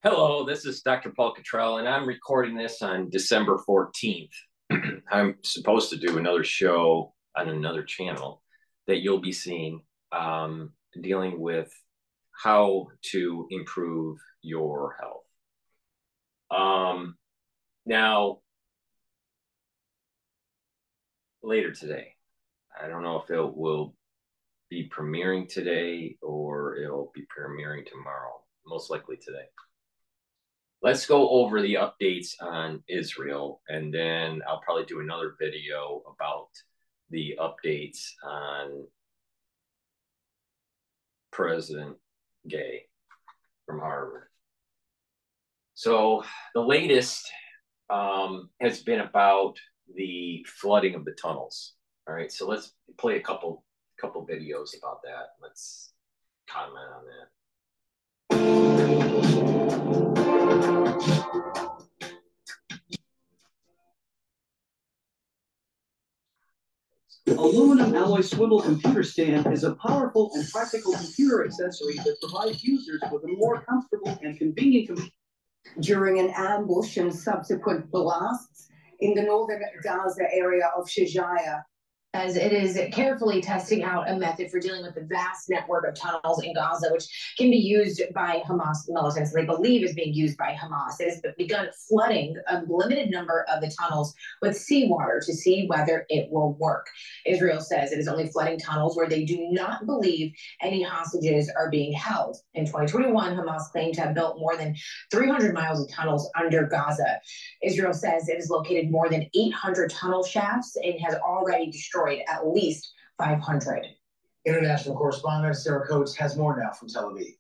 Hello, this is Dr. Paul Cottrell, and I'm recording this on December 14th. I'm supposed to do another show on another channel that you'll be seeing, dealing with how to improve your health. Now, later today, I don't know if it will be premiering today or it'll be premiering tomorrow, most likely today. Let's go over the updates on Israel, and then I'll probably do another video about the updates on President Gay from Harvard. So the latest has been about the flooding of the tunnels. All right, so let's play a couple videos about that. Let's comment on that. Aluminum alloy swivel computer stand is a powerful and practical computer accessory that provides users with a more comfortable and convenient computer. During an ambush and subsequent blasts in the northern Gaza area of Shajaya, as it is carefully testing out a method for dealing with the vast network of tunnels in Gaza, which can be used by Hamas militants. They believe is being used by Hamas. It has begun flooding a limited number of the tunnels with seawater to see whether it will work. Israel says it is only flooding tunnels where they do not believe any hostages are being held. In 2021, Hamas claimed to have built more than 300 miles of tunnels under Gaza. Israel says it has located more than 800 tunnel shafts and has already destroyed at least 500. International correspondent Sarah Coates has more now from Tel Aviv.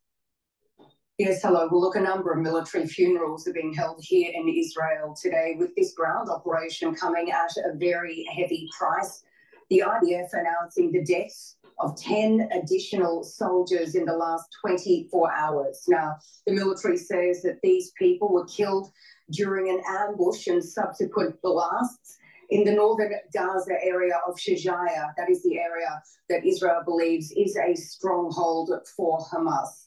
Yes, hello. Well, look, a number of military funerals are being held here in Israel today, with this ground operation coming at a very heavy price. The IDF announcing the deaths of 10 additional soldiers in the last 24 hours. Now, the military says that these people were killed during an ambush and subsequent blasts in the northern Gaza area of Shajaya. That is the area that Israel believes is a stronghold for Hamas.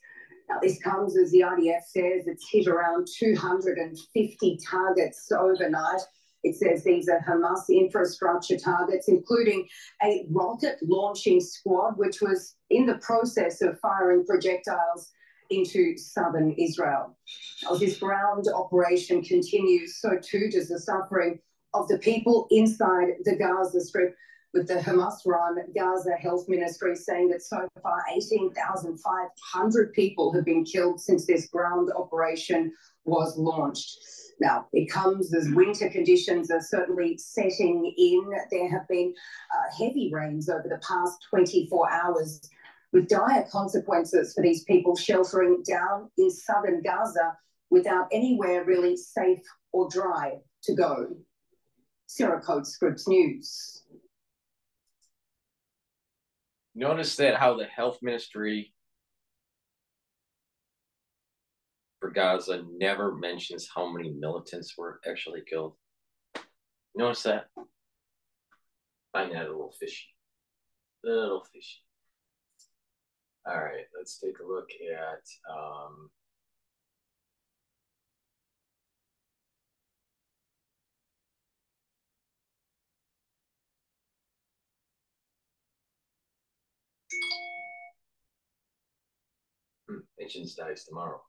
Now, this comes as the IDF says it's hit around 250 targets overnight. It says these are Hamas infrastructure targets, including a rocket launching squad, which was in the process of firing projectiles into southern Israel. As this ground operation continues, so too does the suffering of the people inside the Gaza Strip, with the Hamas-run Gaza Health Ministry saying that so far 18,500 people have been killed since this ground operation was launched. Now, it comes as winter conditions are certainly setting in. There have been heavy rains over the past 24 hours, with dire consequences for these people sheltering down in southern Gaza without anywhere really safe or dry to go. Sarah Coates, Scripps News. Notice that how the health ministry for Gaza never mentions how many militants were actually killed. Notice that? I find that a little fishy. A little fishy. All right, let's take a look at Hitchens dies tomorrow.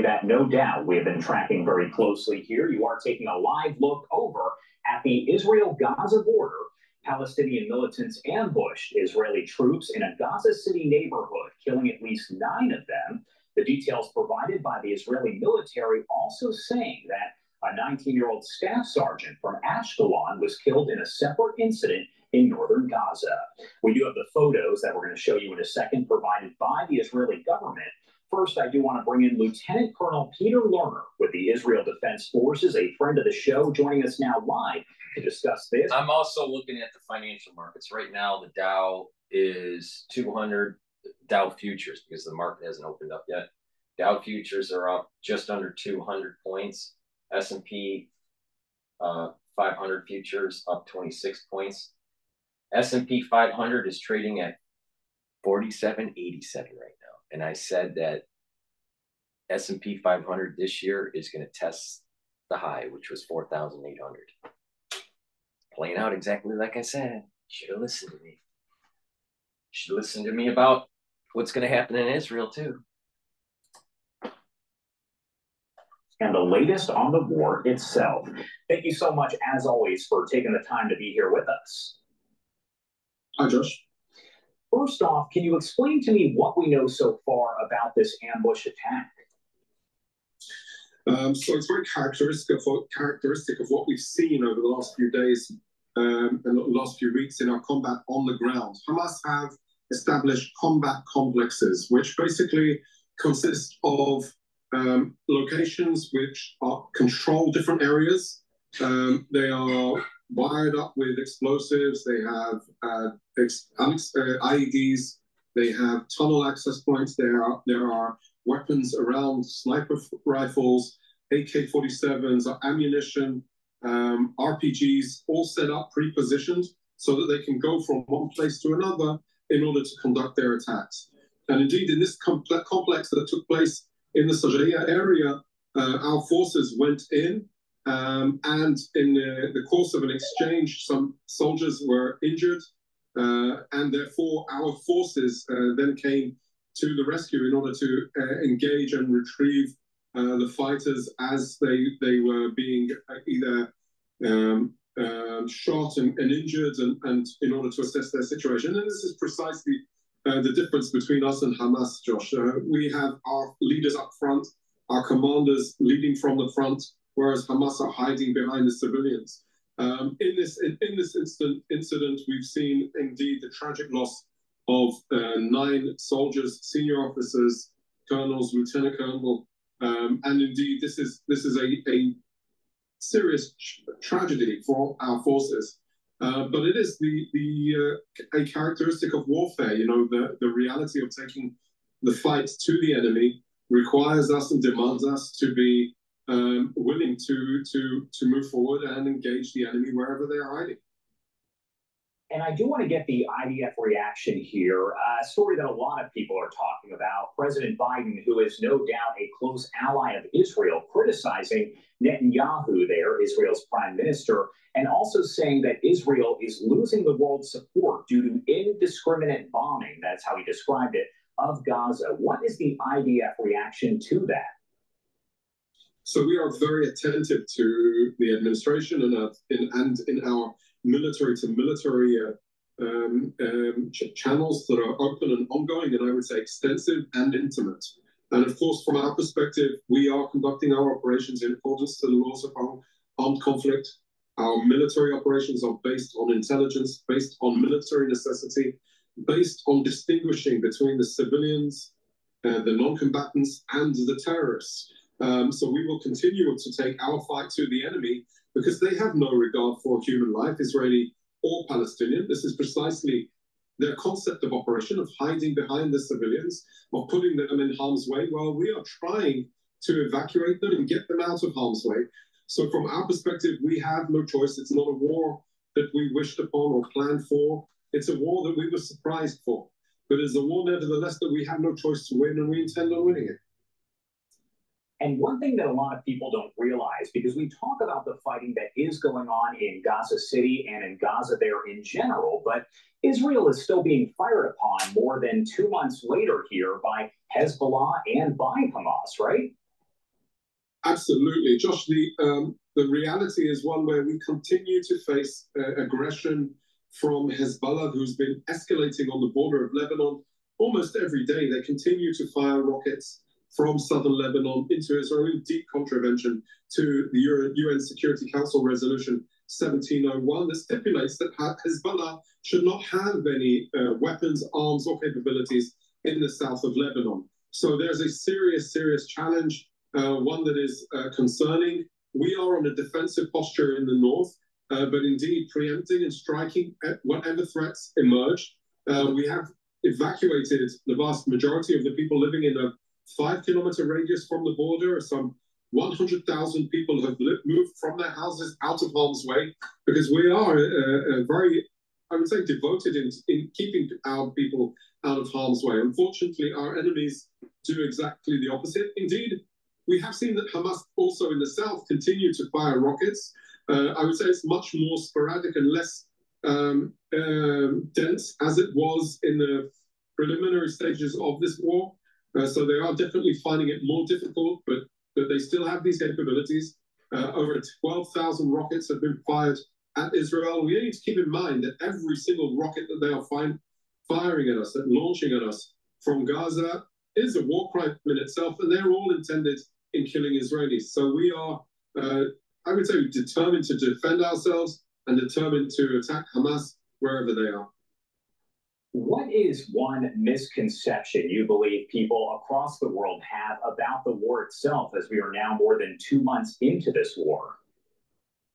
That no doubt we have been tracking very closely here. You are taking a live look over at the Israel-Gaza border. Palestinian militants ambushed Israeli troops in a Gaza City neighborhood, killing at least 9 of them. The details provided by the Israeli military also saying that a 19-year-old staff sergeant from Ashkelon was killed in a separate incident in northern Gaza. We do have the photos that we're going to show you in a second provided by the Israeli government. First, I do want to bring in Lieutenant Colonel Peter Lerner with the Israel Defense Forces, a friend of the show, joining us now live to discuss this. I'm also looking at the financial markets. Right now, the Dow is 200, Dow futures, because the market hasn't opened up yet. Dow futures are up just under 200 points. S&P 500 futures up 26 points. S&P 500 is trading at 47.87 right now. And I said that S&P 500 this year is going to test the high, which was 4,800. Playing out exactly like I said. Should have listened to me. Should have listened to me about what's going to happen in Israel too. And the latest on the war itself. Thank you so much, as always, for taking the time to be here with us. Hi, Josh. First off, can you explain to me what we know so far about this ambush attack? So it's very characteristic of what we've seen over the last few days and the last few weeks in our combat on the ground. Hamas have established combat complexes, which basically consist of locations which control different areas. They are wired up with explosives. They have IEDs. They have tunnel access points. There are weapons around, sniper rifles, AK-47s, ammunition, RPGs, all set up, pre-positioned, so that they can go from one place to another in order to conduct their attacks. And indeed, in this complex that took place in the Sajaya area, our forces went in, and in the course of an exchange, some soldiers were injured, and therefore our forces then came to the rescue in order to engage and retrieve the fighters as they were being either shot and injured, and in order to assess their situation. And this is precisely the difference between us and Hamas, Josh. We have our leaders up front, our commanders leading from the front, whereas Hamas are hiding behind the civilians. In this incident, we've seen indeed the tragic loss of 9 soldiers, senior officers, colonels, lieutenant colonel, and indeed this is a serious tragedy for our forces. But it is a characteristic of warfare. You know, the reality of taking the fight to the enemy requires us and demands us to be willing to move forward and engage the enemy wherever they are hiding. And I do want to get the IDF reaction here, a story that a lot of people are talking about. President Biden, who is no doubt a close ally of Israel, criticizing Netanyahu there, Israel's prime minister, and also saying that Israel is losing the world's support due to indiscriminate bombing, that's how he described it, of Gaza. What is the IDF reaction to that? So we are very attentive to the administration and in our military-to-military channels that are open and ongoing, and I would say extensive and intimate. And of course, from our perspective, we are conducting our operations in accordance to the laws of armed conflict. Our military operations are based on intelligence, based on military necessity, based on distinguishing between the civilians, the non-combatants, and the terrorists. So we will continue to take our fight to the enemy because they have no regard for human life, Israeli or Palestinian. This is precisely their concept of operation, of hiding behind the civilians, of putting them in harm's way while we are trying to evacuate them and get them out of harm's way. So from our perspective, we have no choice. It's not a war that we wished upon or planned for. It's a war that we were surprised for. But it's a war, nevertheless, that we have no choice to win, and we intend on winning it. And one thing that a lot of people don't realize, because we talk about the fighting that is going on in Gaza City and in Gaza there in general, but Israel is still being fired upon more than 2 months later here by Hezbollah and by Hamas, right? Absolutely. Josh, the reality is one where we continue to face aggression from Hezbollah, who's been escalating on the border of Lebanon almost every day. They continue to fire rockets from southern Lebanon into Israel in deep contravention to the UN Security Council Resolution 1701 that stipulates that Hezbollah should not have any weapons, arms, or capabilities in the south of Lebanon. So there's a serious challenge, one that is concerning. We are on a defensive posture in the north, but indeed preempting and striking at whatever threats emerge. We have evacuated the vast majority of the people living in a 5-kilometer radius from the border, some 100,000 people have moved from their houses out of harm's way, because we are very, I would say, devoted in keeping our people out of harm's way. Unfortunately, our enemies do exactly the opposite. Indeed, we have seen that Hamas also in the south continue to fire rockets. I would say it's much more sporadic and less dense as it was in the preliminary stages of this war. So they are definitely finding it more difficult, but they still have these capabilities. Over 12,000 rockets have been fired at Israel. We need to keep in mind that every single rocket that they are firing at us, and launching at us from Gaza, is a war crime in itself, and they're all intended in killing Israelis. So we are, I would say, determined to defend ourselves and determined to attack Hamas wherever they are. What is one misconception you believe people across the world have about the war itself, as we are now more than 2 months into this war?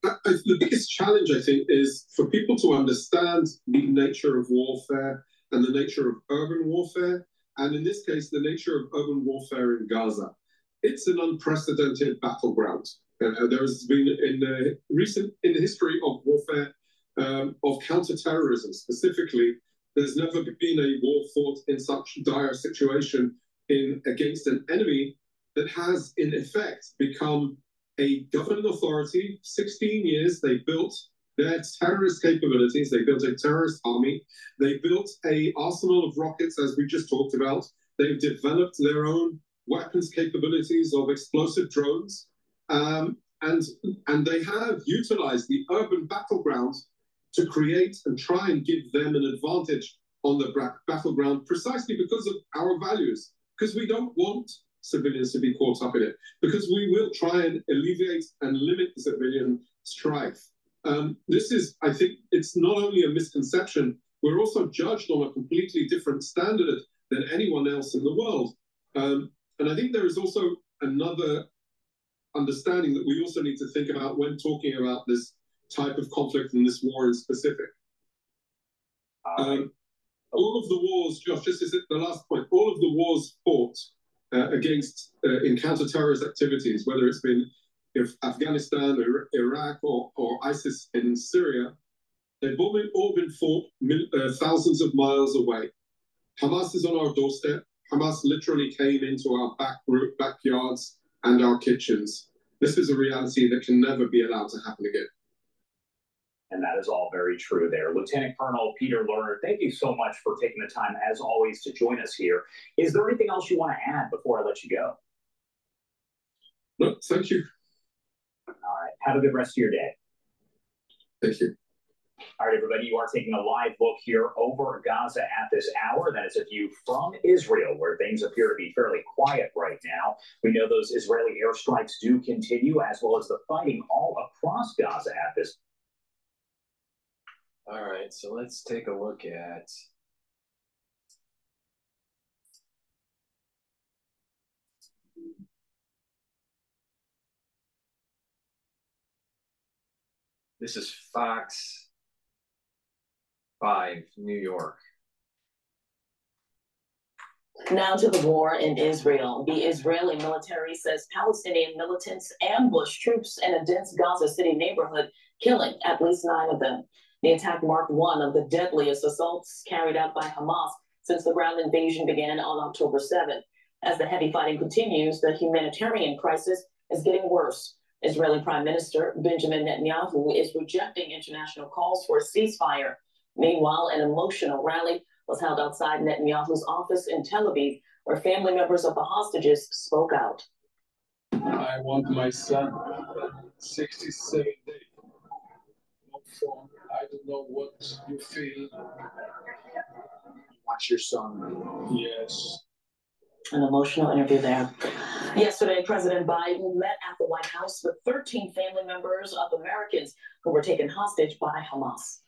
The biggest challenge, I think, is for people to understand the nature of warfare and the nature of urban warfare, and in this case, the nature of urban warfare in Gaza. It's an unprecedented battleground. There has been, in the history of warfare, of counterterrorism specifically, there's never been a war fought in such dire situation against an enemy that has, in effect, become a governing authority. 16 years, they built their terrorist capabilities. They built a terrorist army. They built an arsenal of rockets, as we just talked about. They've developed their own weapons capabilities of explosive drones. And they have utilized the urban battlegrounds to create and try and give them an advantage on the battleground, precisely because of our values, because we don't want civilians to be caught up in it, because we will try and alleviate and limit civilian strife. This is, I think, it's not only a misconception, we're also judged on a completely different standard than anyone else in the world. And I think there is also another understanding that we also need to think about when talking about this type of conflict and this war in specific. All of the wars, Josh, just as the last point, all of the wars fought against in counter-terrorist activities, whether it's been Afghanistan or Iraq or ISIS in Syria, they've all been fought thousands of miles away. Hamas is on our doorstep. Hamas literally came into our backyards and our kitchens. This is a reality that can never be allowed to happen again. And that is all very true there. Lieutenant Colonel Peter Lerner, thank you so much for taking the time, as always, to join us here. Is there anything else you want to add before I let you go? No, thank you. All right. Have a good rest of your day. Thank you. All right, everybody, you are taking a live look here over Gaza at this hour. That is a view from Israel, where things appear to be fairly quiet right now. We know those Israeli airstrikes do continue, as well as the fighting all across Gaza at this. All right, so let's take a look at this is Fox 5, New York. Now to the war in Israel. The Israeli military says Palestinian militants ambushed troops in a dense Gaza City neighborhood, killing at least 9 of them. The attack marked one of the deadliest assaults carried out by Hamas since the ground invasion began on October 7th. As the heavy fighting continues, the humanitarian crisis is getting worse. Israeli Prime Minister Benjamin Netanyahu is rejecting international calls for a ceasefire. Meanwhile, an emotional rally was held outside Netanyahu's office in Tel Aviv, where family members of the hostages spoke out. I want my son, 67 days. No phone. I don't know what you feel. You want your son? Yes. An emotional interview there. Yesterday, President Biden met at the White House with 13 family members of Americans who were taken hostage by Hamas.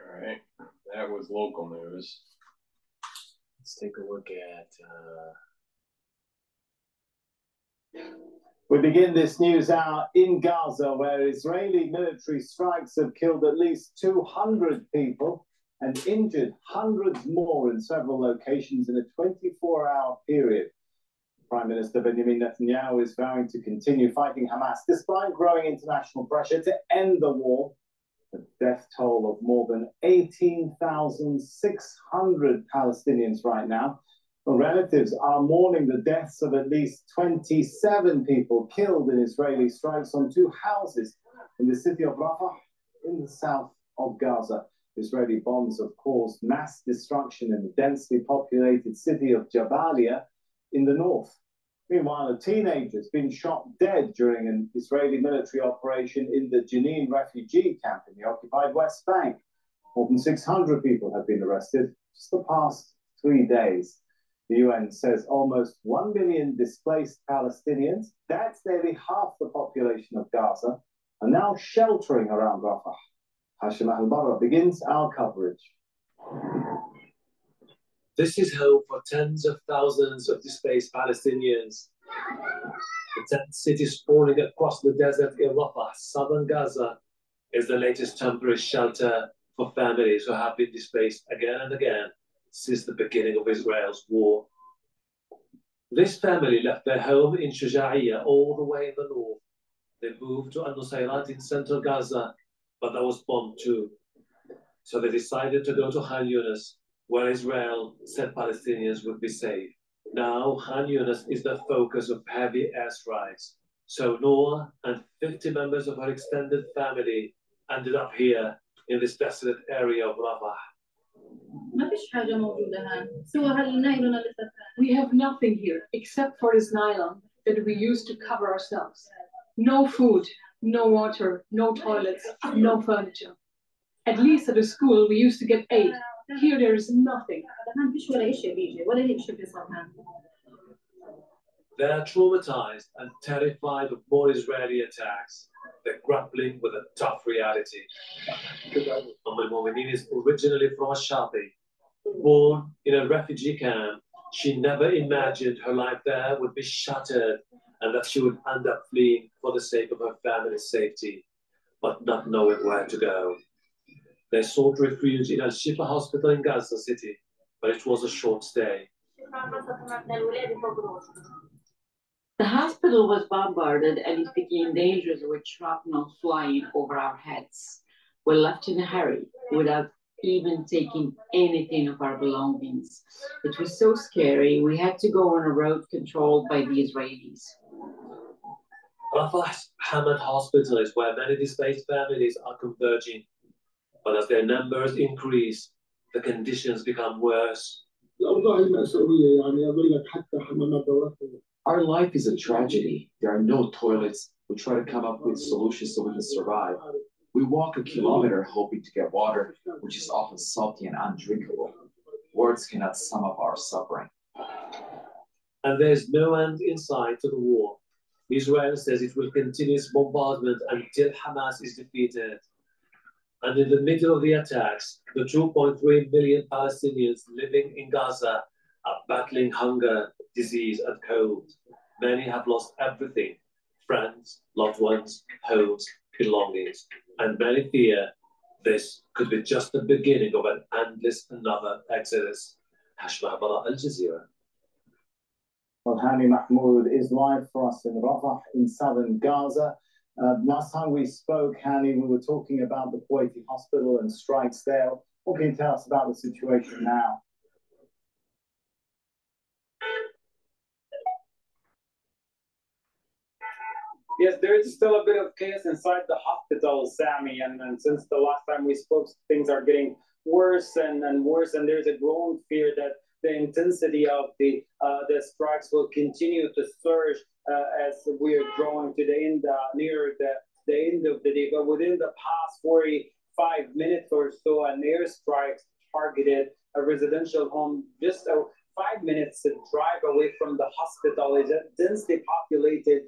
All right, that was local news. Let's take a look at... We begin this news hour in Gaza, where Israeli military strikes have killed at least 200 people and injured hundreds more in several locations in a 24-hour period. Prime Minister Benjamin Netanyahu is vowing to continue fighting Hamas despite growing international pressure to end the war. The death toll of more than 18,600 Palestinians right now. Relatives are mourning the deaths of at least 27 people killed in Israeli strikes on two houses in the city of Rafah in the south of Gaza. Israeli bombs have caused mass destruction in the densely populated city of Jabalia in the north. Meanwhile, a teenager has been shot dead during an Israeli military operation in the Jenin refugee camp in the occupied West Bank. More than 600 people have been arrested just the past 3 days. The UN says almost 1 million displaced Palestinians, that's nearly half the population of Gaza, are now sheltering around Rafah. Hashim Al-Barra begins our coverage. This is home for tens of thousands of displaced Palestinians. The tent city sprawling across the desert in Rafah, southern Gaza, is the latest temporary shelter for families who have been displaced again and again since the beginning of Israel's war. This family left their home in Shuja'iyya all the way in the north. They moved to Al-Nusayrat in central Gaza, but that was bombed too. So they decided to go to Khan Yunis, where Israel said Palestinians would be safe. Now Khan Yunis is the focus of heavy airstrikes. So Noor and 50 members of her extended family ended up here in this desolate area of Rafah. We have nothing here except for this nylon that we use to cover ourselves. No food, no water, no toilets, no furniture. At least at the school we used to get aid. Here there is nothing. They're traumatized and terrified of more Israeli attacks. They're grappling with a tough reality. Al-Mu'mineen is originally from Ashabi. Born in a refugee camp, she never imagined her life there would be shattered and that she would end up fleeing for the sake of her family's safety, but not knowing where to go. They sought refuge in Al-Shifa hospital in Gaza City, but it was a short stay. The hospital was bombarded and it became dangerous with shrapnel flying over our heads. We're left in a hurry without even taking anything of our belongings. It was so scary, we had to go on a road controlled by the Israelis. Rafah's Hamad hospital is where many displaced families are converging. But as their numbers increase, the conditions become worse. Our life is a tragedy. There are no toilets. We try to come up with solutions so we can survive. We walk a kilometer hoping to get water, which is often salty and undrinkable. Words cannot sum up our suffering. And there's no end in sight to the war. Israel says it will continue its bombardment until Hamas is defeated. And in the middle of the attacks, the 2.3 million Palestinians living in Gaza are battling hunger, disease, and cold. Many have lost everything: friends, loved ones, homes, belongings. And many fear this could be just the beginning of an endless another exodus. Hashim Al-Barra, Al Jazeera. Well, Hani Mahmoud is live for us in Rafah in southern Gaza. Last time we spoke, Hani, we were talking about the Kuwaiti hospital and strikes there. What can you tell us about the situation now? Yes, there is still a bit of chaos inside the hospital, Sammy, and since the last time we spoke, things are getting worse and worse, and there's a growing fear that the intensity of the strikes will continue to surge as we are drawing to the end, near the end of the day. But within the past 45 minutes or so, an airstrike targeted a residential home just 5 minutes drive away from the hospital. It's a densely populated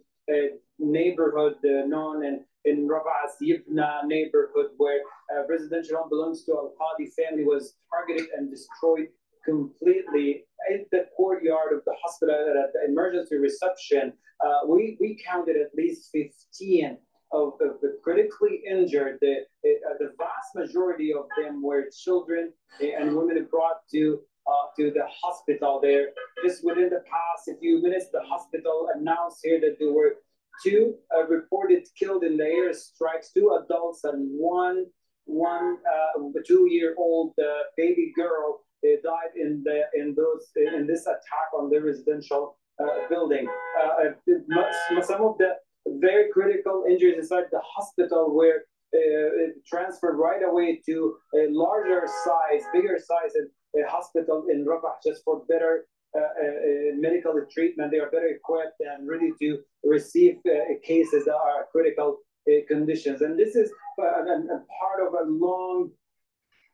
neighborhood known in Rafah's Yibna neighborhood, where a residential home belongs to Al-Qadi family was targeted and destroyed completely. In the courtyard of the hospital at the emergency reception, we counted at least 15 of the critically injured. The vast majority of them were children and women brought to to the hospital there. Just within the past few minutes, the hospital announced here that there were 2 reported killed in the airstrikes, 2 adults and one 2-year-old baby girl died in this attack on the residential building. Some of the very critical injuries inside the hospital were transferred right away to a bigger size hospital in Rafah just for better medical treatment. They are better equipped and ready to receive cases that are critical conditions. And this is a part of a long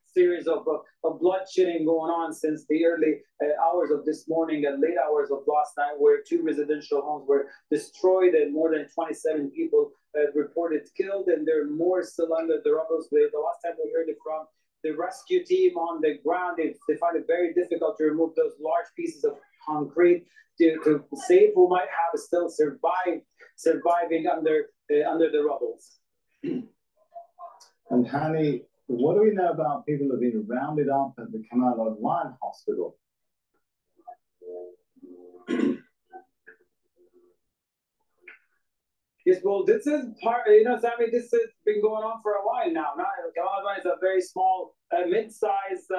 series of bloodshedding going on since the early hours of this morning and late hours of last night, where 2 residential homes were destroyed and more than 27 people reported killed, and there are more still under the rubble. The last time we heard it from the rescue team on the ground, they find it very difficult to remove those large pieces of concrete to save who might have still surviving under the rubbles. And Hani, what do we know about people who have been rounded up at the Kamal Adwan hospital? Yes, well, this is part, Sammy, this has been going on for a while now. Kamal Adwan is a very small, mid-sized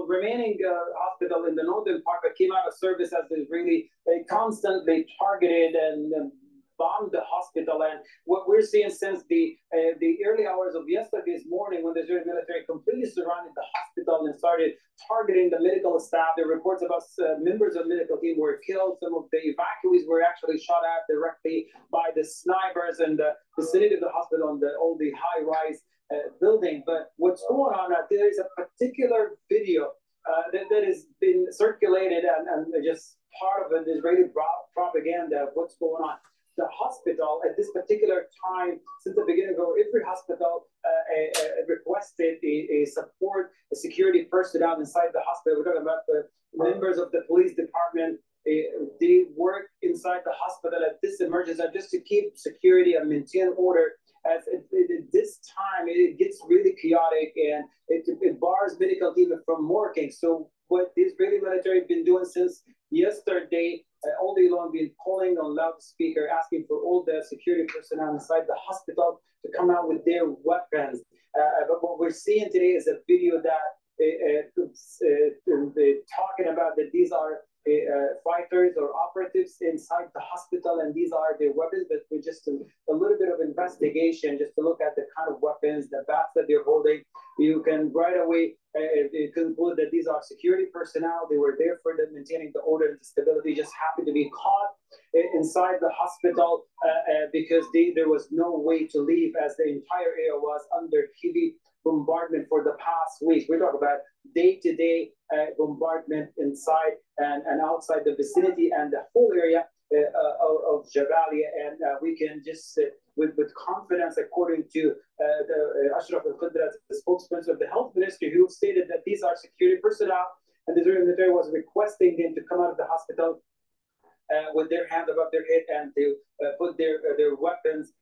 remaining hospital in the northern part that came out of service as is really constantly targeted and bombed the hospital. And what we're seeing since the early hours of yesterday's morning, when the Israeli military completely surrounded the hospital and started targeting the medical staff, there are reports about members of the medical team were killed. Some of the evacuees were actually shot at directly by the snipers in the vicinity of the hospital on all the high-rise building. But what's going on, there is a particular video that has been circulated and just part of an Israeli propaganda of what's going on. The hospital at this particular time, since the beginning of every hospital requested a security personnel inside the hospital. We're talking about the members of the police department. They work inside the hospital at this emergency just to keep security and maintain order. As this time, it gets really chaotic and it bars medical team from working. So what the Israeli military have been doing since yesterday, all day long, been calling on loudspeaker, asking for all the security personnel inside the hospital to come out with their weapons. But what we're seeing today is a video that talking about that these are fighters or operatives inside the hospital, and these are their weapons. But with just a little bit of investigation, just to look at the kind of weapons, the bats that they're holding, you can right away conclude that these are security personnel. They were there for maintaining the order and the stability, just happened to be caught inside the hospital because there was no way to leave, as the entire area was under heavy bombardment for the past week. We talk about day-to-day bombardment inside and outside the vicinity and the whole area of Jabalia, and we can just with confidence, according to the Ashraf al-Qudra, the spokesperson of the health ministry, who stated that these are security personnel, and the Israeli military was requesting them to come out of the hospital with their hand above their head and to put their weapons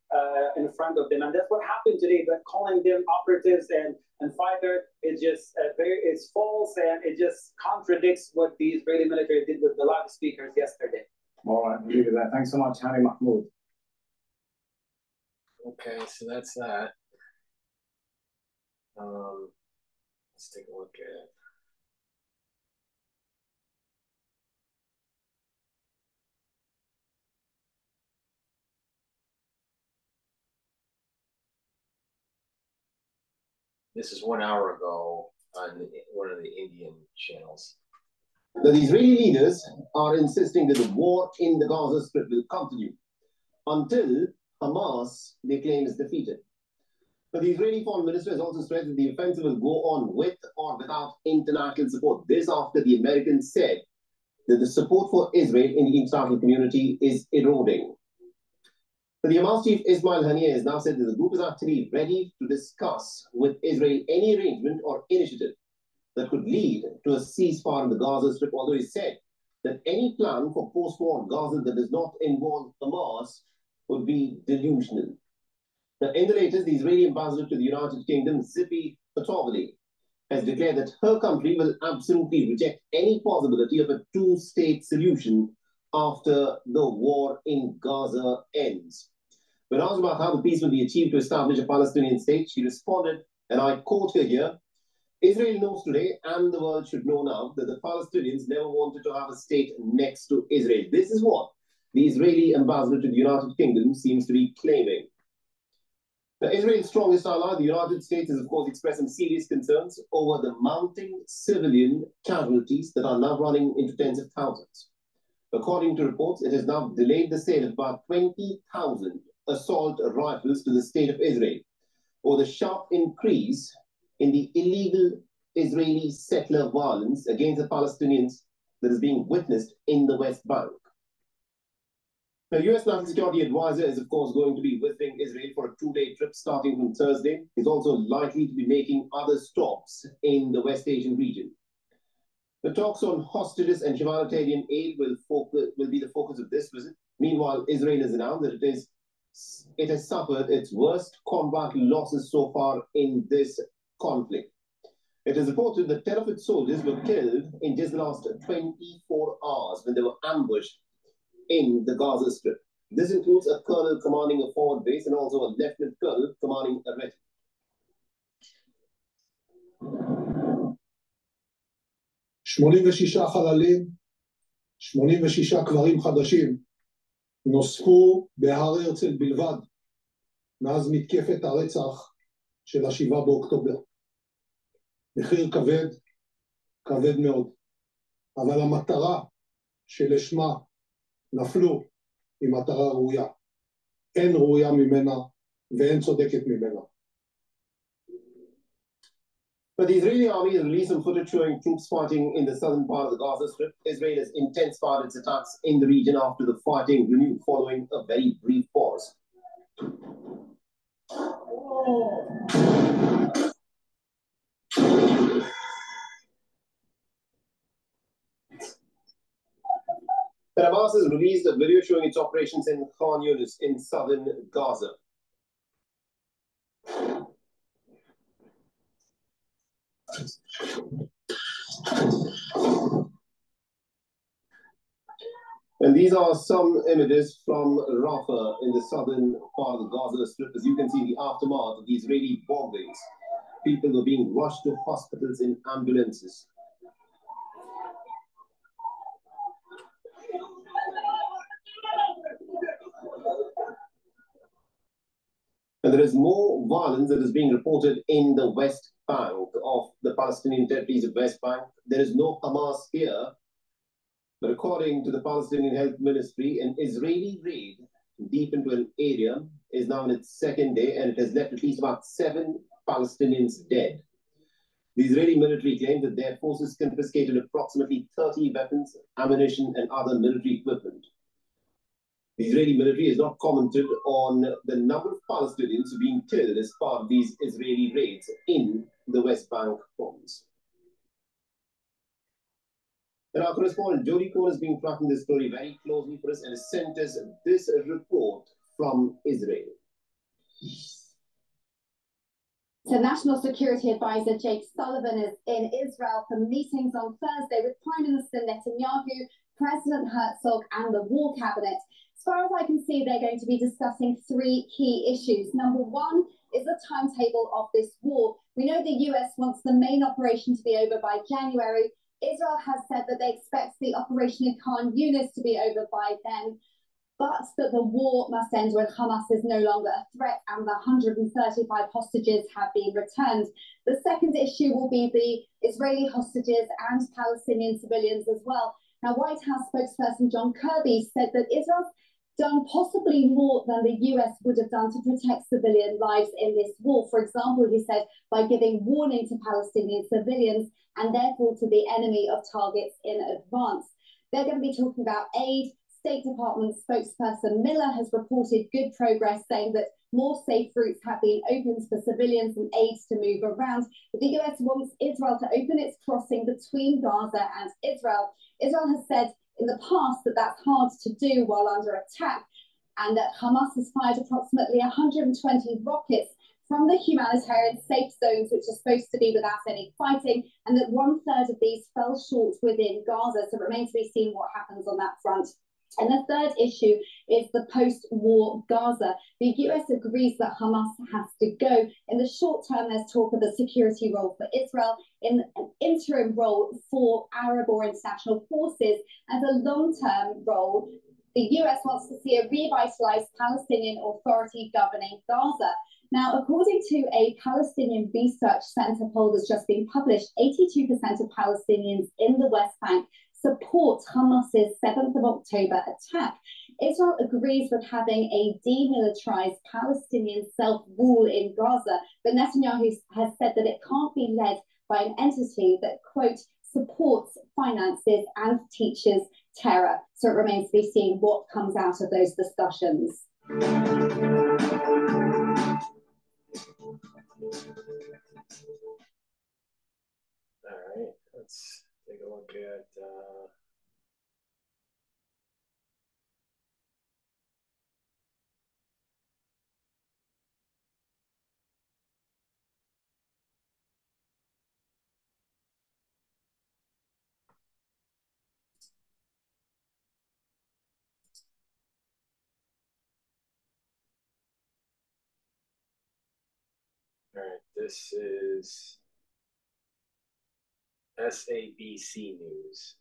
in front of them. And that's what happened today. But calling them operatives and fighter is just it's false, and it just contradicts what the Israeli military did with the loudspeakers yesterday. All right, we'll leave it there. Thanks so much, Hani Mahmoud. Okay, so that's that. Let's take a look at. This is 1 hour ago on one of the Indian channels. The Israeli leaders are insisting that the war in the Gaza Strip will continue until Hamas, they claim, is defeated. But the Israeli foreign minister has also stressed that the offensive will go on with or without international support. This after the Americans said that the support for Israel in the international community is eroding. But the Hamas chief Ismail Haniyeh has now said that the group is actually ready to discuss with Israel any arrangement or initiative that could lead to a ceasefire in the Gaza Strip, although he said that any plan for post-war Gaza that does not involve Hamas would be delusional. Now, in the latest, the Israeli ambassador to the United Kingdom, Zippy Patovali, has declared that her country will absolutely reject any possibility of a two-state solution after the war in Gaza ends. When asked about how the peace will be achieved to establish a Palestinian state, she responded, and I quote her here, "Israel knows today, and the world should know now, that the Palestinians never wanted to have a state next to Israel." This is what the Israeli ambassador to the United Kingdom seems to be claiming. Now, Israel's strongest ally, the United States, has of course expressed some serious concerns over the mounting civilian casualties that are now running into tens of thousands. According to reports, it has now delayed the sale of about 20,000 assault rifles to the state of Israel, or the sharp increase in the illegal Israeli settler violence against the Palestinians that is being witnessed in the West Bank. The U.S. National Security Advisor is, of course, going to be visiting Israel for a two-day trip starting from Thursday. He's also likely to be making other stops in the West Asian region. The talks on hostages and humanitarian aid will be the focus of this visit. Meanwhile, Israel has announced that it has suffered its worst combat losses so far in this conflict. It is reported that 10 of its soldiers were killed in just the last 24 hours when they were ambushed in the Gaza Strip. This includes a colonel commanding a forward base and also a lieutenant colonel commanding a regiment. 86 חללים, 86 קברים חדשים נוספו בהר הרצל בלבד מאז מתקפת הרצח של ה-7 באוקטובר. מחיר כבד, כבד מאוד. אבל המטרה שלשמה נפלו היא מטרה ראויה. אין ראויה ממנה ואין צודקת ממנה. But the Israeli army has released some footage showing troops fighting in the southern part of the Gaza Strip. Israel has intensified its attacks in the region after the fighting renewed following a very brief pause. The Hamas has released a video showing its operations in Khan Yunis in southern Gaza. And these are some images from Rafah in the southern part of the Gaza Strip. As you can see, the aftermath of the Israeli bombings. People were being rushed to hospitals in ambulances. And there is more violence that is being reported in the West Bank of the Palestinian territories of West Bank. There is no Hamas here, but according to the Palestinian Health Ministry, an Israeli raid deep into an area is now in its second day, and it has left at least about 7 Palestinians dead. The Israeli military claimed that their forces confiscated approximately 30 weapons, ammunition, and other military equipment. The Israeli military has not commented on the number of Palestinians being killed as part of these Israeli raids in the West Bank province. And our correspondent Jody Cohen has been tracking this story very closely for us and has sent us this report from Israel. So National Security Advisor Jake Sullivan is in Israel for meetings on Thursday with Prime Minister Netanyahu, President Herzog, and the War Cabinet. As far as I can see, they're going to be discussing 3 key issues. Number 1 is the timetable of this war. We know the US wants the main operation to be over by January. Israel has said that they expect the operation in Khan Yunis to be over by then, but that the war must end when Hamas is no longer a threat and the 135 hostages have been returned. The second issue will be the Israeli hostages and Palestinian civilians as well. Now, White House spokesperson John Kirby said that Israel's done possibly more than the US would have done to protect civilian lives in this war. For example, he said, by giving warning to Palestinian civilians and therefore to the enemy of targets in advance. They're going to be talking about aid. State Department spokesperson Miller has reported good progress, saying that more safe routes have been opened for civilians and aids to move around. But the US wants Israel to open its crossing between Gaza and Israel. Israel has said in the past that that's hard to do while under attack, and that Hamas has fired approximately 120 rockets from the humanitarian safe zones, which are supposed to be without any fighting, and that 1/3 of these fell short within Gaza. So it remains to be seen what happens on that front. And the third issue is the post-war Gaza. The US agrees that Hamas has to go. In the short term, there's talk of a security role for Israel, in an interim role for Arab or international forces, and a long-term role. The US wants to see a revitalized Palestinian Authority governing Gaza. Now, according to a Palestinian Research Center poll that's just been published, 82% of Palestinians in the West Bank support Hamas's 7th of October attack. Israel agrees with having a demilitarized Palestinian self-rule in Gaza, but Netanyahu has said that it can't be led by an entity that, quote, supports, finances, and teaches terror. So it remains to be seen what comes out of those discussions. All right, let's take a look at all right, this is SABC News.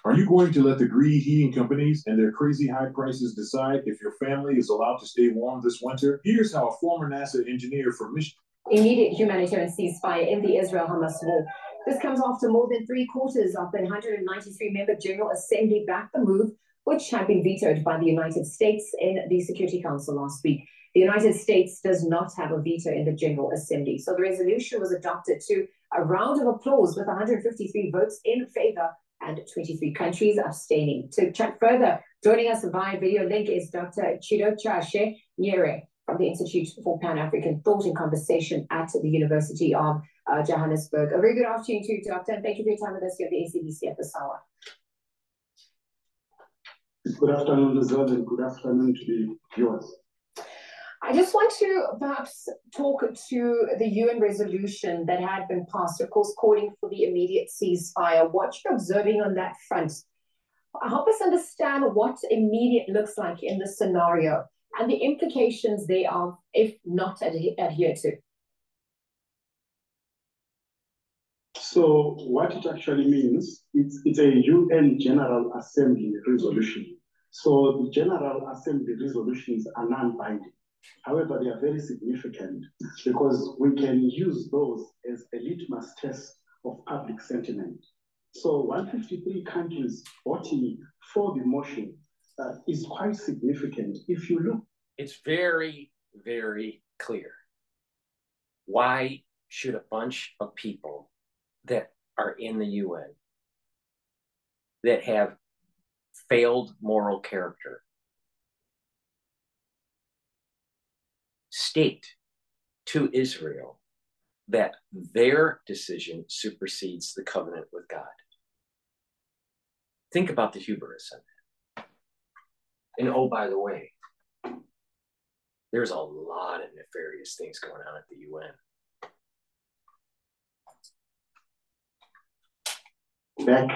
Are you going to let the greedy heating companies and their crazy high prices decide if your family is allowed to stay warm this winter? Here's how a former NASA engineer from Michigan. Immediate humanitarian ceasefire in the Israel-Hamas war. This comes after more than 3/4 of the 193-member General Assembly backed the move, which had been vetoed by the United States in the Security Council last week. The United States does not have a veto in the General Assembly, so the resolution was adopted to a round of applause with 153 votes in favor and 23 countries abstaining. To chat further, joining us via video link is Dr. Chidochashe Nyere from the Institute for Pan-African Thought and Conversation at the University of Johannesburg. A very good afternoon to you, Doctor, and thank you for your time with us here at the ACBC at this hour. Good afternoon, Lizelle, and good afternoon to the viewers. I just want to perhaps talk to the UN resolution that had been passed, of course, calling for the immediate ceasefire. What you're observing on that front, help us understand what immediate looks like in this scenario and the implications thereof if not adhered to. So what it actually means, it's a UN General Assembly resolution. So the General Assembly resolutions are non-binding. However, they are very significant because we can use those as a litmus test of public sentiment. So 153 countries voting for the motion is quite significant. If you look, it's very, very clear. Why should a bunch of people that are in the UN that have failed moral character state to Israel that their decision supersedes the covenant with God? Think about the hubris of that. And oh, by the way, there's a lot of nefarious things going on at the UN. Back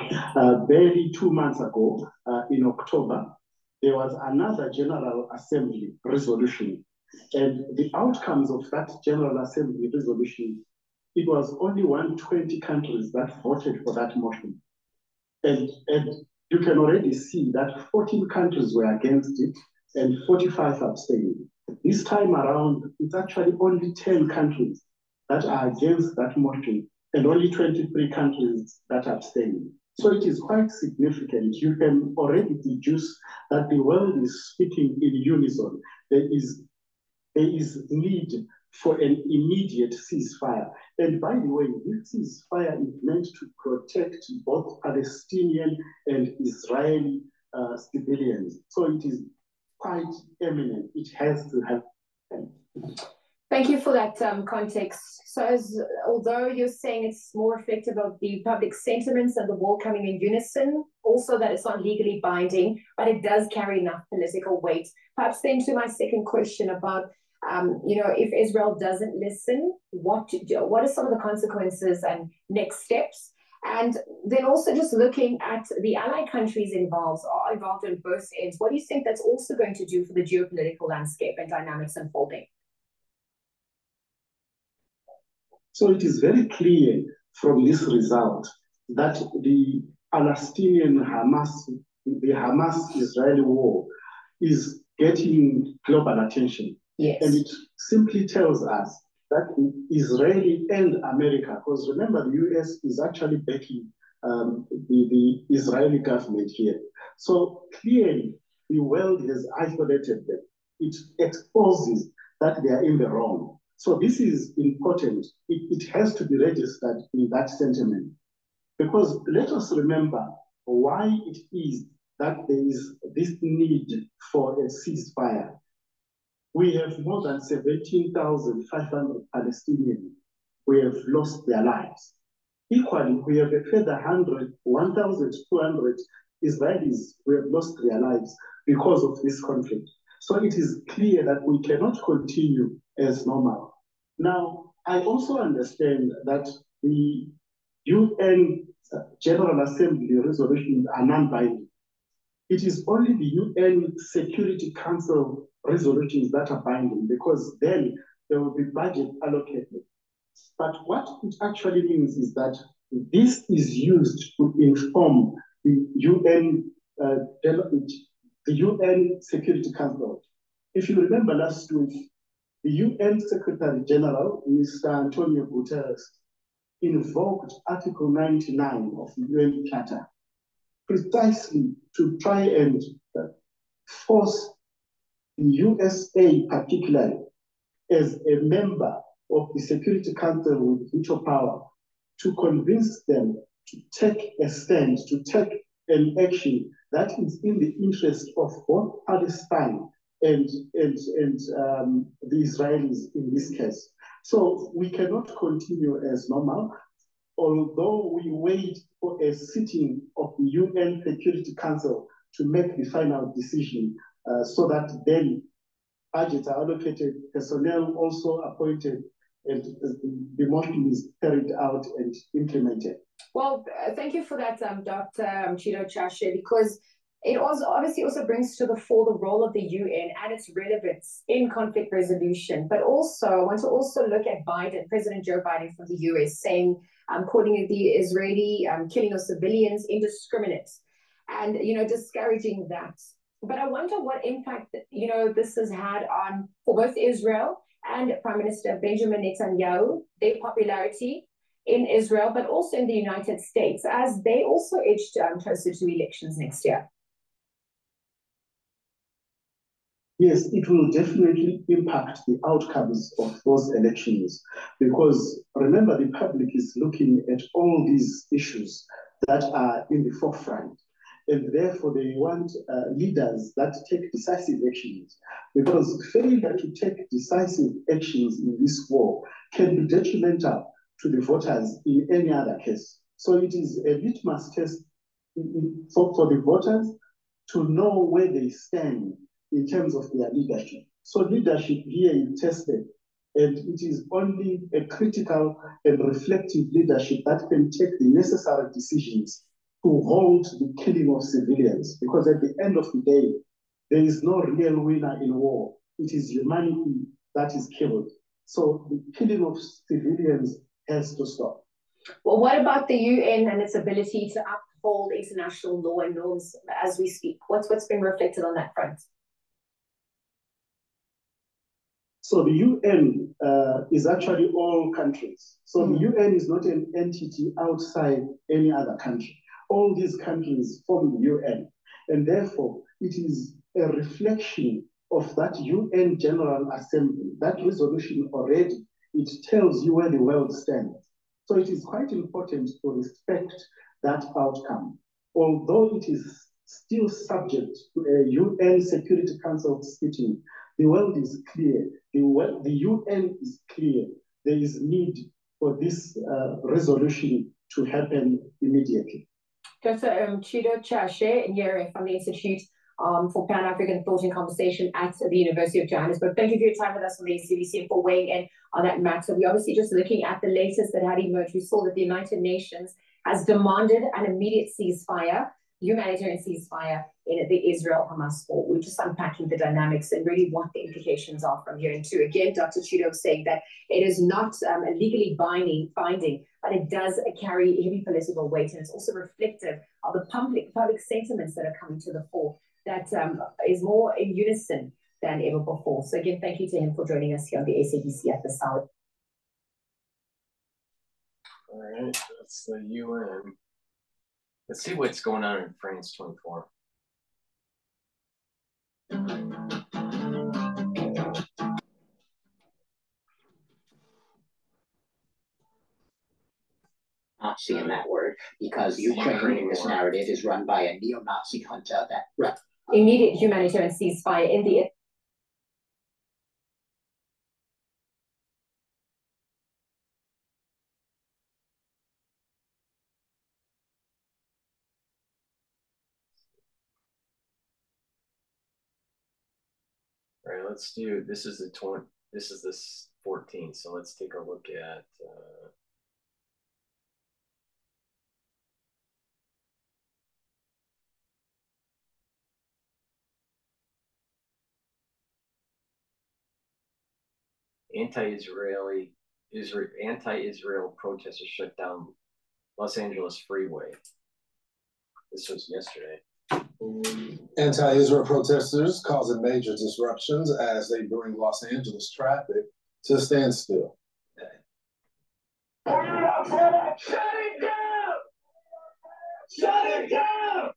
barely 2 months ago, in October, there was another General Assembly resolution. And the outcomes of that General Assembly resolution, it was only 120 countries that voted for that motion. And you can already see that 14 countries were against it and 45 abstained. This time around, it's actually only 10 countries that are against that motion and only 23 countries that abstain. So it is quite significant. You can already deduce that the world is speaking in unison. There is need for an immediate ceasefire. And by the way, this ceasefire is meant to protect both Palestinian and Israeli civilians. So it is quite imminent. It has to happen. Thank you for that context. So although you're saying it's more reflective of the public sentiments and the war coming in unison, also that it's not legally binding, but it does carry enough political weight. Perhaps then to my second question about, if Israel doesn't listen, what are some of the consequences and next steps? And then also just looking at the allied countries involved on both ends, what do you think that's also going to do for the geopolitical landscape and dynamics unfolding? So it is very clear from this result that the Hamas-Israeli war is getting global attention. Yes. And it simply tells us that Israeli and America, because remember the US is actually backing the Israeli government here. So clearly the world has isolated them. It exposes that they are in the wrong. So this is important. It has to be registered in that sentiment. Because let us remember why it is that there is this need for a ceasefire. We have more than 17,500 Palestinians who have lost their lives. Equally, we have a further 1,200 Israelis who have lost their lives because of this conflict. So it is clear that we cannot continue as normal. Now, I also understand that the UN General Assembly resolutions are non-binding. It is only the UN Security Council resolutions that are binding, because then there will be budget allocated. But what it actually means is that this is used to inform the UN Security Council. If you remember last week, the UN Secretary General, Mr. Antonio Guterres, invoked Article 99 of the UN Charter precisely to try and force the USA particularly as a member of the Security Council with veto power to convince them to take a stand, to take an action that is in the interest of both Palestine and the Israelis in this case. So we cannot continue as normal, although we wait for a sitting of the UN Security Council to make the final decision, so that then budgets are allocated, personnel also appointed, and the motion is carried out and implemented. Well, thank you for that, Dr. Chido Chashe, because it obviously also brings to the fore the role of the UN and its relevance in conflict resolution. But also, I want to also look at Biden, President Joe Biden from the US, saying, calling the Israeli killing of civilians indiscriminate and, discouraging that. But I wonder what impact, this has had on, for both Israel and Prime Minister Benjamin Netanyahu, their popularity in Israel, but also in the United States, as they also edged closer to elections next year. Yes, it will definitely impact the outcomes of those elections, because remember, the public is looking at all these issues that are in the forefront, and therefore they want leaders that take decisive actions, because failure to take decisive actions in this war can be detrimental to the voters in any other case. So it is a litmus test for the voters to know where they stand in terms of their leadership. So leadership here is tested, and it is only a critical and reflective leadership that can take the necessary decisions to halt the killing of civilians. Because at the end of the day, there is no real winner in war. It is humanity that is killed. So the killing of civilians has to stop. Well, what about the UN and its ability to uphold international law and norms as we speak? What's been reflected on that front? So the UN is actually all countries. So the UN is not an entity outside any other country. All these countries form the UN, and therefore it is a reflection of that UN General Assembly. That resolution already, it tells you where the world stands. So it is quite important to respect that outcome, although it is still subject to a UN Security Council sitting. The world is clear The UN is clear. There is need for this resolution to happen immediately. Dr. Chido Chashe, here from the Institute for Pan-African Thought and Conversation at the University of Johannesburg. Thank you for your time with us on the CBC and for weighing in on that matter. We're obviously just looking at the latest that had emerged. We saw that the United Nations has demanded an immediate ceasefire, humanitarian ceasefire in the Israel-Hamas war. We're just unpacking the dynamics and really what the implications are from here. And again, Dr. Chido saying that it is not legally binding, but it does carry heavy political weight, and it's also reflective of the public sentiments that are coming to the fore that is more in unison than ever before. So again, thank you to him for joining us here on the SABC at the South. All right, that's the UN. Let's see what's going on in France 24. Nazi in that word, because Ukraine in this narrative is run by a neo-Nazi junta that immediate humanitarian ceasefire in the All right, let's do, this is the 20, this is this 14, so let's take a look at anti-Israel protesters shut down Los Angeles freeway. This was yesterday. Anti-Israel protesters causing major disruptions as they bring Los Angeles traffic to a standstill. Shut it down! Shut it down!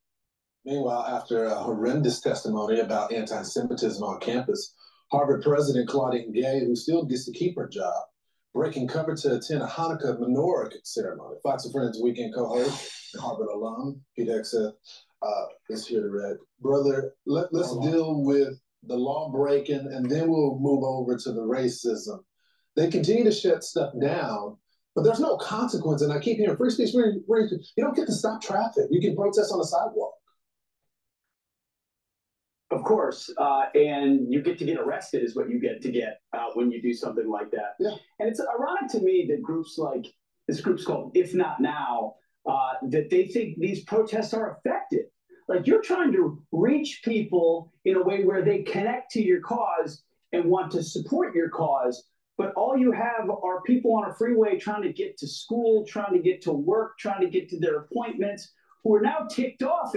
Meanwhile, after a horrendous testimony about anti-Semitism on campus, Harvard President Claudine Gay, who still gets to keep her job, breaking cover to attend a Hanukkah menorah ceremony. Fox and Friends weekend co-host, Harvard alum, Pete Exeth, is here to read. Brother, let's deal with the law breaking, and then we'll move over to the racism. They continue to shut stuff down, but there's no consequence. And I keep hearing free speech, you don't get to stop traffic. You can protest on the sidewalk. Of course, and you get to get arrested is what you get to get when you do something like that. Yeah. And it's ironic to me that groups like this group's called If Not Now, that they think these protests are effective. Like, you're trying to reach people in a way where they connect to your cause and want to support your cause, but all you have are people on a freeway trying to get to school, trying to get to work, trying to get to their appointments, who are now ticked off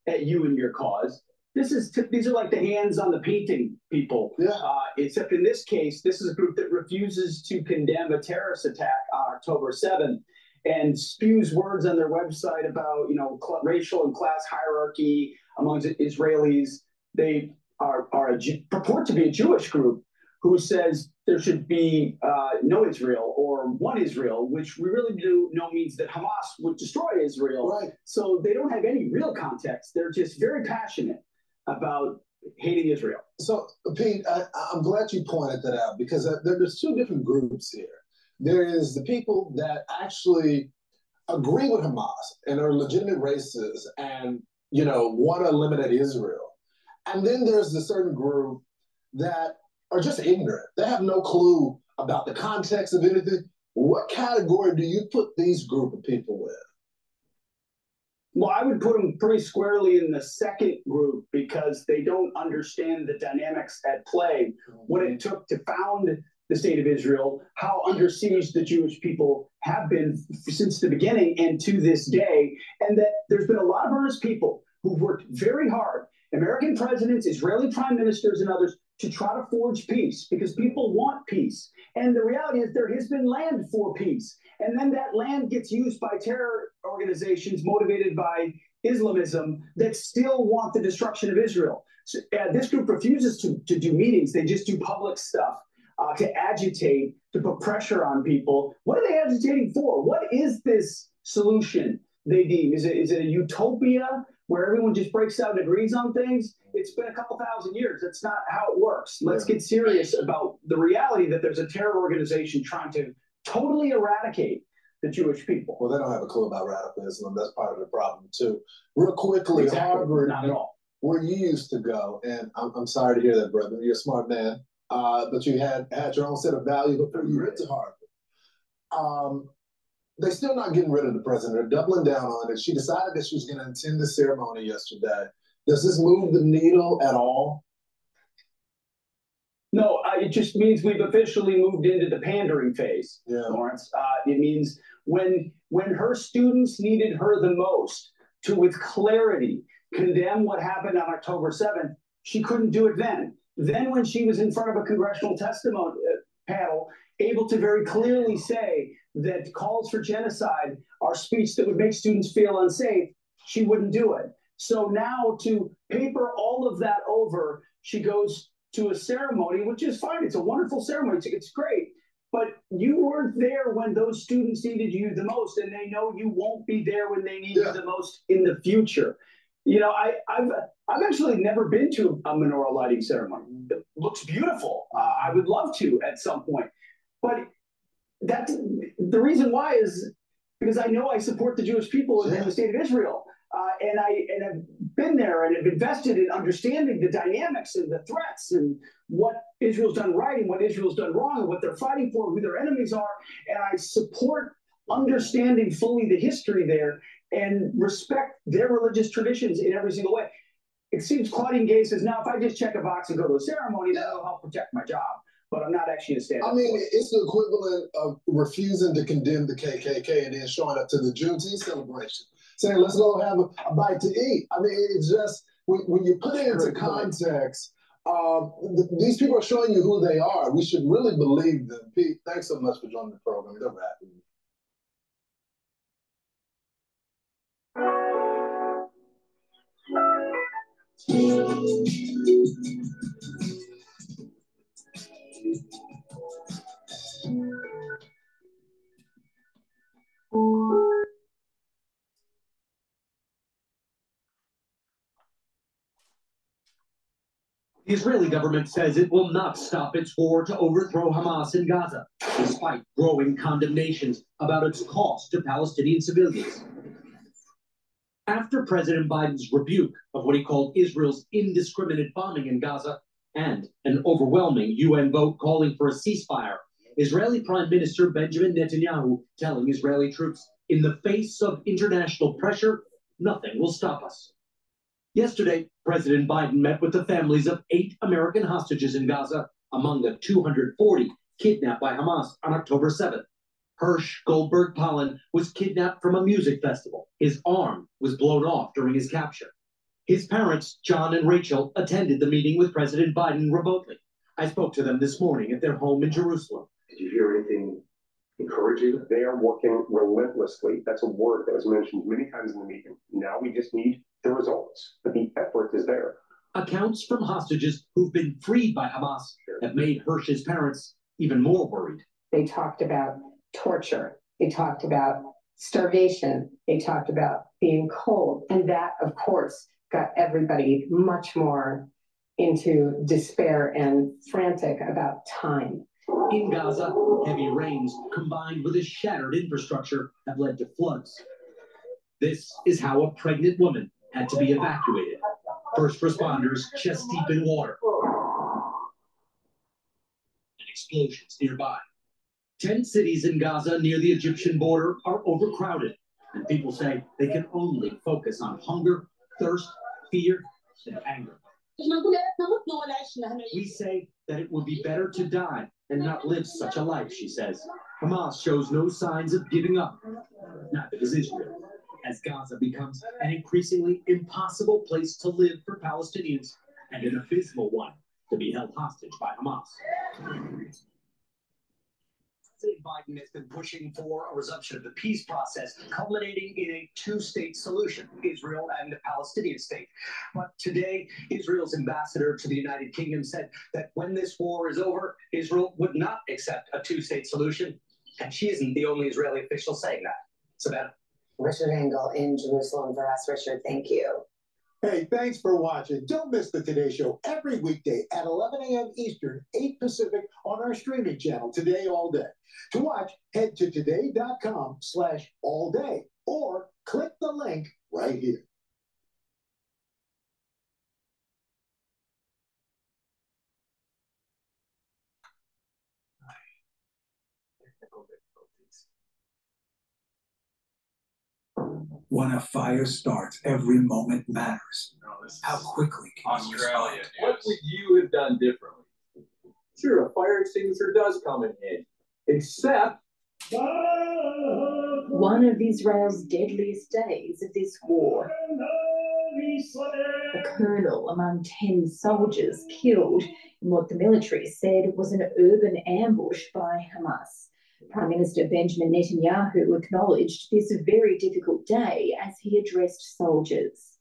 at you and your cause. These are like the hands on the painting people. Yeah. Except in this case, this is a group that refuses to condemn a terrorist attack on October 7th and spews words on their website about, racial and class hierarchy amongst Israelis. They purport to be a Jewish group who says there should be no Israel or one Israel, which we really do know means that Hamas would destroy Israel. Right. So they don't have any real context. They're just very passionate about hating Israel. So, Pete, I'm glad you pointed that out, because there's two different groups here. There is the people that actually agree with Hamas and are legitimate racists and, want to eliminate Israel. And then there's the certain group that are just ignorant. They have no clue about the context of anything. What category do you put these group of people in? Well, I would put them pretty squarely in the second group, because they don't understand the dynamics at play, what it took to found the state of Israel, how under siege the Jewish people have been since the beginning and to this day, and that there's been a lot of earnest people who've worked very hard, American presidents, Israeli prime ministers, and others, to try to forge peace, because people want peace. And the reality is there has been land for peace. And then that land gets used by terror organizations motivated by Islamism that still want the destruction of Israel. So, this group refuses to do meetings. They just do public stuff to agitate, to put pressure on people. What are they agitating for? What is this solution they deem? Is it a utopia where everyone just breaks out and agrees on things. It's been a couple thousand years. That's not how it works. Let's get serious about the reality that there's a terror organization trying to totally eradicate the Jewish people. Well, they don't have a clue about radicalism. That's part of the problem, too. Real quickly, Harvard, not at all. Where you used to go, and I'm sorry to hear that, brother. You're a smart man, but you had your own set of values before you went to Harvard. They're still not getting rid of the president. They're doubling down on it. She decided that she was going to attend the ceremony yesterday. Does this move the needle at all? No, it just means we've officially moved into the pandering phase, Lawrence. It means when her students needed her the most to, with clarity, condemn what happened on October 7th, she couldn't do it then. Then when she was in front of a congressional testimony panel, able to very clearly say that calls for genocide are speech that would make students feel unsafe, she wouldn't do it. So now to paper all of that over, she goes to a ceremony, which is fine. It's a wonderful ceremony. It's great. But you weren't there when those students needed you the most, and they know you won't be there when they need you the most in the future. You know, I've actually never been to a menorah lighting ceremony. It looks beautiful. I would love to at some point. But that's the reason why is because I know I support the Jewish people in the state of Israel. And I've been there and have invested in understanding the dynamics and the threats and what Israel's done right and what Israel's done wrong and what they're fighting for, who their enemies are. And I support understanding fully the history there and respect their religious traditions in every single way. It seems Claudine Gay says, now, if I just check a box and go to a ceremony, that'll help protect my job. But I'm not actually a stand-up. I mean, it's the equivalent of refusing to condemn the KKK and then showing up to the Juneteenth celebration, saying, let's go have a bite to eat. I mean, it's just, when you put it into context, these people are showing you who they are. We should really believe them. Pete, thanks so much for joining the program. They're rapping. The Israeli government says it will not stop its war to overthrow Hamas in Gaza, despite growing condemnations about its cost to Palestinian civilians. After President Biden's rebuke of what he called Israel's indiscriminate bombing in Gaza and an overwhelming UN vote calling for a ceasefire, Israeli Prime Minister Benjamin Netanyahu telling Israeli troops, in the face of international pressure, nothing will stop us. Yesterday, President Biden met with the families of 8 American hostages in Gaza, among the 240 kidnapped by Hamas on October 7th. Hirsch Goldberg Pollen was kidnapped from a music festival. His arm was blown off during his capture. His parents, John and Rachel, attended the meeting with President Biden remotely. I spoke to them this morning at their home in Jerusalem. Did you hear anything encouraging? They are working relentlessly. That's a word that was mentioned many times in the meeting. Now we just need the results, but the effort is there. Accounts from hostages who've been freed by Hamas have made Hirsch's parents even more worried. They talked about torture. They talked about starvation. They talked about being cold. And that, of course, got everybody much more into despair and frantic about time. In Gaza, heavy rains combined with a shattered infrastructure have led to floods. This is how a pregnant woman had to be evacuated. First responders chest deep in water. And explosions nearby. 10 cities in Gaza near the Egyptian border are overcrowded, and people say they can only focus on hunger, thirst, fear, and anger. We say that it would be better to die and not live such a life, she says. Hamas shows no signs of giving up. Neither does Israel, as Gaza becomes an increasingly impossible place to live for Palestinians and an abysmal one to be held hostage by Hamas. President Biden has been pushing for a resumption of the peace process, culminating in a two-state solution, Israel and the Palestinian state. But today, Israel's ambassador to the United Kingdom said that when this war is over, Israel would not accept a two-state solution. And she isn't the only Israeli official saying that. Savannah. Richard Engel in Jerusalem for us. Richard, thank you. Hey, thanks for watching. Don't miss the Today Show every weekday at 11 a.m. Eastern, 8 Pacific on our streaming channel, Today All Day. To watch, head to today.com/allday or click the link right here. When a fire starts, every moment matters. How quickly can you respond? What would you have done differently? Sure, a fire extinguisher does come in handy, except one of Israel's deadliest days of this war. A colonel among 10 soldiers killed in what the military said was an urban ambush by Hamas. Prime Minister Benjamin Netanyahu acknowledged this very difficult day as he addressed soldiers.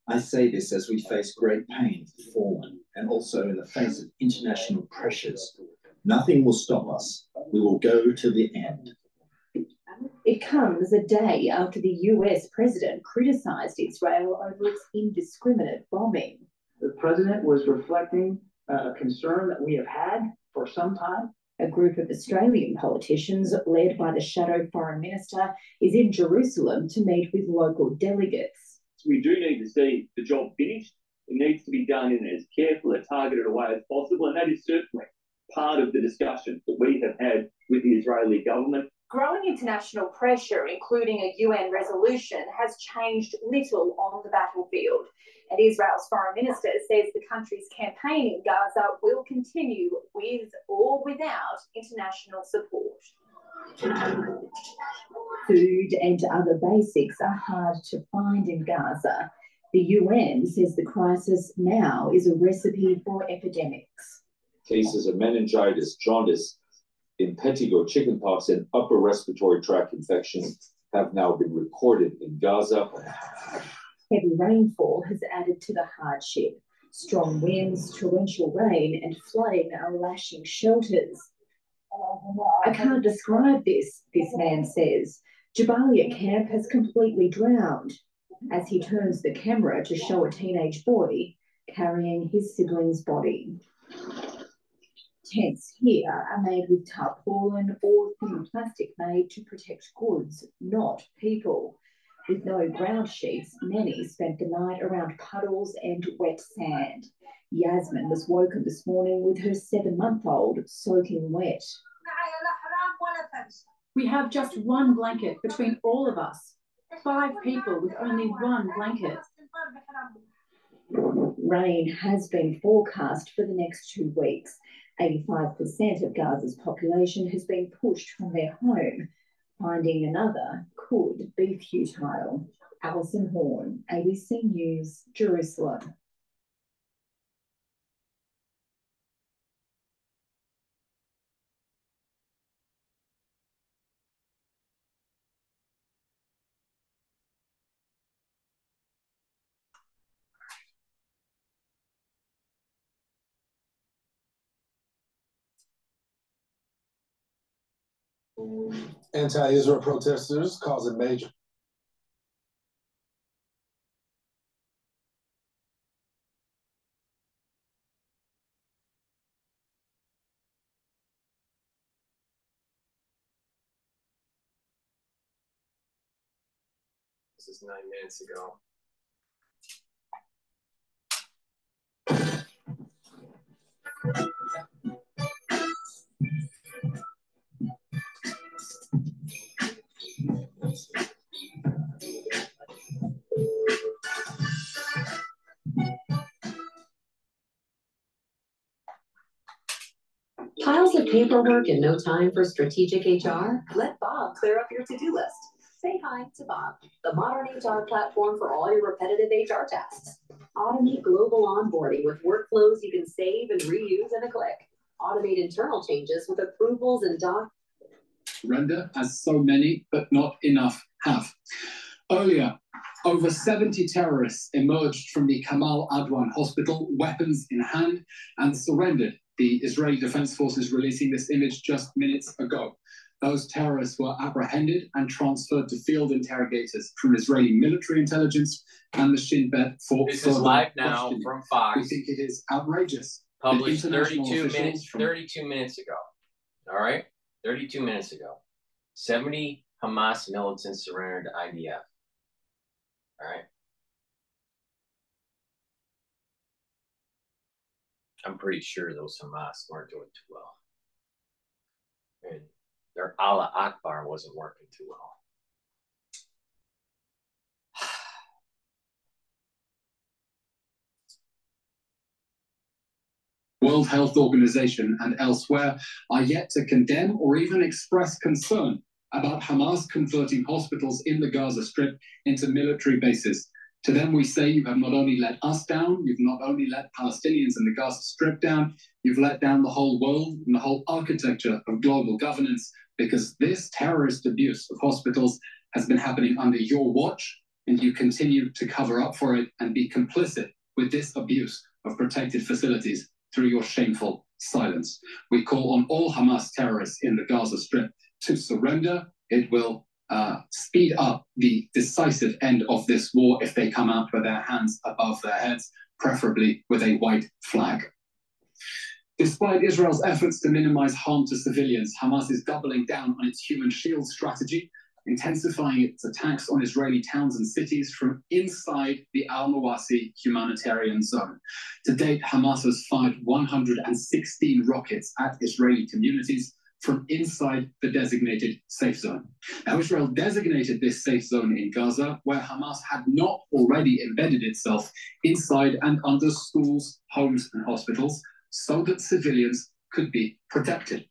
I say this as we face great pain for the fallen and also in the face of international pressures. Nothing will stop us. We will go to the end. It comes a day after the US president criticized Israel over its indiscriminate bombing. The president was reflecting a concern that we have had for some time. A group of Australian politicians, led by the shadow foreign minister, is in Jerusalem to meet with local delegates. We do need to see the job finished. It needs to be done in as careful a targeted a way as possible, and that is certainly part of the discussion that we have had with the Israeli government. Growing international pressure, including a UN resolution, has changed little on the battlefield. And Israel's foreign minister says the country's campaign in Gaza will continue with or without international support. Food and other basics are hard to find in Gaza. The UN says the crisis now is a recipe for epidemics. Cases of meningitis, jaundice, impetigo, chickenpox, and upper respiratory tract infections have now been recorded in Gaza. Heavy rainfall has added to the hardship. Strong winds, torrential rain, and flooding are lashing shelters. I can't describe this man says. Jabalia camp has completely drowned as he turns the camera to show a teenage boy carrying his sibling's body. Tents here are made with tarpaulin or thin plastic made to protect goods, not people. With no ground sheets, many spent the night around puddles and wet sand. Yasmin was woken this morning with her 7-month-old soaking wet. We have just one blanket between all of us. 5 people with only one blanket. Rain has been forecast for the next 2 weeks. 85% of Gaza's population has been pushed from their home. Finding another could be futile. Alison Horn, ABC News, Jerusalem. Anti-Israel protesters causing major. This is 9 minutes ago. Piles of paperwork and no time for strategic HR? Let Bob clear up your to-do list. Say hi to Bob, the modern HR platform for all your repetitive HR tasks. Automate global onboarding with workflows you can save and reuse in a click. Automate internal changes with approvals and Render, as so many, but not enough, have. Earlier, over 70 terrorists emerged from the Kamal Adwan hospital, weapons in hand, and surrendered. The Israeli Defense Forces releasing this image just minutes ago. Those terrorists were apprehended and transferred to field interrogators from Israeli military intelligence and the Shin Bet for This is live now from Fox. We think it is outrageous. Published 32 minutes ago. All right? 32 minutes ago. 70 Hamas militants surrendered to IDF. All right? I'm pretty sure those Hamas weren't doing too well. And their Allah Akbar wasn't working too well. World Health Organization and elsewhere are yet to condemn or even express concern about Hamas converting hospitals in the Gaza Strip into military bases. To them, we say, you have not only let us down, you've not only let Palestinians in the Gaza Strip down, you've let down the whole world and the whole architecture of global governance, because this terrorist abuse of hospitals has been happening under your watch, and you continue to cover up for it and be complicit with this abuse of protected facilities through your shameful silence. We call on all Hamas terrorists in the Gaza Strip to surrender. It will speed up the decisive end of this war if they come out with their hands above their heads, preferably with a white flag. Despite Israel's efforts to minimize harm to civilians, Hamas is doubling down on its human shield strategy, intensifying its attacks on Israeli towns and cities from inside the al-Mawasi humanitarian zone. To date, Hamas has fired 116 rockets at Israeli communities from inside the designated safe zone. Now, Israel designated this safe zone in Gaza, where Hamas had not already embedded itself inside and under schools, homes, and hospitals, so that civilians could be protected.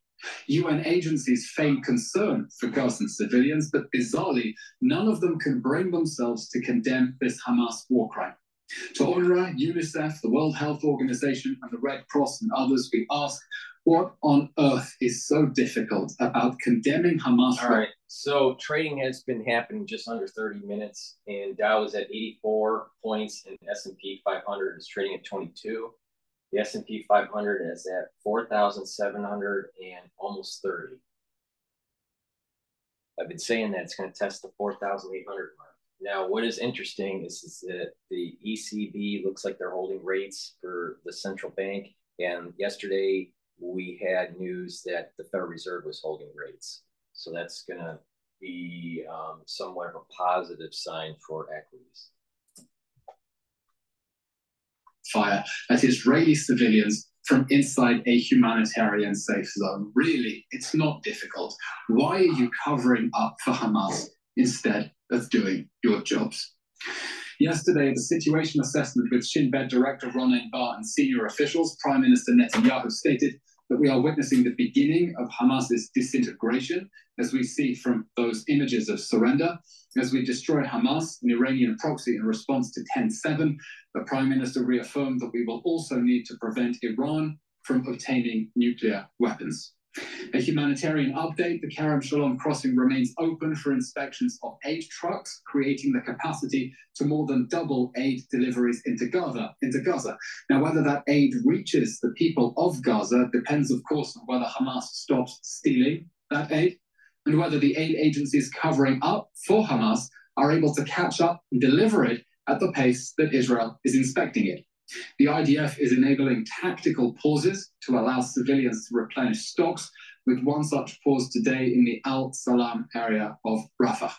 UN agencies feign concern for Gazan civilians, but bizarrely, none of them can bring themselves to condemn this Hamas war crime. To UNRWA, UNICEF, the World Health Organization, and the Red Cross and others, we ask, what on earth is so difficult about condemning Hamas? All right, so trading has been happening just under 30 minutes, and Dow is at 84 points, and S&P 500 is trading at 22. The S&P 500 is at 4,700 and almost 30. I've been saying that it's going to test the 4,800 mark. Now, what is interesting is that the ECB looks like they're holding rates for the central bank. And yesterday we had news that the Federal Reserve was holding rates. So that's going to be somewhat of a positive sign for equities. Fire at Israeli civilians from inside a humanitarian safe zone. Really, it's not difficult. Why are you covering up for Hamas instead of doing your jobs? Yesterday, the situation assessment with Shin Bet Director Ronen Bar and senior officials, Prime Minister Netanyahu stated that we are witnessing the beginning of Hamas's disintegration, as we see from those images of surrender. As we destroy Hamas, an Iranian proxy, in response to 10/7, the Prime Minister reaffirmed that we will also need to prevent Iran from obtaining nuclear weapons. A humanitarian update, the Kerem Shalom crossing remains open for inspections of aid trucks, creating the capacity to more than double aid deliveries into Gaza. Now, whether that aid reaches the people of Gaza depends, of course, on whether Hamas stops stealing that aid and whether the aid agencies covering up for Hamas are able to catch up and deliver it at the pace that Israel is inspecting it. The IDF is enabling tactical pauses to allow civilians to replenish stocks, with one such pause today in the Al Salam area of Rafah.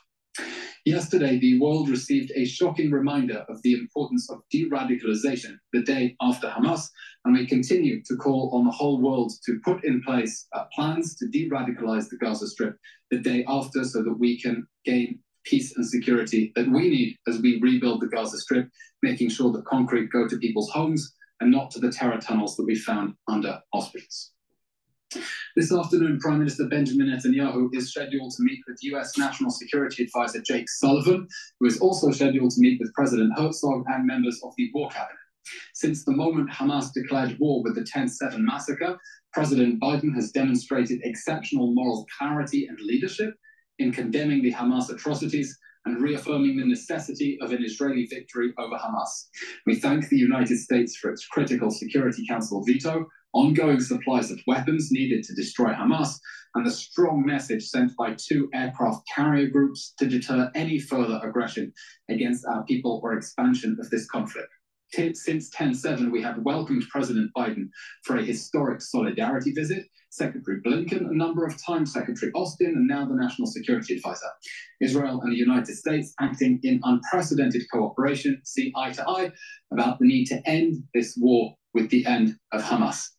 Yesterday, the world received a shocking reminder of the importance of de-radicalization the day after Hamas, and we continue to call on the whole world to put in place plans to de-radicalize the Gaza Strip the day after, so that we can gain peace and security that we need as we rebuild the Gaza Strip, making sure that concrete go to people's homes and not to the terror tunnels that we found under hospitals. This afternoon, Prime Minister Benjamin Netanyahu is scheduled to meet with US National Security Advisor Jake Sullivan, who is also scheduled to meet with President Herzog and members of the War Cabinet. Since the moment Hamas declared war with the 10/7 massacre, President Biden has demonstrated exceptional moral clarity and leadership in condemning the Hamas atrocities and reaffirming the necessity of an Israeli victory over Hamas. We thank the United States for its critical Security Council veto, ongoing supplies of weapons needed to destroy Hamas, and the strong message sent by 2 aircraft carrier groups to deter any further aggression against our people or expansion of this conflict. Since 10/7, we have welcomed President Biden for a historic solidarity visit, Secretary Blinken a number of times, Secretary Austin, and now the National Security Advisor. Israel and the United States, acting in unprecedented cooperation, see eye to eye about the need to end this war with the end of Hamas.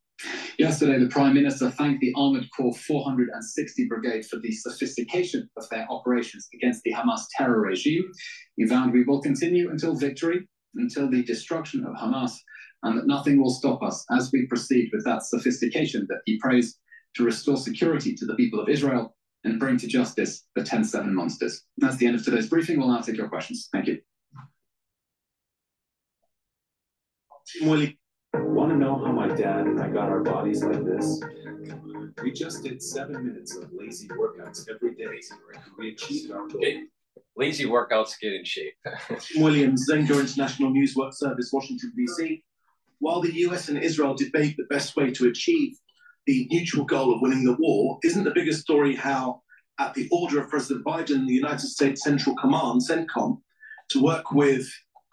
Yesterday, the Prime Minister thanked the Armored Corps 460 Brigade for the sophistication of their operations against the Hamas terror regime. He vowed we will continue until victory, until the destruction of Hamas, and that nothing will stop us as we proceed with that sophistication that he praised to restore security to the people of Israel and bring to justice the 10/7 monsters. That's the end of today's briefing. We'll now take your questions. Thank you. Willie, want to know how my dad and I got our bodies like this? We just did 7 minutes of lazy workouts every day. We achieved our goal. Lazy workouts get in shape. Williams, Zenger International News Work Service, Washington, D.C. While the US and Israel debate the best way to achieve the mutual goal of winning the war, isn't the biggest story how, at the order of President Biden, the United States Central Command, CENTCOM, to work with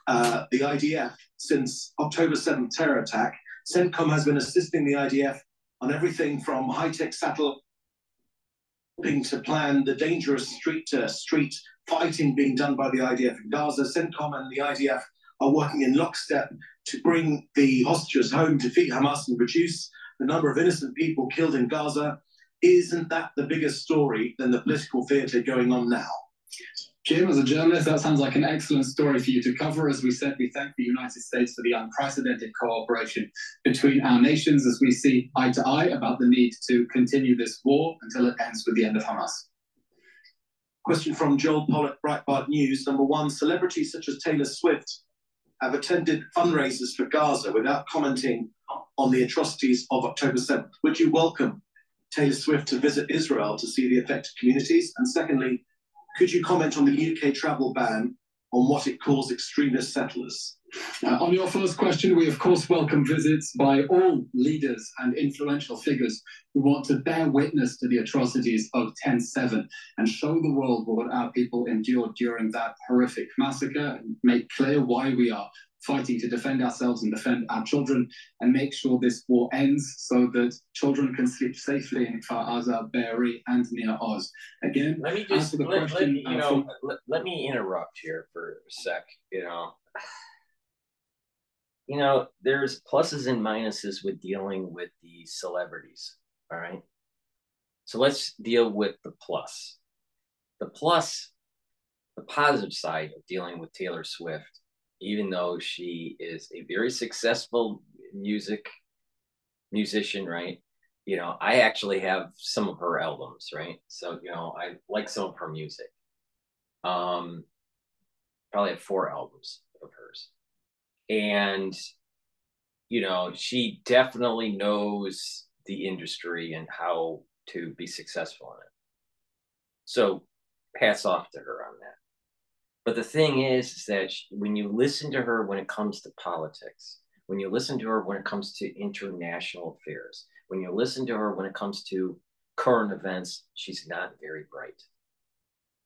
the IDF since October 7th terror attack, CENTCOM has been assisting the IDF on everything from high-tech satellite to plan the dangerous street-to-street fighting being done by the IDF in Gaza. CENTCOM and the IDF are working in lockstep to bring the hostages home, defeat Hamas, and reduce the number of innocent people killed in Gaza. Isn't that the biggest story than the political theatre going on now? Jim, as a journalist, that sounds like an excellent story for you to cover. As we said, we thank the United States for the unprecedented cooperation between our nations as we see eye to eye about the need to continue this war until it ends with the end of Hamas. Question from Joel Pollack, Breitbart News. Number one, celebrities such as Taylor Swift have attended fundraisers for Gaza without commenting on the atrocities of October 7th. Would you welcome Taylor Swift to visit Israel to see the affected communities? And secondly, could you comment on the UK travel ban on what it calls extremist settlers? On your first question, we of course welcome visits by all leaders and influential figures who want to bear witness to the atrocities of 10/7 and show the world what our people endured during that horrific massacre, and make clear why we are fighting to defend ourselves and defend our children, and make sure this war ends so that children can sleep safely in Kfar Aza, Be'eri, and near Oz. Again, let me just let me interrupt here for a sec. There's pluses and minuses with dealing with the celebrities. All right. So let's deal with the plus. The positive side of dealing with Taylor Swift, even though she is a very successful musician, right? I actually have some of her albums, right? So, I like some of her music. Probably have 4 albums of hers. And, she definitely knows the industry and how to be successful in it. So hats off to her on that. But the thing is that when you listen to her when it comes to politics, when you listen to her when it comes to international affairs, when you listen to her when it comes to current events, she's not very bright.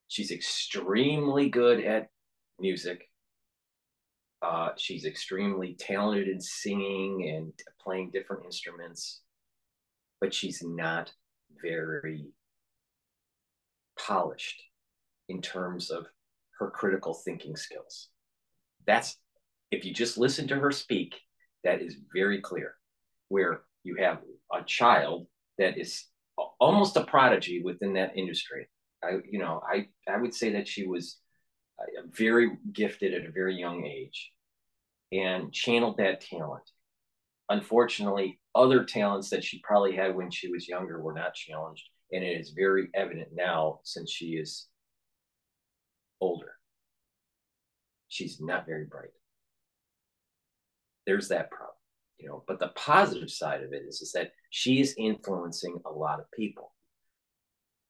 She's extremely good at music. She's extremely talented in singing and playing different instruments, but she's not very polished in terms of her critical thinking skills. That's, if you just listen to her speak, that is very clear. Where you have a child that is almost a prodigy within that industry. I would say that she was very gifted at a very young age and channeled that talent. Unfortunately, other talents that she probably had when she was younger were not challenged, and it is very evident now since she is older. She's not very bright. There's that problem, but the positive side of it is that she is influencing a lot of people,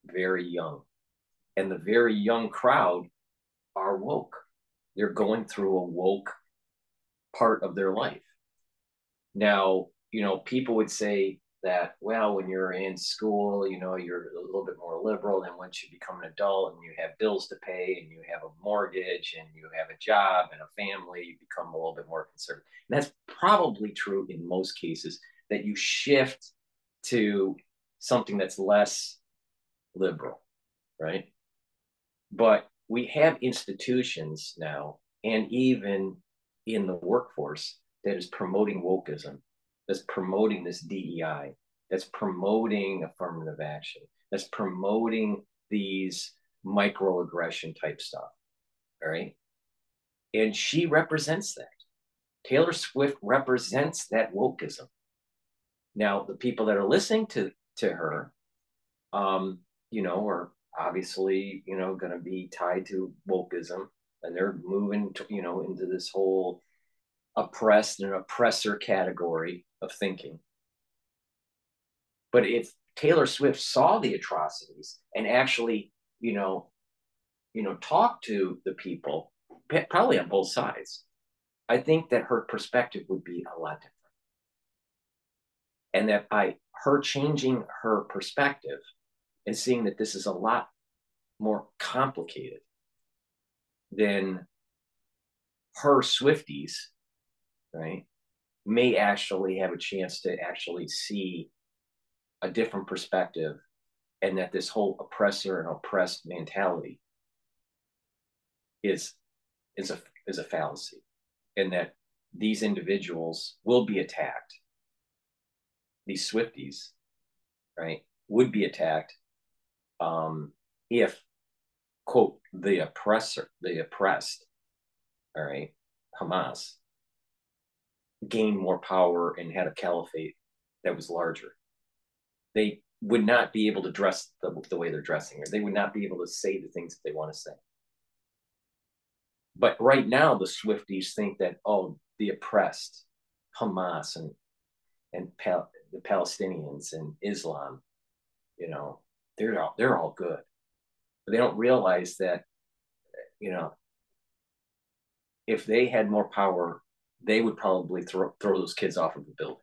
very young. And the very young crowd are woke. They're going through a woke part of their life. Now, you know, people would say that, well, when you're in school, you know, you're a little bit more liberal than once you become an adult and you have bills to pay and you have a mortgage and you have a job and a family, you become a little bit more conservative. And that's probably true in most cases, that you shift to something that's less liberal, right? But we have institutions now, and even in the workforce, that is promoting wokeism, that's promoting this DEI, that's promoting affirmative action, that's promoting these microaggression type stuff, all right? And she represents that. Taylor Swift represents that wokeism. Now, the people that are listening to her, you know, are obviously, you know, going to be tied to wokeism, and they're moving to, you know, into this whole oppressed and oppressor category of thinking. But if Taylor Swift saw the atrocities and actually, you know, talked to the people, probably on both sides, I think that her perspective would be a lot different. And that by her changing her perspective and seeing that this is a lot more complicated than her Swifties, right, may actually have a chance to actually see a different perspective, and that this whole oppressor and oppressed mentality is a fallacy, and that these individuals will be attacked. These Swifties, right, would be attacked if, quote, the oppressed, all right, Hamas, gained more power and had a caliphate that was larger. They would not be able to dress the way they're dressing, or they would not be able to say the things that they want to say. But right now, the Swifties think that, oh, the oppressed, Hamas and the Palestinians and Islam, you know, they're all good. But they don't realize that, you know, if they had more power, they would probably throw those kids off of the building.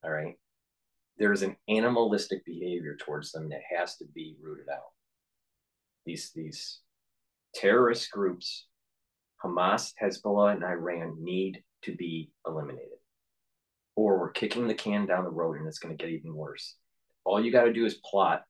All right. There's an animalistic behavior towards them that has to be rooted out. These terrorist groups, Hamas, Hezbollah, and Iran, need to be eliminated, or we're kicking the can down the road and it's going to get even worse. All you got to do is plot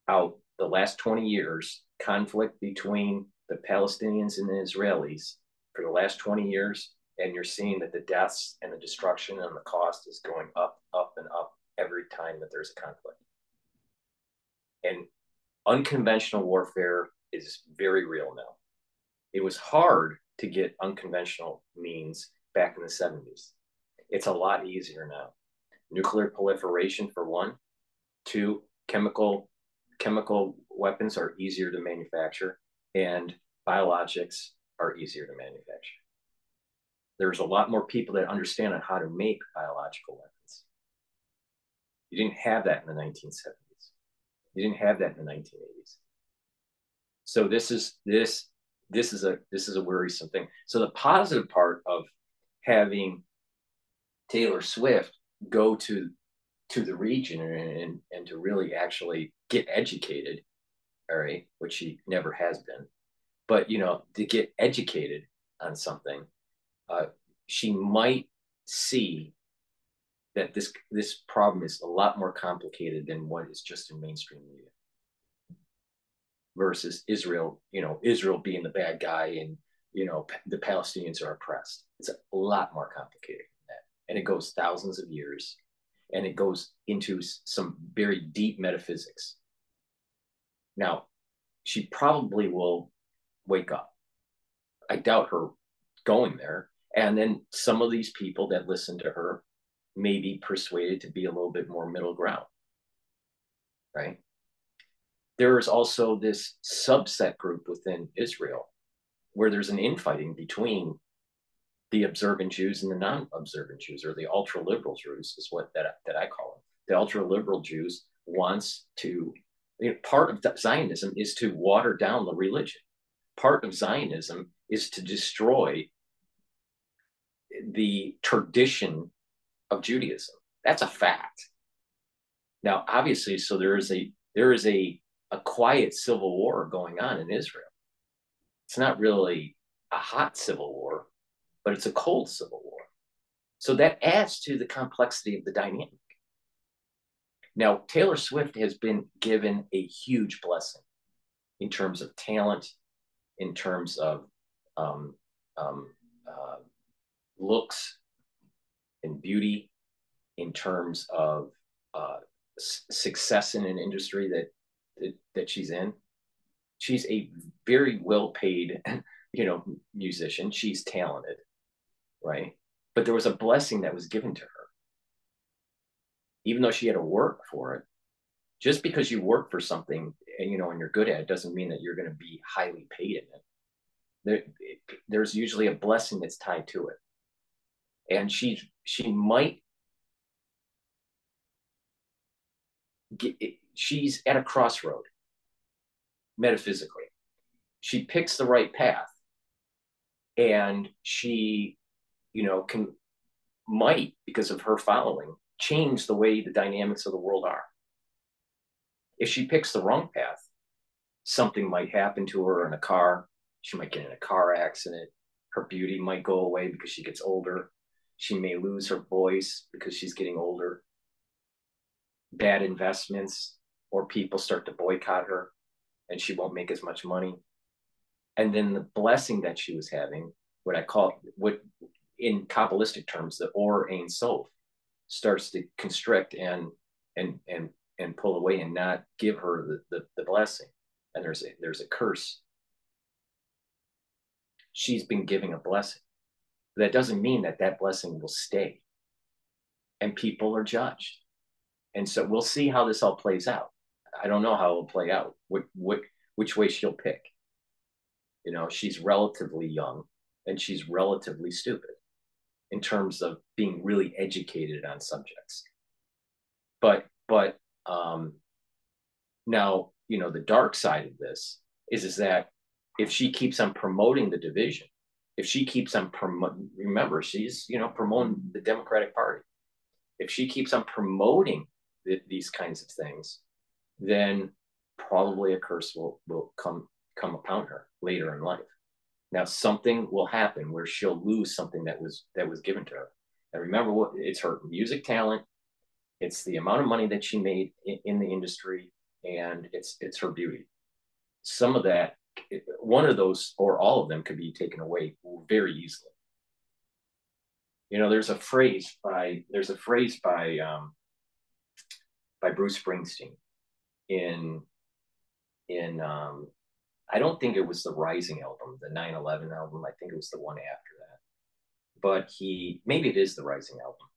out the last 20 years conflict between the Palestinians and the Israelis for the last 20 years, and you're seeing that the deaths and the destruction and the cost is going up, up, and up every time that there's a conflict. And unconventional warfare is very real now. It was hard to get unconventional means back in the 70s. It's a lot easier now. Nuclear proliferation, for one. Two, chemical weapons are easier to manufacture, and biologics are easier to manufacture. There's a lot more people that understand on how to make biological weapons. You didn't have that in the 1970s. You didn't have that in the 1980s. So this is a worrisome thing. So the positive part of having Taylor Swift go to the region and to really actually get educated, all right, which she never has been, but, you know, to get educated on something, she might see that this problem is a lot more complicated than what is just in mainstream media. Versus Israel, you know, Israel being the bad guy, and, you know, the Palestinians are oppressed. It's a lot more complicated than that. And it goes thousands of years, and it goes into some very deep metaphysics. Now, she probably will wake up. I doubt her going there. And then some of these people that listen to her may be persuaded to be a little bit more middle ground, right? There is also this subset group within Israel where there's an infighting between the observant Jews and the non-observant Jews, or the ultra-liberal Jews is what that I call them. The ultra-liberal Jews wants to, you know, part of Zionism is to water down the religion. Part of Zionism is to destroy the tradition of Judaism. That's a fact. Now, obviously, so there is a quiet civil war going on in Israel. It's not really a hot civil war, but it's a cold civil war. So that adds to the complexity of the dynamic. Now, Taylor Swift has been given a huge blessing in terms of talent, in terms of looks and beauty, in terms of success in an industry that she's in. She's a very well-paid, musician. She's talented, right? But there was a blessing that was given to her. Even though she had to work for it, just because you work for something and you're good at it doesn't mean that you're going to be highly paid in it. There's usually a blessing that's tied to it. And she might she's at a crossroad metaphysically. She picks the right path, and she might, because of her following, change the way the dynamics of the world are. If she picks the wrong path, something might happen to her in a car. She might get in a car accident. Her beauty might go away because she gets older. She may lose her voice because she's getting older. Bad investments, or people start to boycott her and she won't make as much money. And then the blessing that she was having, what in Kabbalistic terms, the Or Ein Sof, starts to constrict and pull away and not give her the blessing. And there's a curse. She's been giving a blessing. That doesn't mean that blessing will stay. And people are judged. And so we'll see how this all plays out. I don't know how it will play out, which way she'll pick. She's relatively young and she's relatively stupid in terms of being really educated on subjects. But now, the dark side of this is that if she keeps on promoting the division, if she keeps on remember, she's, promoting the Democratic Party. If she keeps on promoting these kinds of things, then probably a curse will come upon her later in life. Now, something will happen where she'll lose something that was given to her. And remember, it's her music talent, it's the amount of money that she made in the industry, and it's her beauty. Some of that, one of those or all of them, could be taken away very easily. There's a phrase by Bruce Springsteen in I don't think it was the Rising album, the 9/11 album. I think it was the one after that. But maybe it is the Rising album.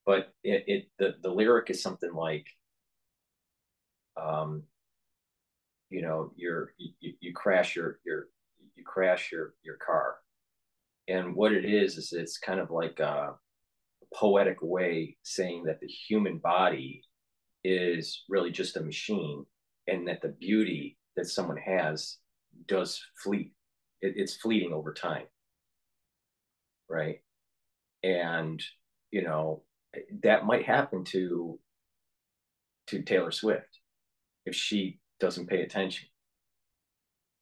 But the lyric is something like, you crash your car, and what it is it's kind of like a poetic way saying that the human body is really just a machine, and that the beauty that someone has does fleet. It's fleeting over time, right? And that might happen to Taylor Swift if she doesn't pay attention.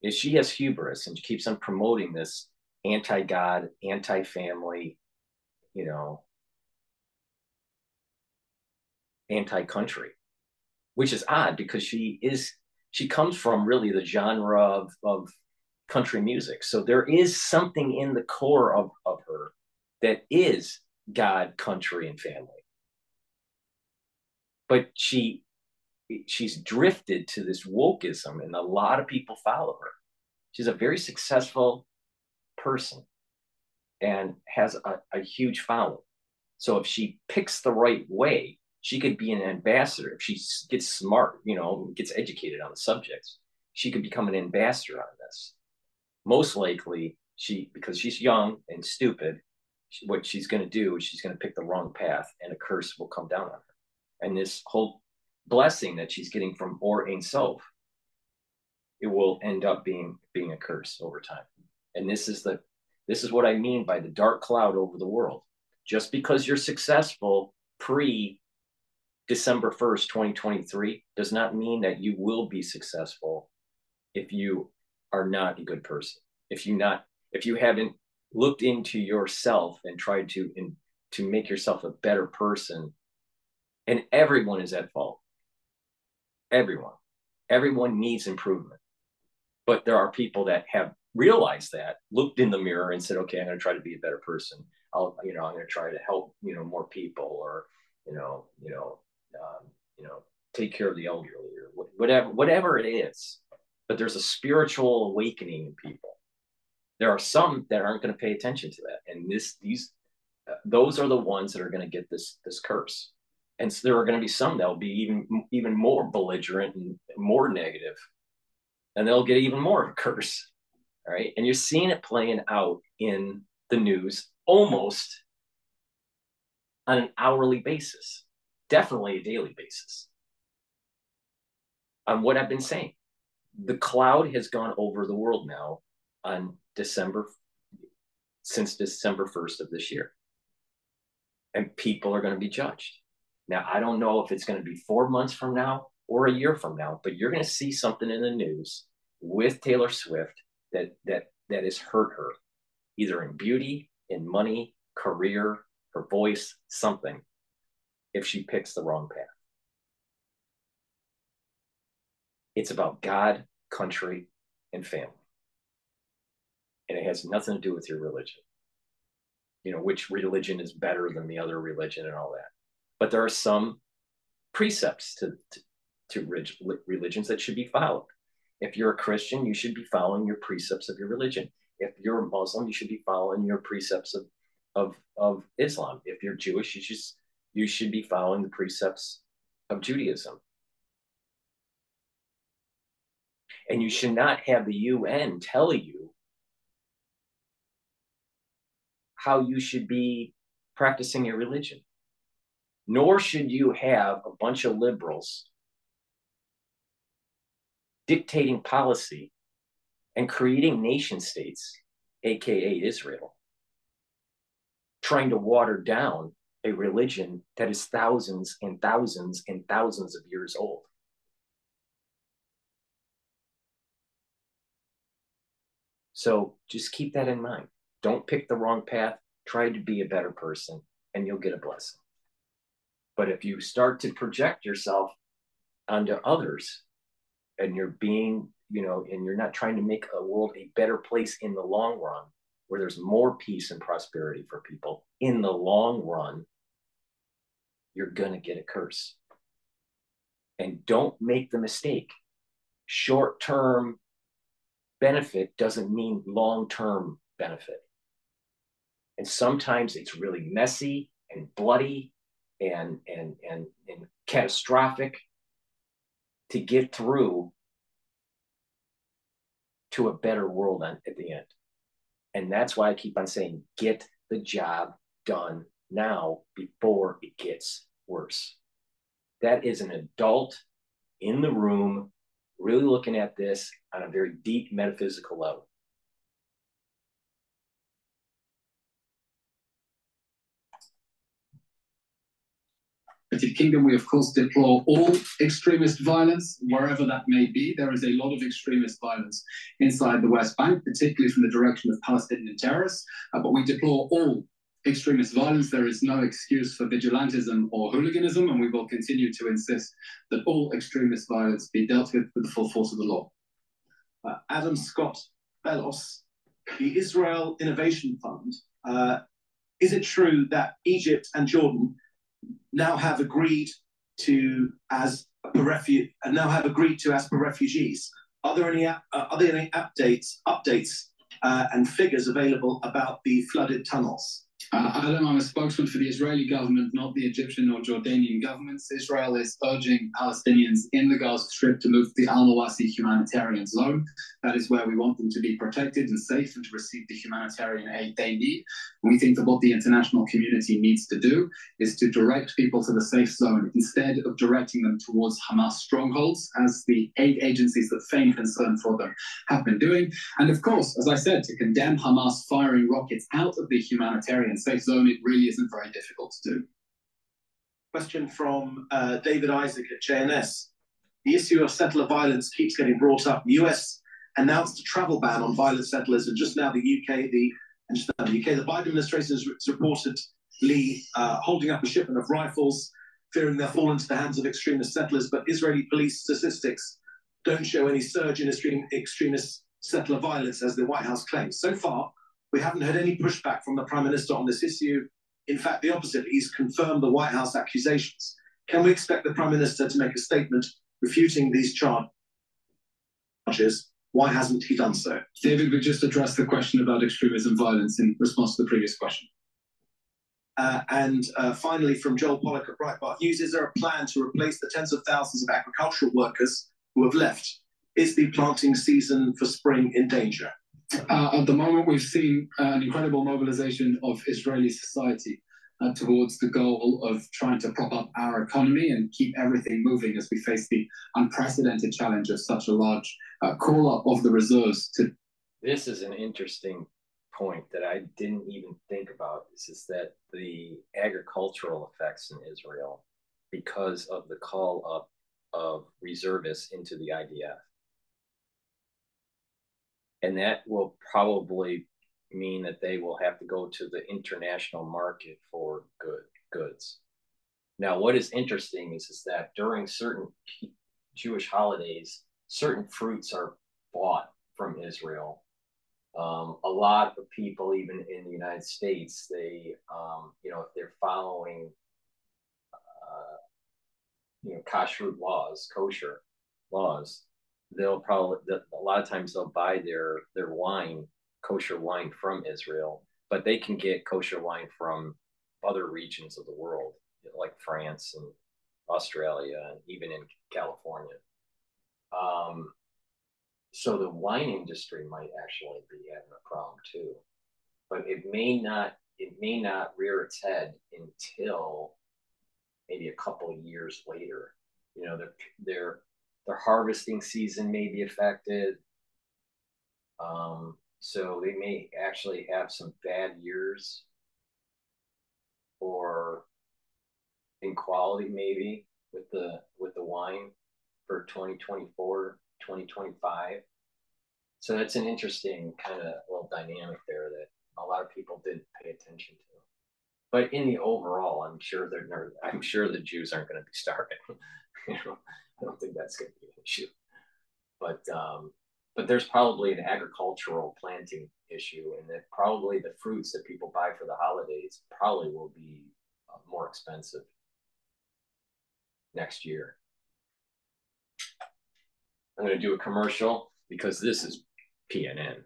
If she has hubris and she keeps on promoting this anti-God, anti-family, anti-country, which is odd because she comes from really the genre of country music. So there is something in the core of her that is God, country, and family. But she's drifted to this wokeism, and a lot of people follow her. She's a very successful person and has a huge following. So if she picks the right way, she could be an ambassador. If she gets smart, gets educated on the subjects, she could become an ambassador on this. Most likely, because she's young and stupid, what she's going to do is she's going to pick the wrong path, and a curse will come down on her. And this whole blessing that she's getting from Or Ein Sof, it will end up being a curse over time. And this is what I mean by the dark cloud over the world. Just because you're successful pre December 1st, 2023 does not mean that you will be successful if you are not a good person. If you haven't looked into yourself and tried to make yourself a better person, and everyone is at fault. Everyone needs improvement. But there are people that have realized that, looked in the mirror and said, okay, I'm going to try to be a better person. I'm going to try to help, more people, or, take care of the elderly, or whatever it is. But there's a spiritual awakening in people. There are some that aren't going to pay attention to that. And those are the ones that are going to get this curse. And so there are going to be some that will be even more belligerent and more negative, and they'll get even more of a curse. All right. And you're seeing it playing out in the news almost on an hourly basis, definitely a daily basis. On what I've been saying, the cloud has gone over the world now since December 1st of this year. And people are going to be judged. Now, I don't know if it's going to be 4 months from now or a year from now, but you're going to see something in the news with Taylor Swift that has hurt her, either in beauty, in money, career, her voice, something, if she picks the wrong path. It's about God, country, and family. And it has nothing to do with your religion. Which religion is better than the other religion and all that. But there are some precepts to religions that should be followed. If you're a Christian, you should be following your precepts of your religion. If you're a Muslim, you should be following your precepts of Islam. If you're Jewish, you should be following the precepts of Judaism. And you should not have the UN tell you how you should be practicing your religion. Nor should you have a bunch of liberals dictating policy and creating nation states, aka Israel, trying to water down a religion that is thousands and thousands and thousands of years old. So just keep that in mind. Don't pick the wrong path. Try to be a better person, and you'll get a blessing. But if you start to project yourself onto others, and you're being, and you're not trying to make a world a better place in the long run, where there's more peace and prosperity for people in the long run, you're going to get a curse. And don't make the mistake. Short-term benefit doesn't mean long-term benefit. And sometimes it's really messy and bloody and catastrophic to get through to a better world at the end. And that's why I keep on saying, get the job done now before it gets worse. That is an adult in the room, really looking at this on a very deep metaphysical level. United Kingdom, we of course deplore all extremist violence, wherever that may be. There is a lot of extremist violence inside the West Bank, particularly from the direction of Palestinian terrorists, but we deplore all extremist violence. There is no excuse for vigilantism or hooliganism, and we will continue to insist that all extremist violence be dealt with the full force of the law. Adam Scott Bellos, the Israel Innovation Fund, is it true that Egypt and Jordan now have agreed to as per refugees? Are there any updates and figures available about the flooded tunnels? Adam, I'm a spokesman for the Israeli government, not the Egyptian or Jordanian governments. Israel is urging Palestinians in the Gaza Strip to move to the Al-Mawasi humanitarian zone. That is where we want them to be protected and safe and to receive the humanitarian aid they need. And we think that what the international community needs to do is to direct people to the safe zone instead of directing them towards Hamas strongholds, as the aid agencies that feign concern for them have been doing. And of course, as I said, to condemn Hamas firing rockets out of the humanitarian safe zone, it really isn't very difficult to do. Question from David Isaac at JNS. The issue of settler violence keeps getting brought up. The US announced a travel ban on violent settlers, and just now the UK, the Biden administration is reportedly holding up a shipment of rifles, fearing they'll fall into the hands of extremist settlers. But Israeli police statistics don't show any surge in extremist settler violence, as the White House claims. So far, we haven't heard any pushback from the Prime Minister on this issue. In fact, the opposite. He's confirmed the White House accusations. Can we expect the Prime Minister to make a statement refuting these charges? Why hasn't he done so? David, we just addressed the question about extremism violence in response to the previous question. And finally, from Joel Pollack at Breitbart News, is there a plan to replace the tens of thousands of agricultural workers who have left? Is the planting season for spring in danger? At the moment, we've seen an incredible mobilization of Israeli society towards the goal of trying to prop up our economy and keep everything moving as we face the unprecedented challenge of such a large call-up of the reserves. This is an interesting point that I didn't even think about. This is that the agricultural effects in Israel, because of the call-up of reservists into the IDF. And that will probably mean that they will have to go to the international market for goods. Now, what is interesting is that during certain Jewish holidays, certain fruits are bought from Israel. A lot of people, even in the United States, they, if they're following, kosher laws, they'll probably, a lot of times they'll buy their wine, kosher wine from Israel, but they can get kosher wine from other regions of the world, like France and Australia, and even in California. So the wine industry might actually be having a problem too, but it may not rear its head until maybe a couple of years later. Their harvesting season may be affected. So they may actually have some bad years or in quality maybe with the wine for 2024, 2025. So that's an interesting kind of little dynamic there that a lot of people didn't pay attention to. But in the overall, I'm sure the Jews aren't going to be starving. I don't think that's going to be an issue. But there's probably an agricultural planting issue, and that probably the fruits that people buy for the holidays probably will be more expensive next year. I'm going to do a commercial because this is PNN,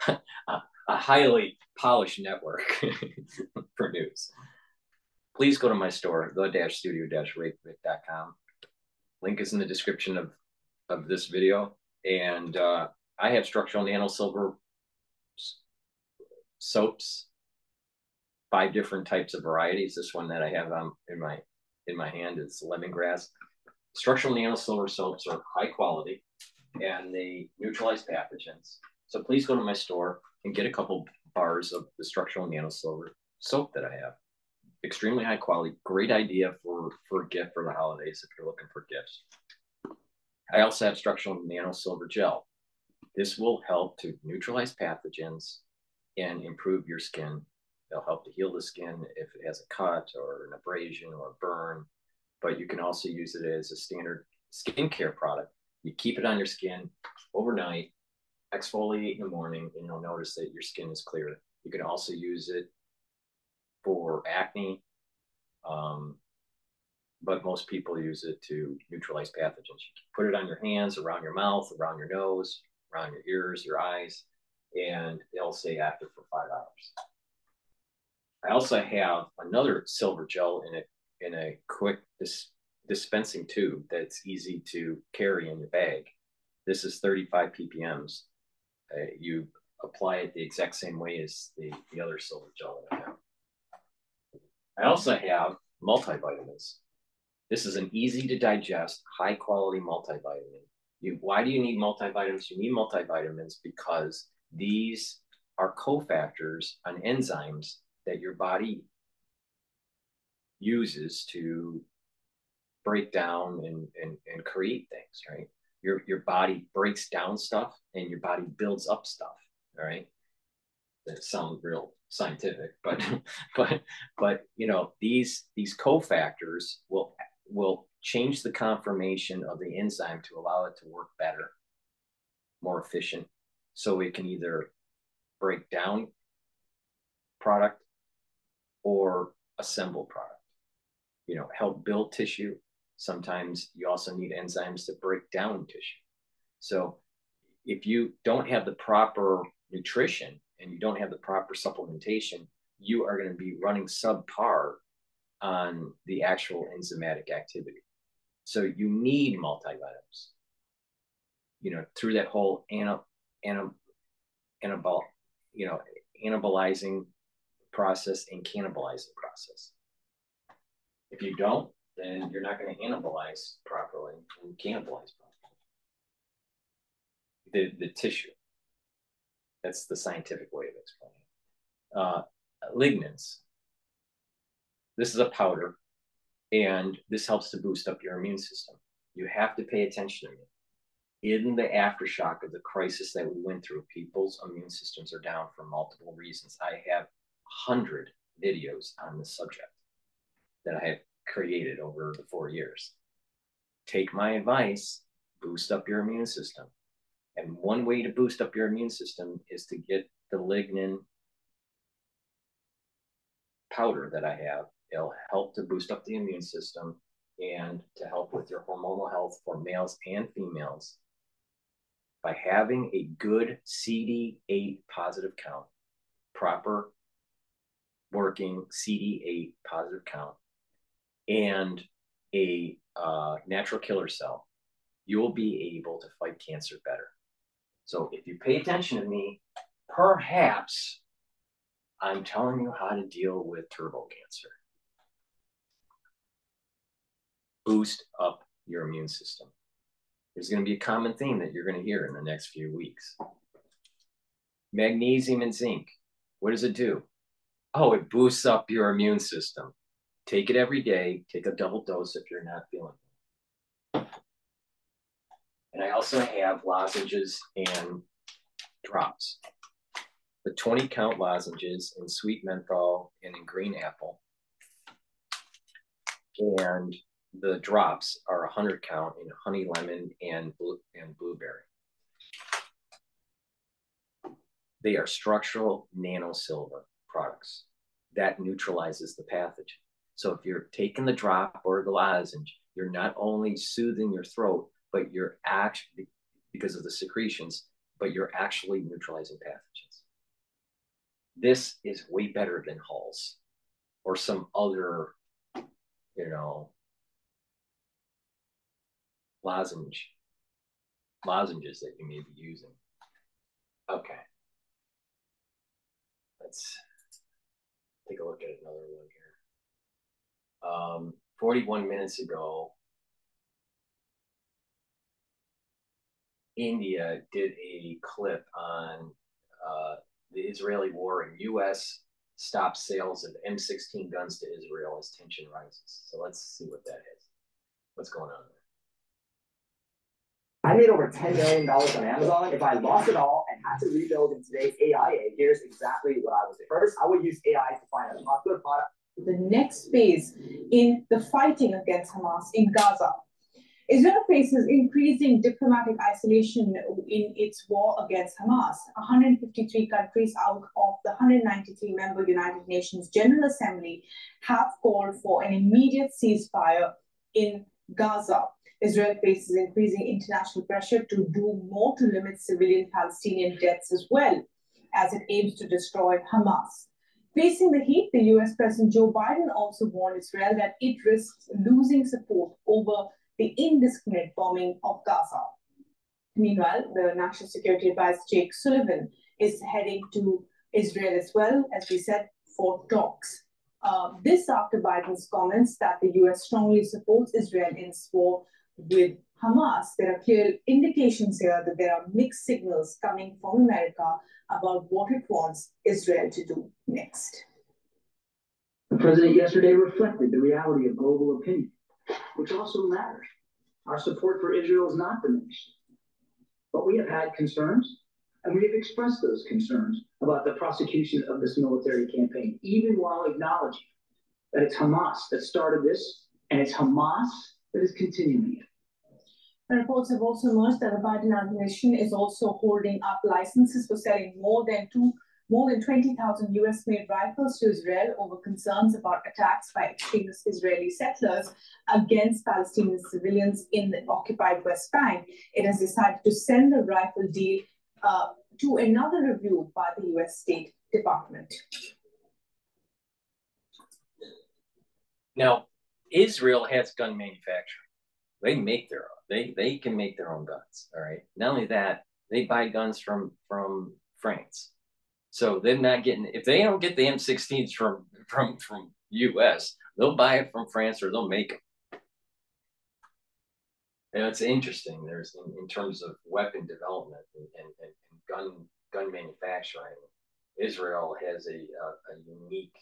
a highly polished network for news. Please go to my store, the-studio-rape.com. Link is in the description of this video. And I have structural nano silver soaps, 5 different types of varieties. This one that I have in my hand is lemongrass. Structural nano silver soaps are high quality and they neutralize pathogens. So please go to my store and get a couple bars of the structural nano silver soap that I have. Extremely high quality, great idea for a gift for the holidays if you're looking for gifts. I also have structural nano silver gel. This will help to neutralize pathogens and improve your skin. It'll help to heal the skin if it has a cut or an abrasion or a burn, but you can also use it as a standard skincare product. You keep it on your skin overnight, exfoliate in the morning, and you'll notice that your skin is clear. You can also use it for acne, but most people use it to neutralize pathogens. You can put it on your hands, around your mouth, around your nose, around your ears, your eyes, and it'll stay active for 5 hours. I also have another silver gel in a quick dispensing tube that's easy to carry in your bag. This is 35 ppms. You apply it the exact same way as the other silver gel that I have. I also have multivitamins. This is an easy to digest, high quality multivitamin. Why do you need multivitamins? You need multivitamins because these are cofactors on enzymes that your body uses to break down and create things, right? Your body breaks down stuff and your body builds up stuff, all right? That sounds real scientific, but you know, these cofactors will change the conformation of the enzyme to allow it to work better, more efficient, so it can either break down product or assemble product. You know, help build tissue. Sometimes you also need enzymes to break down tissue. So if you don't have the proper nutrition and you don't have the proper supplementation, you are going to be running subpar on the actual enzymatic activity. So you need multivitamins, you know, through that whole anabolizing process and cannibalizing process. If you don't, then you're not going to anabolize properly and cannibalize properly. The tissue. That's the scientific way of explaining it. Lignans. This is a powder, and this helps to boost up your immune system. You have to pay attention to me. In the aftershock of the crisis that we went through, people's immune systems are down for multiple reasons. I have 100 videos on this subject that I have created over the 4 years. Take my advice, boost up your immune system. And one way to boost up your immune system is to get the lignin powder that I have. It'll help to boost up the immune system and to help with your hormonal health for males and females by having a good CD8 positive count, proper working CD8 positive count, and a natural killer cell. You'll be able to fight cancer better. So if you pay attention to me, perhaps I'm telling you how to deal with turbo cancer. Boost up your immune system. There's going to be a common theme that you're going to hear in the next few weeks. Magnesium and zinc. What does it do? Oh, it boosts up your immune system. Take it every day. Take a double dose if you're not feeling it. And I also have lozenges and drops. The 20 count lozenges in sweet menthol and in green apple. And the drops are 100 count in honey lemon and blueberry. They are structural nanosilver products that neutralizes the pathogen. So if you're taking the drop or the lozenge, you're not only soothing your throat, but you're actually, because of the secretions, but you're actually neutralizing pathogens. This is way better than Halls or some other, you know, lozenges that you may be using. Okay. Let's take a look at another one here. 41 minutes ago, India did a clip on the Israeli war, and U.S. stopped sales of M16 guns to Israel as tension rises. So let's see what that is. What's going on there? I made over $10 million on Amazon. If I lost it all and had to rebuild in today's AI, here's exactly what I would do. First, I would use AI to find a popular product. The next phase in the fighting against Hamas in Gaza. Israel faces increasing diplomatic isolation in its war against Hamas. 153 countries out of the 193-member United Nations General Assembly have called for an immediate ceasefire in Gaza. Israel faces increasing international pressure to do more to limit civilian Palestinian deaths as well as it aims to destroy Hamas. Facing the heat, the US President Joe Biden also warned Israel that it risks losing support over the indiscriminate bombing of Gaza. Meanwhile, the National Security Advisor Jake Sullivan is heading to Israel as well, as we said, for talks. This after Biden's comments that the US strongly supports Israel in its war with Hamas. There are clear indications here that there are mixed signals coming from America about what it wants Israel to do next. The president yesterday reflected the reality of global opinion, which also matters. Our support for Israel is not diminished. But we have had concerns, and we have expressed those concerns about the prosecution of this military campaign, even while acknowledging that it's Hamas that started this, and it's Hamas that is continuing it. The reports have also emerged that the Biden administration is also holding up licenses for selling more than 20,000 US-made rifles to Israel over concerns about attacks by extremist Israeli settlers against Palestinian civilians in the occupied West Bank. It has decided to send the rifle deal to another review by the US State Department. Now, Israel has gun manufacturing. They make their own. They can make their own guns. All right. Not only that, they buy guns from France. So they're not getting, if they don't get the M16s from US, they'll buy it from France or they'll make them. And it's interesting. There's in terms of weapon development and gun manufacturing, Israel has a unique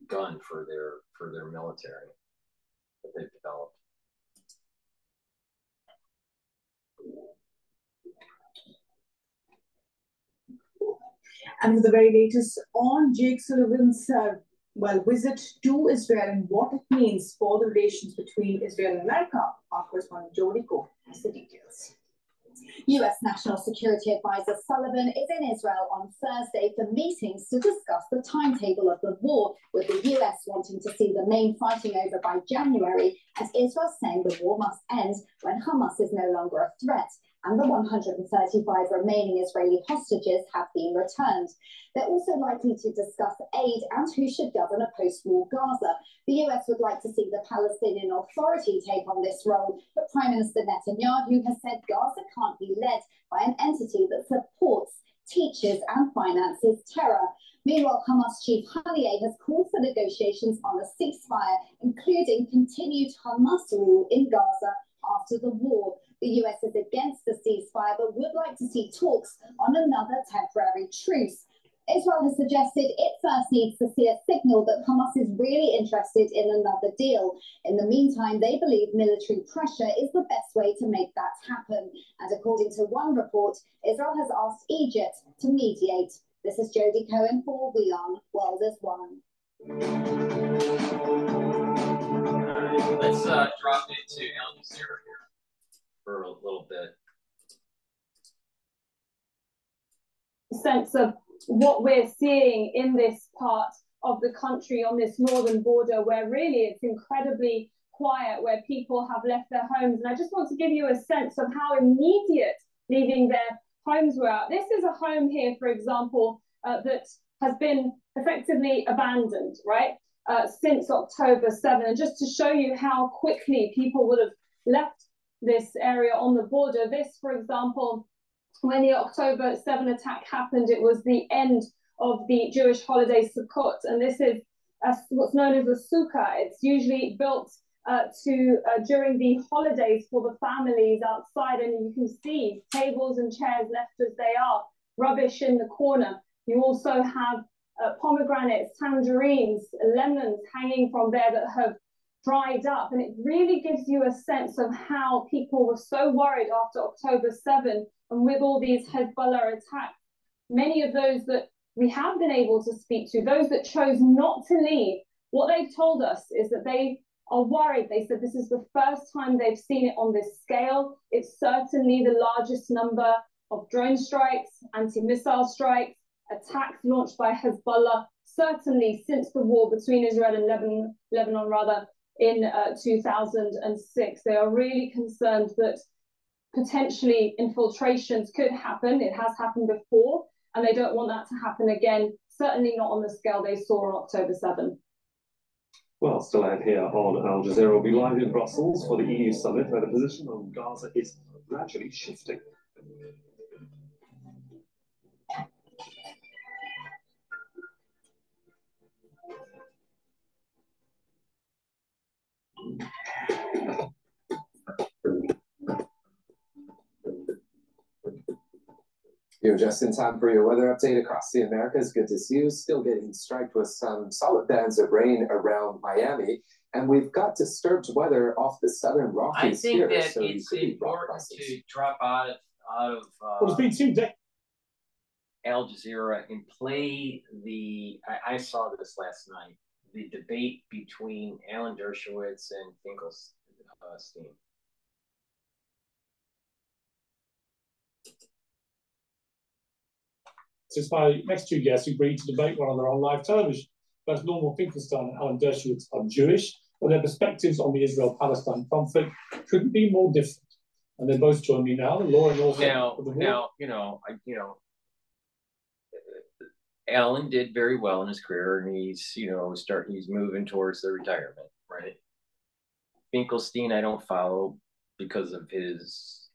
gun for their military that they've developed. And for the very latest on Jake Sullivan's visit to Israel and what it means for the relations between Israel and America, our correspondent Jody Ko has the details. US National Security Advisor Sullivan is in Israel on Thursday for meetings to discuss the timetable of the war, with the US wanting to see the main fighting over by January, and Israel saying the war must end when Hamas is no longer a threat and the 135 remaining Israeli hostages have been returned. They're also likely to discuss aid and who should govern a post-war Gaza. The US would like to see the Palestinian Authority take on this role, but Prime Minister Netanyahu has said Gaza can't be led by an entity that supports, teaches and finances terror. Meanwhile, Hamas chief Haniyeh has called for negotiations on a ceasefire, including continued Hamas rule in Gaza after the war. The US is against the ceasefire, but would like to see talks on another temporary truce. Israel has suggested it first needs to see a signal that Hamas is really interested in another deal. In the meantime, they believe military pressure is the best way to make that happen. And according to one report, Israel has asked Egypt to mediate. This is Jodie Cohen for WION, World is One. Let's drop into Al Jazeera here for a little bit. Sense of what we're seeing in this part of the country on this northern border, where really it's incredibly quiet, where people have left their homes. And I just want to give you a sense of how immediate leaving their homes were. This is a home here, for example, that has been effectively abandoned, right, since October 7. And just to show you how quickly people would have left this area on the border. This, for example, when the October 7 attack happened, it was the end of the Jewish holiday Sukkot. And this is what's known as a sukkah. It's usually built during the holidays for the families outside. And you can see tables and chairs left as they are, rubbish in the corner. You also have pomegranates, tangerines, lemons hanging from there that have dried up. And it really gives you a sense of how people were so worried after October 7 and with all these Hezbollah attacks. Many of those that we have been able to speak to, those that chose not to leave, what they've told us is that they are worried. They said this is the first time they've seen it on this scale. It's certainly the largest number of drone strikes, anti-missile strikes, attacks launched by Hezbollah, certainly since the war between Israel and Lebanon, in 2006. They are really concerned that potentially infiltrations could happen. It has happened before, and they don't want that to happen again, certainly not on the scale they saw on October 7. Well, still out here on Al Jazeera, we'll be live in Brussels for the EU summit, where the position on Gaza is gradually shifting. You're just in time for your weather update across the Americas. Good to see you. Still getting striked with some solid bands of rain around Miami. And we've got disturbed weather off the southern Rockies here. I think that so it's important to drop out of Well, it's been 2 days. Al Jazeera and play the, I saw this last night, the debate between Alan Dershowitz and Finkelstein. Since my next 2 guests agreed to debate one another on live television. Both Norman Finkelstein and Alan Dershowitz are Jewish, but their perspectives on the Israel-Palestine conflict couldn't be more different. And they both join me now. Lauren also. Alan did very well in his career, and he's moving towards the retirement, right? Finkelstein, I don't follow because of his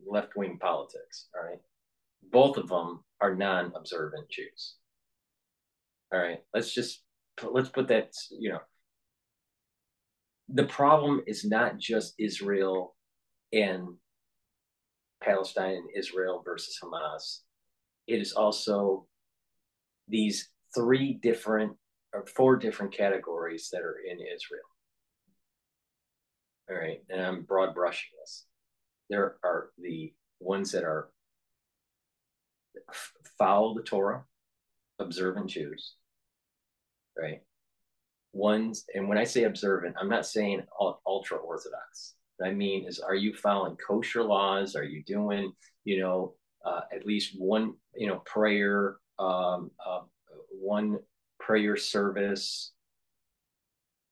left-wing politics, all right? Both of them are non-observant Jews. All right, let's put that, the problem is not just Israel and Palestine and Israel versus Hamas. It is also these 4 different categories that are in Israel. All right, and I'm broad brushing this. There are the ones that are follow the Torah, observant Jews, right? Ones, and when I say observant, I'm not saying ultra Orthodox. What I mean is, are you following kosher laws? Are you doing, at least one, prayer, one prayer service,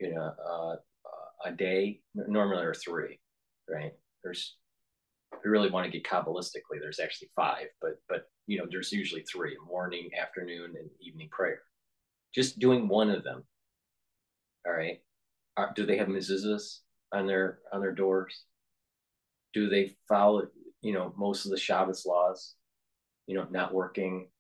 a day? Normally there are 3, right? If you really want to get Kabbalistically, there's actually 5, but there's usually 3: morning, afternoon, and evening prayer. Just doing one of them. All right. Do they have mezuzahs on their doors? Do they follow, most of the Shabbos laws? Not working,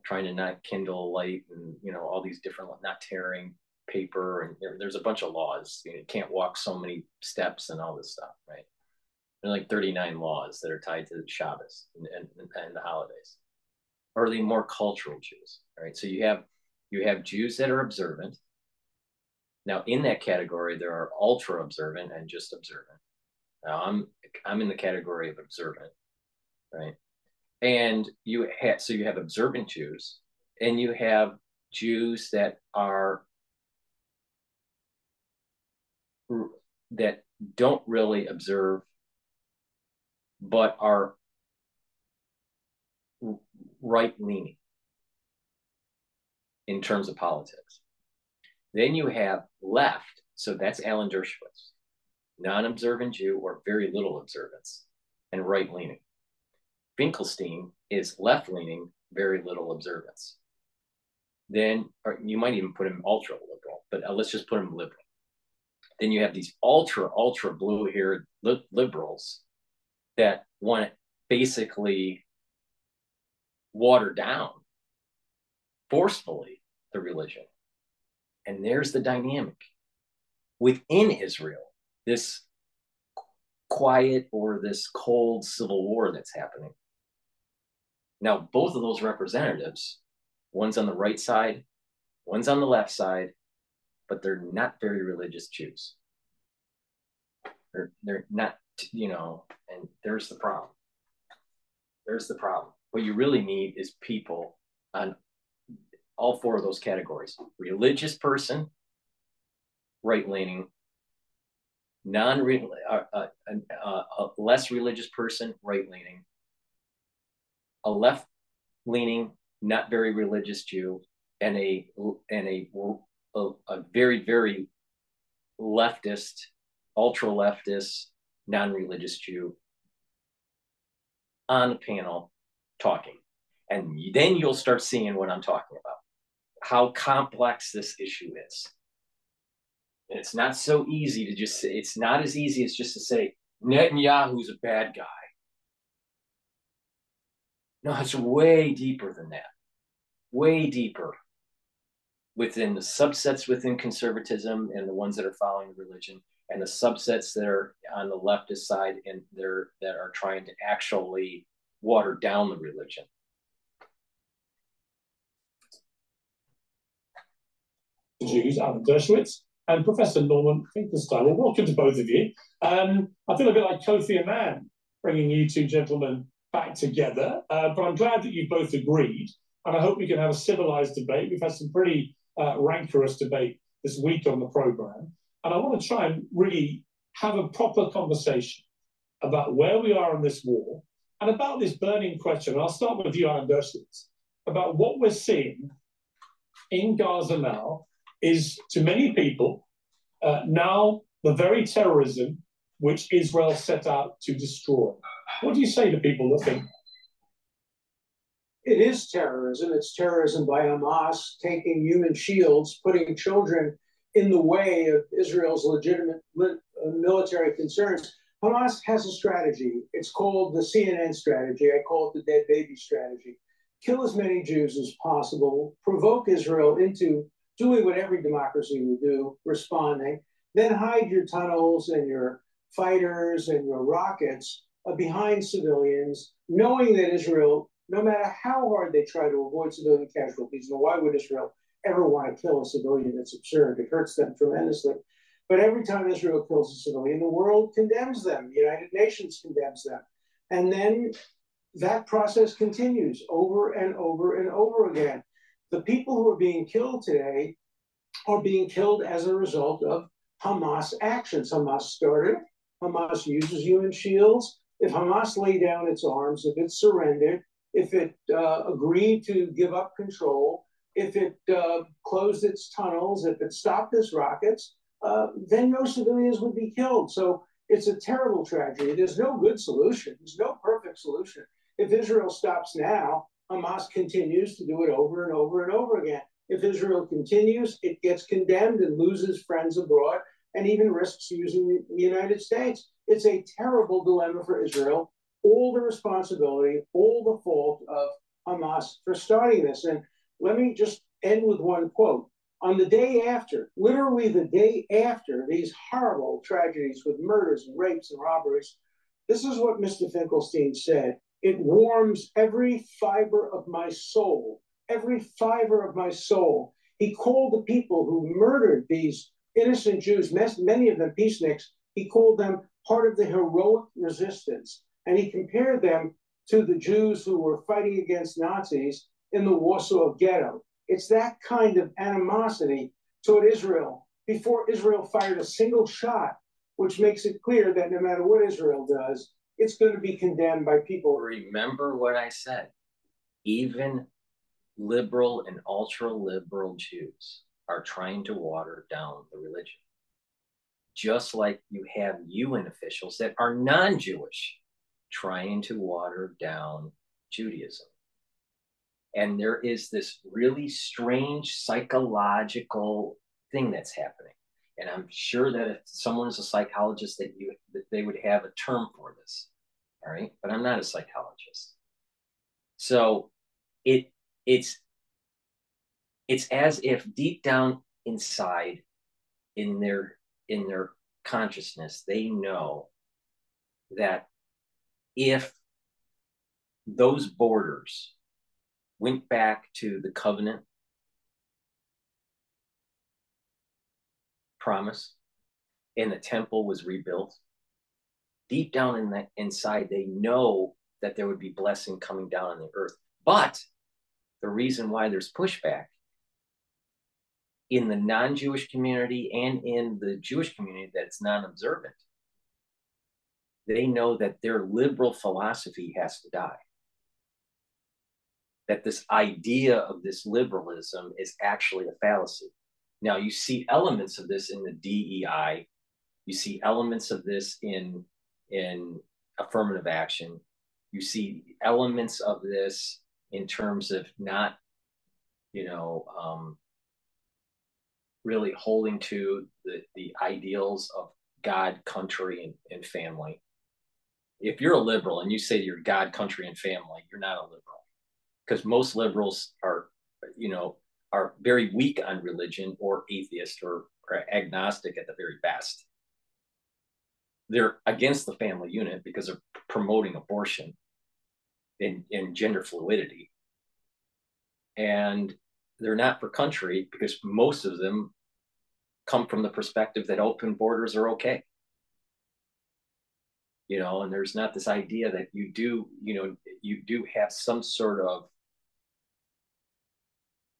trying to not kindle light, and all these different, not tearing paper, and there's a bunch of laws. You can't walk so many steps and all this stuff, right? There are like 39 laws that are tied to Shabbos and the holidays. Or are they more cultural Jews? All right. So you have Jews that are observant. Now, in that category, there are ultra observant and just observant. Now, I'm in the category of observant, right? And you have observant Jews, and you have Jews that don't really observe, but are right-leaning in terms of politics. Then you have left, so that's Alan Dershowitz, non-observant Jew or very little observance, and right-leaning. Finkelstein is left-leaning, very little observance. Then, or you might even put him ultra-liberal, but let's just put him liberal. Then you have these ultra blue-haired liberals that want to basically water down forcefully the religion. And there's the dynamic within Israel, this quiet or this cold civil war that's happening. Now, both of those representatives, one's on the right side, one's on the left side, but they're not very religious Jews. They're not, and there's the problem. There's the problem. What you really need is people on all 4 of those categories: religious person, right-leaning; less religious person, right-leaning; a left-leaning, not very religious Jew, and a very, very leftist, ultra-leftist, non-religious Jew on the panel talking. And then you'll start seeing what I'm talking about, how complex this issue is. And it's not so easy to just say, it's not as easy as just to say, Netanyahu's a bad guy. No, it's way deeper than that. Way deeper within the subsets within conservatism and the ones that are following religion, and the subsets that are on the leftist side and that are trying to actually water down the religion. Jews, Alan Dershowitz, and Professor Norman Finkelstein. Well, welcome to both of you. I feel a bit like Kofi Annan bringing you two gentlemen back together, but I'm glad that you both agreed, and I hope we can have a civilized debate. We've had some pretty rancorous debate this week on the program, and I want to try and really have a proper conversation about where we are in this war and about this burning question. And I'll start with you, Alan Dershowitz, about what we're seeing in Gaza now is, to many people, now the very terrorism which Israel set out to destroy. What do you say to people that think? It is terrorism. It's terrorism by Hamas, taking human shields, putting children in the way of Israel's legitimate military concerns. Hamas has a strategy. It's called the CNN strategy. I call it the dead baby strategy. Kill as many Jews as possible, provoke Israel into doing what every democracy would do, responding, then hide your tunnels and your fighters and your rockets behind civilians, knowing that Israel, no matter how hard they try to avoid civilian casualties, and why would Israel ever want to kill a civilian? It's absurd. It hurts them tremendously. But every time Israel kills a civilian, the world condemns them. The United Nations condemns them. And then that process continues over and over and over again. The people who are being killed today are being killed as a result of Hamas actions. Hamas started. Hamas uses human shields. If Hamas laid down its arms, if it surrendered, if it agreed to give up control, if it closed its tunnels, if it stopped its rockets, then no civilians would be killed. So it's a terrible tragedy. There's no good solution. There's no perfect solution. If Israel stops now, Hamas continues to do it over and over and over again. If Israel continues, it gets condemned and loses friends abroad and even risks using the United States. It's a terrible dilemma for Israel. All the responsibility, all the fault of Hamas for starting this. And let me just end with one quote. On the day after, literally the day after these horrible tragedies with murders and rapes and robberies, this is what Mr. Finkelstein said. It warms every fiber of my soul, every fiber of my soul. He called the people who murdered these innocent Jews, many of them peaceniks, he called them part of the heroic resistance. And he compared them to the Jews who were fighting against Nazis in the Warsaw Ghetto. It's that kind of animosity toward Israel before Israel fired a single shot, which makes it clear that no matter what Israel does, it's going to be condemned by people. Remember what I said. Even liberal and ultra-liberal Jews are trying to water down the religion. Just like you have UN officials that are non-Jewish trying to water down Judaism. And there is this really strange psychological thing that's happening. And I'm sure that if someone is a psychologist that they would have a term for this. All right. But I'm not a psychologist. So it's as if deep down inside in their consciousness, they know that if those borders went back to the covenant promise and the temple was rebuilt, deep down in that inside, they know that there would be blessing coming down on the earth. But the reason why there's pushback in the non-Jewish community and in the Jewish community that's non-observant, they know that their liberal philosophy has to die. That this idea of this liberalism is actually a fallacy. Now, you see elements of this in the DEI. You see elements of this in affirmative action. You see elements of this in terms of not, really holding to the ideals of God, country, and family. If you're a liberal and you say you're God, country, and family, you're not a liberal. Because most liberals are very weak on religion or atheist or agnostic at the very best. They're against the family unit because they're promoting abortion. in gender fluidity. And they're not for country because most of them come from the perspective that open borders are okay. You know, and there's not this idea that you do have some sort of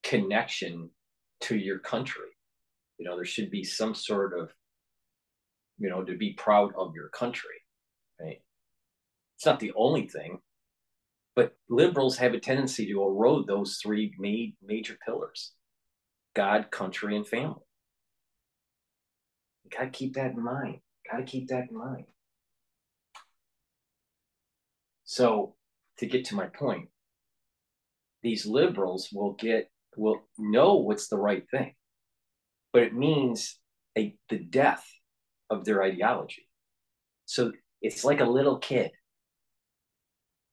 connection to your country. You know, there should be some sort of, you know, to be proud of your country, right? It's not the only thing, but liberals have a tendency to erode those three major pillars: God, country, and family. You gotta keep that in mind. Gotta keep that in mind. So, to get to my point, these liberals will know what's the right thing, but it means the death of their ideology. So it's like a little kid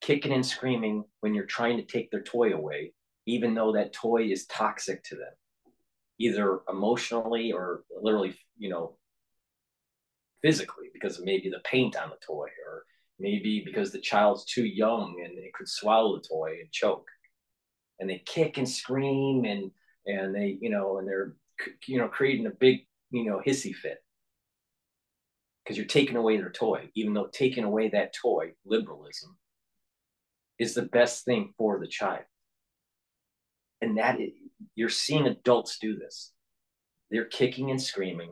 kicking and screaming when you're trying to take their toy away, even though that toy is toxic to them, either emotionally or literally, you know, physically, because of maybe the paint on the toy, or maybe because the child's too young and it could swallow the toy and choke. And they kick and scream and they, you know, and they're, you know, creating a big, you know, hissy fit because you're taking away their toy, even though taking away that toy, liberalism, is the best thing for the child. And that is, you're seeing adults do this. They're kicking and screaming.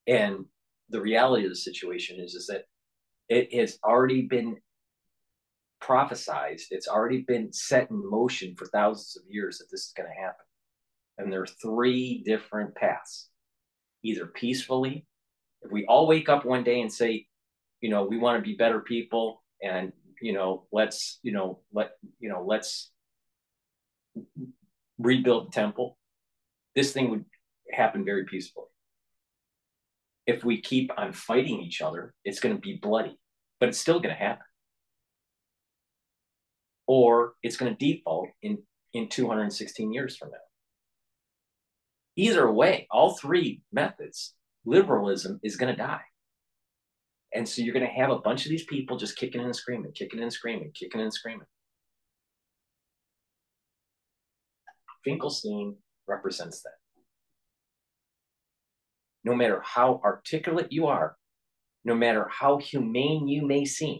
And the reality of the situation is that it has already been prophesized. It's already been set in motion for thousands of years that this is going to happen. And there are three different paths: either peacefully, if we all wake up one day and say, you know, we want to be better people, and let's rebuild the temple, this thing would happen very peacefully. If we keep on fighting each other, it's going to be bloody, but it's still going to happen. Or it's going to default in 216 years from now. Either way, all three methods, liberalism is going to die. And so you're going to have a bunch of these people just kicking and screaming, kicking and screaming, kicking and screaming. Finkelstein represents that. No matter how articulate you are, no matter how humane you may seem,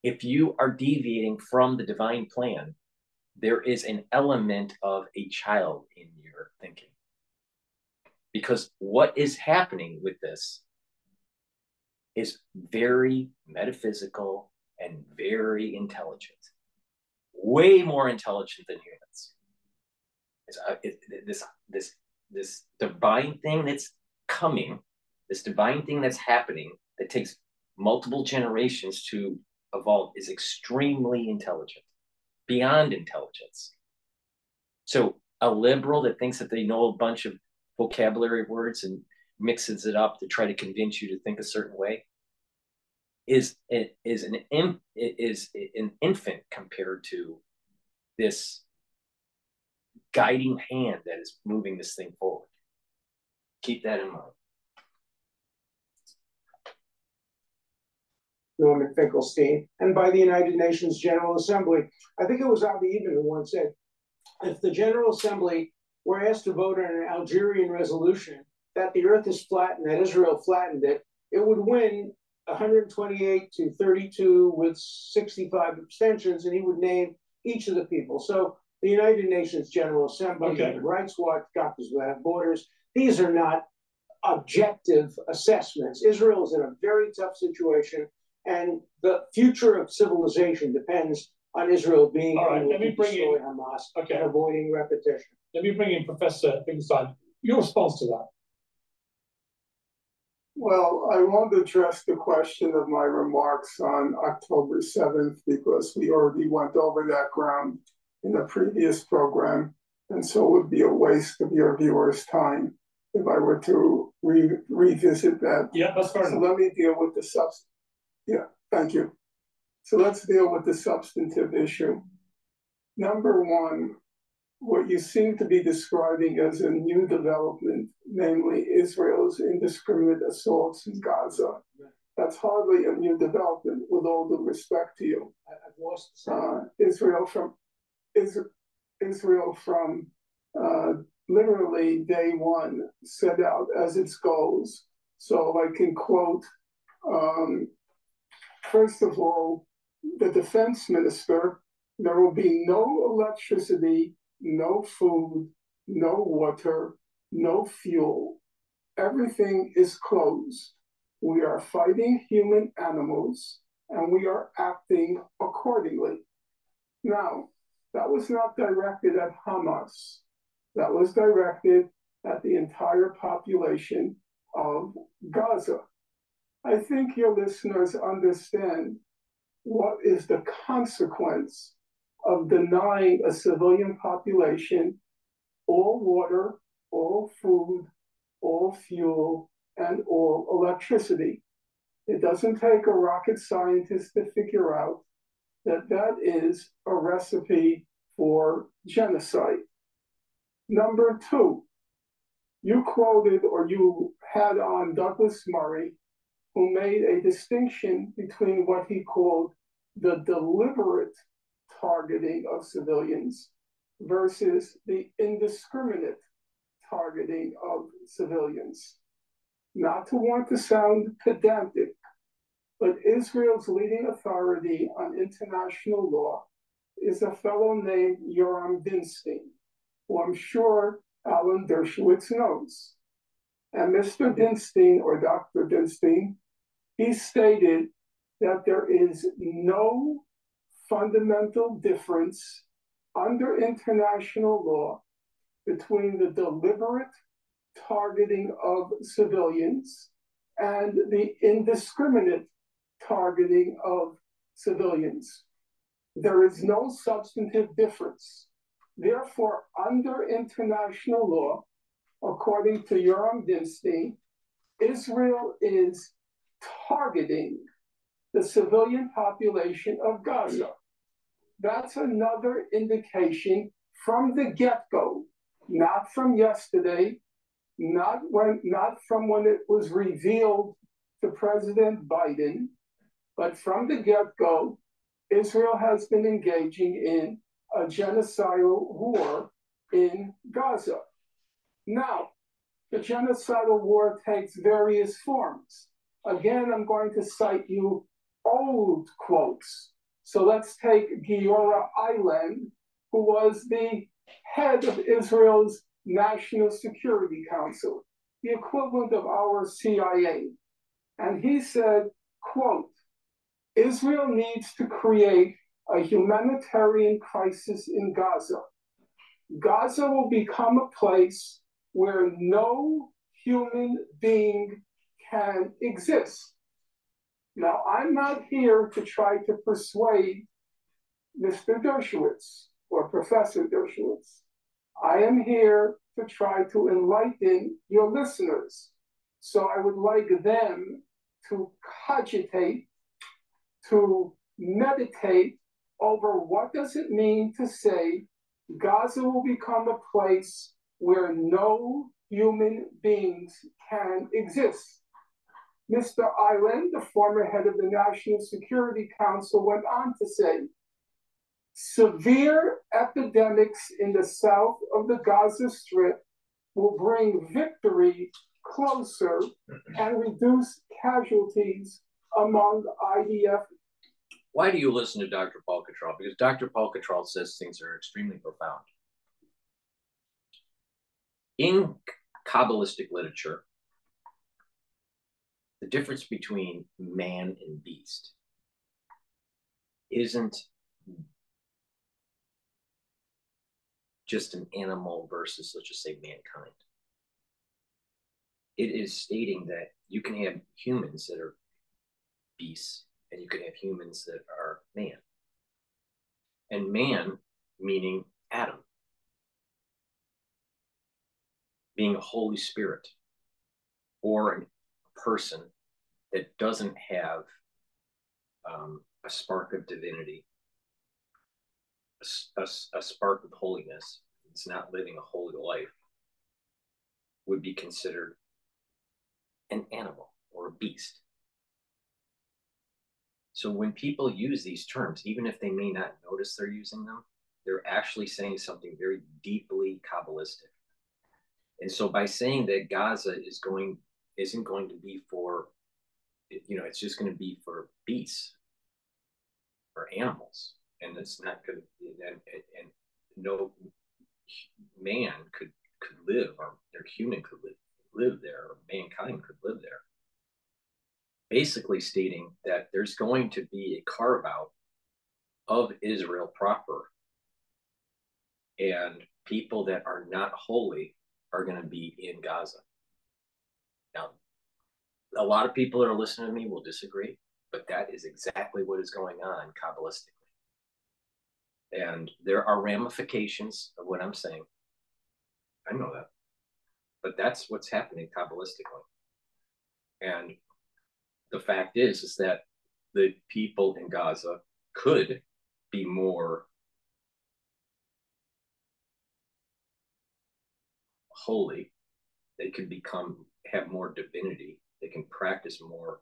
if you are deviating from the divine plan, there is an element of a child in your thinking. Because what is happening with this is very metaphysical and very intelligent. Way more intelligent than humans. This divine thing that's coming, this divine thing that's happening, that takes multiple generations to evolve, is extremely intelligent, beyond intelligence. So a liberal that thinks that they know a bunch of vocabulary words and mixes it up to try to convince you to think a certain way is an infant compared to this guiding hand that is moving this thing forward. Keep that in mind. Norman Finkelstein, and by the United Nations General Assembly. I think it was Avi Ibn who once said, if the General Assembly were asked to vote on an Algerian resolution that the earth is flat and that Israel flattened it, it would win 128 to 32 with 65 abstentions, and he would name each of the people. So the United Nations General Assembly, Human Rights Watch, Doctors Without Borders, these are not objective assessments. Israel is in a very tough situation, and the future of civilization depends on Israel being able to destroy Hamas and avoiding repetition. Let me bring in Professor Finkelstein. Your response to that? Well, I want to address the question of my remarks on October 7th because we already went over that ground in a previous program, and so it would be a waste of your viewers' time if I were to revisit that. Yeah, that's fair enough. So let me deal with the substance. Yeah, thank you. So let's deal with the substantive issue. Number one, what you seem to be describing as a new development, namely Israel's indiscriminate assaults in Gaza, That's hardly a new development, with all due respect to you. I've lost Israel from literally day one set out as its goals. So I can quote, first of all, the defense minister: there will be no electricity, no food, no water, no fuel. Everything is closed. We are fighting human animals, and we are acting accordingly. Now, that was not directed at Hamas. That was directed at the entire population of Gaza. I think your listeners understand what is the consequence of denying a civilian population all water, all food, all fuel, and all electricity. It doesn't take a rocket scientist to figure out that that is a recipe for genocide. Number two, you quoted, or you had on, Douglas Murray, who made a distinction between what he called the deliberate targeting of civilians versus the indiscriminate targeting of civilians. Not to want to sound pedantic, but Israel's leading authority on international law is a fellow named Yoram Dinstein, who I'm sure Alan Dershowitz knows. And Mr. Dinstein, or Dr. Dinstein, he stated that there is no fundamental difference under international law between the deliberate targeting of civilians and the indiscriminate targeting of civilians. There is no substantive difference. Therefore, under international law, according to Yoram Dinstein, Israel is targeting the civilian population of Gaza. That's another indication from the get-go, not from yesterday, not from when it was revealed to President Biden, but from the get-go, Israel has been engaging in a genocidal war in Gaza. Now, the genocidal war takes various forms. Again, I'm going to cite you old quotes. So let's take Giora Eiland, who was the head of Israel's National Security Council, the equivalent of our CIA. And he said, quote, Israel needs to create a humanitarian crisis in Gaza. Gaza will become a place where no human being can exist. Now, I'm not here to try to persuade Mr. Dershowitz or Professor Dershowitz. I am here to try to enlighten your listeners. So I would like them to cogitate, to meditate over what does it mean to say Gaza will become a place where no human beings can exist. Mr. Eiland, the former head of the National Security Council, went on to say, severe epidemics in the south of the Gaza Strip will bring victory closer and reduce casualties among IDF. Why do you listen to Dr. Paul Cottrell? Because Dr. Paul Cottrell says things that are extremely profound. In Kabbalistic literature, the difference between man and beast isn't just an animal versus, let's just say, mankind. It is stating that you can have humans that are beasts and you can have humans that are man. And man, meaning Adam, being a Holy Spirit, or a person that doesn't have a spark of divinity, a spark of holiness, it's not living a holy life, would be considered an animal or a beast. So when people use these terms, even if they may not notice they're using them, they're actually saying something very deeply Kabbalistic. And so by saying that Gaza isn't going to be for, it's just going to be for beasts or animals, and it's not going to, and no man could live, or human could live there, or mankind could live there. Basically stating that there's going to be a carve out of Israel proper, and people that are not holy are going to be in Gaza. Now, a lot of people that are listening to me will disagree, but that is exactly what is going on Kabbalistically. And there are ramifications of what I'm saying. I know that. But that's what's happening Kabbalistically. And the fact is that the people in Gaza could be more holy. They could have more divinity. They can practice more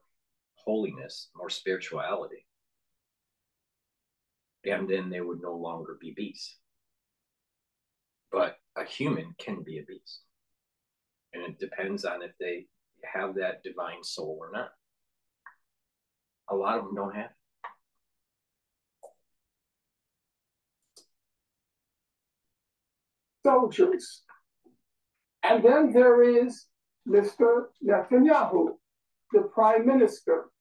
holiness, more spirituality. And then they would no longer be beasts. But a human can be a beast. And it depends on if they have that divine soul or not. A lot of them don't have it. Soldiers. And then there is Mr. Netanyahu, the prime minister.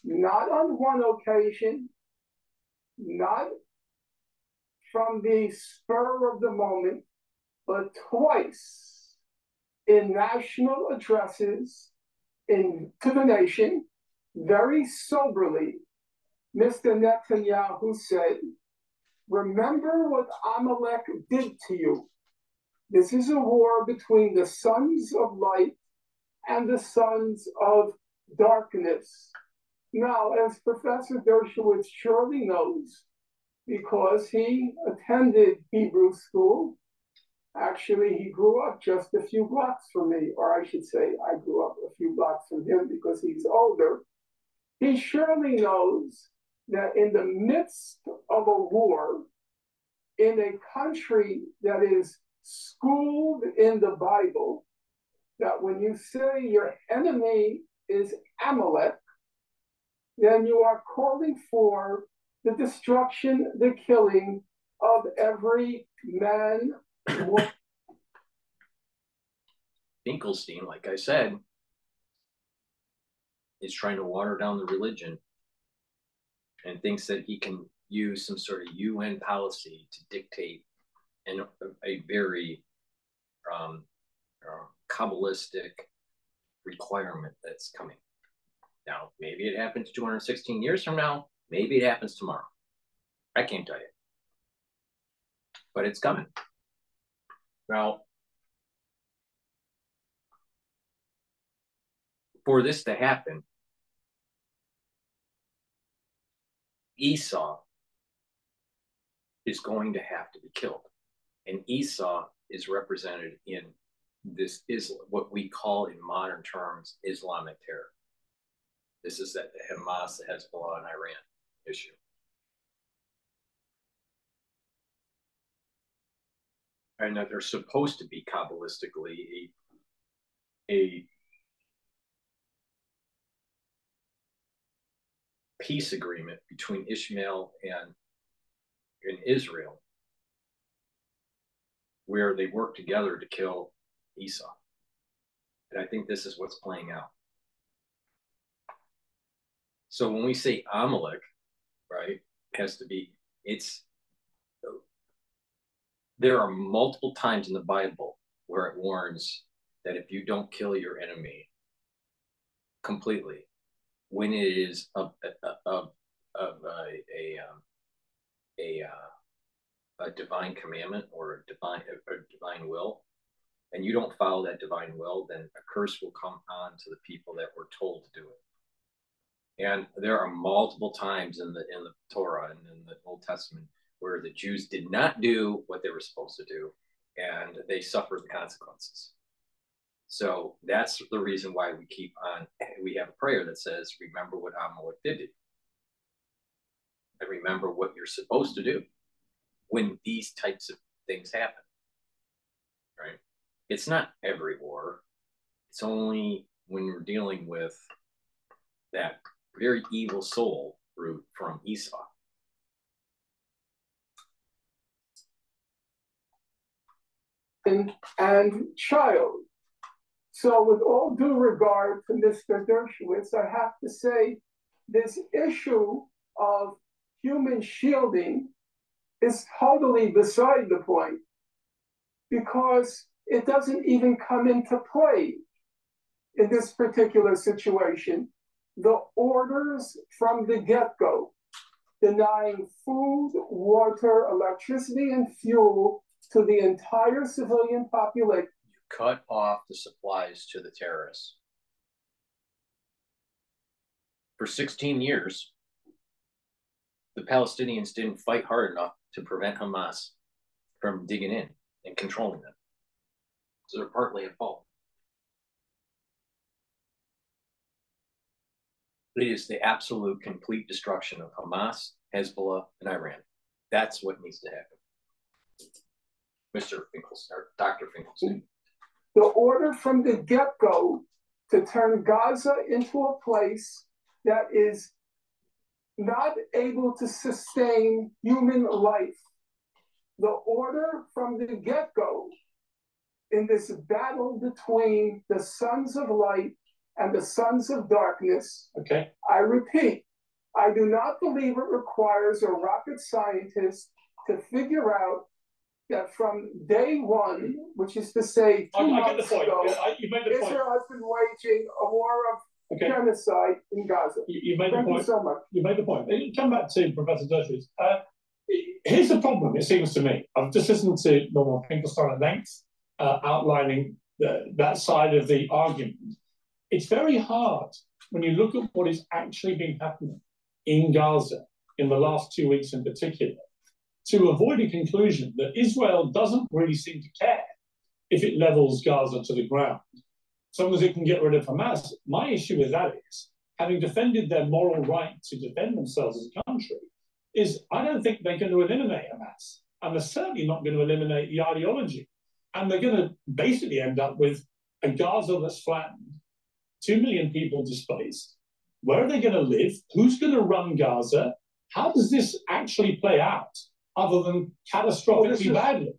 Not on one occasion, not from the spur of the moment, but twice in national addresses to the nation, very soberly, Mr. Netanyahu said, remember what Amalek did to you. This is a war between the sons of light and the sons of darkness. Now, as Professor Dershowitz surely knows, because he attended Hebrew school, actually, he grew up just a few blocks from me, or I should say, I grew up a few blocks from him because he's older. He surely knows that in the midst of a war, in a country that is schooled in the Bible, that when you say your enemy is Amalek, then you are calling for the destruction, the killing of every man. Finkelstein, like I said, is trying to water down the religion and thinks that he can use some sort of UN policy to dictate a very Kabbalistic requirement that's coming. Now, maybe it happens 216 years from now. Maybe it happens tomorrow. I can't tell you. But it's coming. Now, for this to happen, Esau is going to have to be killed. And Esau is represented in this what we call in modern terms Islamic terror. This is that the Hamas, the Hezbollah, and Iran issue. And that they're supposed to be Kabbalistically a peace agreement between Ishmael and Israel, where they work together to kill Esau. And I think this is what's playing out. So when we say Amalek, right, has to be, there are multiple times in the Bible where it warns that if you don't kill your enemy completely, when it is a divine commandment or a divine will, and you don't follow that divine will, then a curse will come on to the people that were told to do it. And there are multiple times in the Torah and in the Old Testament where the Jews did not do what they were supposed to do, and they suffered the consequences. So that's the reason why we have a prayer that says, remember what Amalek did to you. and remember what you're supposed to do when these types of things happen, right? It's not every war. It's only when we're dealing with that very evil soul root from Esau. And child. So with all due regard to Mr. Dershowitz, I have to say this issue of human shielding is totally beside the point because it doesn't even come into play in this particular situation. The orders from the get-go denying food, water, electricity, and fuel to the entire civilian population. You cut off the supplies to the terrorists. For 16 years, the Palestinians didn't fight hard enough to prevent Hamas from digging in and controlling them. So they're partly at fault. It is the absolute complete destruction of Hamas, Hezbollah, and Iran. That's what needs to happen. Mr. Finkelstein, or Dr. Finkelstein. The order from the get-go to turn Gaza into a place that is not able to sustain human life. The order from the get-go in this battle between the sons of light and the sons of darkness. Okay. I repeat, I do not believe it requires a rocket scientist to figure out that from day one, which is to say 2 months ago, Israel has been waging a war of genocide in Gaza. You made the point. Thank you so much. You made the point. Come back to Professor Dershowitz. Here's the problem, it seems to me. I've just listened to Norman Finkelstein at length, outlining that side of the argument. It's very hard when you look at what is actually been happening in Gaza in the last 2 weeks in particular, to avoid a conclusion that Israel doesn't really seem to care if it levels Gaza to the ground, as long as it can get rid of Hamas. My issue with that is, having defended their moral right to defend themselves as a country, is I don't think they're going to eliminate Hamas. And they're certainly not going to eliminate the ideology. And they're going to basically end up with a Gaza that's flattened, 2 million people displaced. Where are they going to live? Who's going to run Gaza? How does this actually play out, other than catastrophically badly?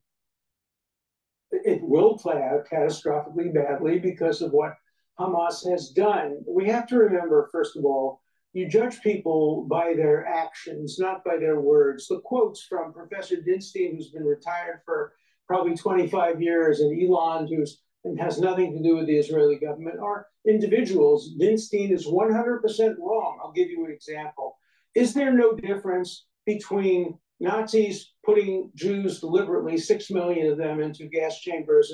It will play out catastrophically badly because of what Hamas has done. We have to remember, first of all, you judge people by their actions, not by their words. The quotes from Professor Dinstein, who's been retired for probably 25 years, and Eland, who's has nothing to do with the Israeli government, are individuals. Dinstein is 100% wrong. I'll give you an example. Is there no difference between Nazis putting Jews deliberately, 6 million of them, into gas chambers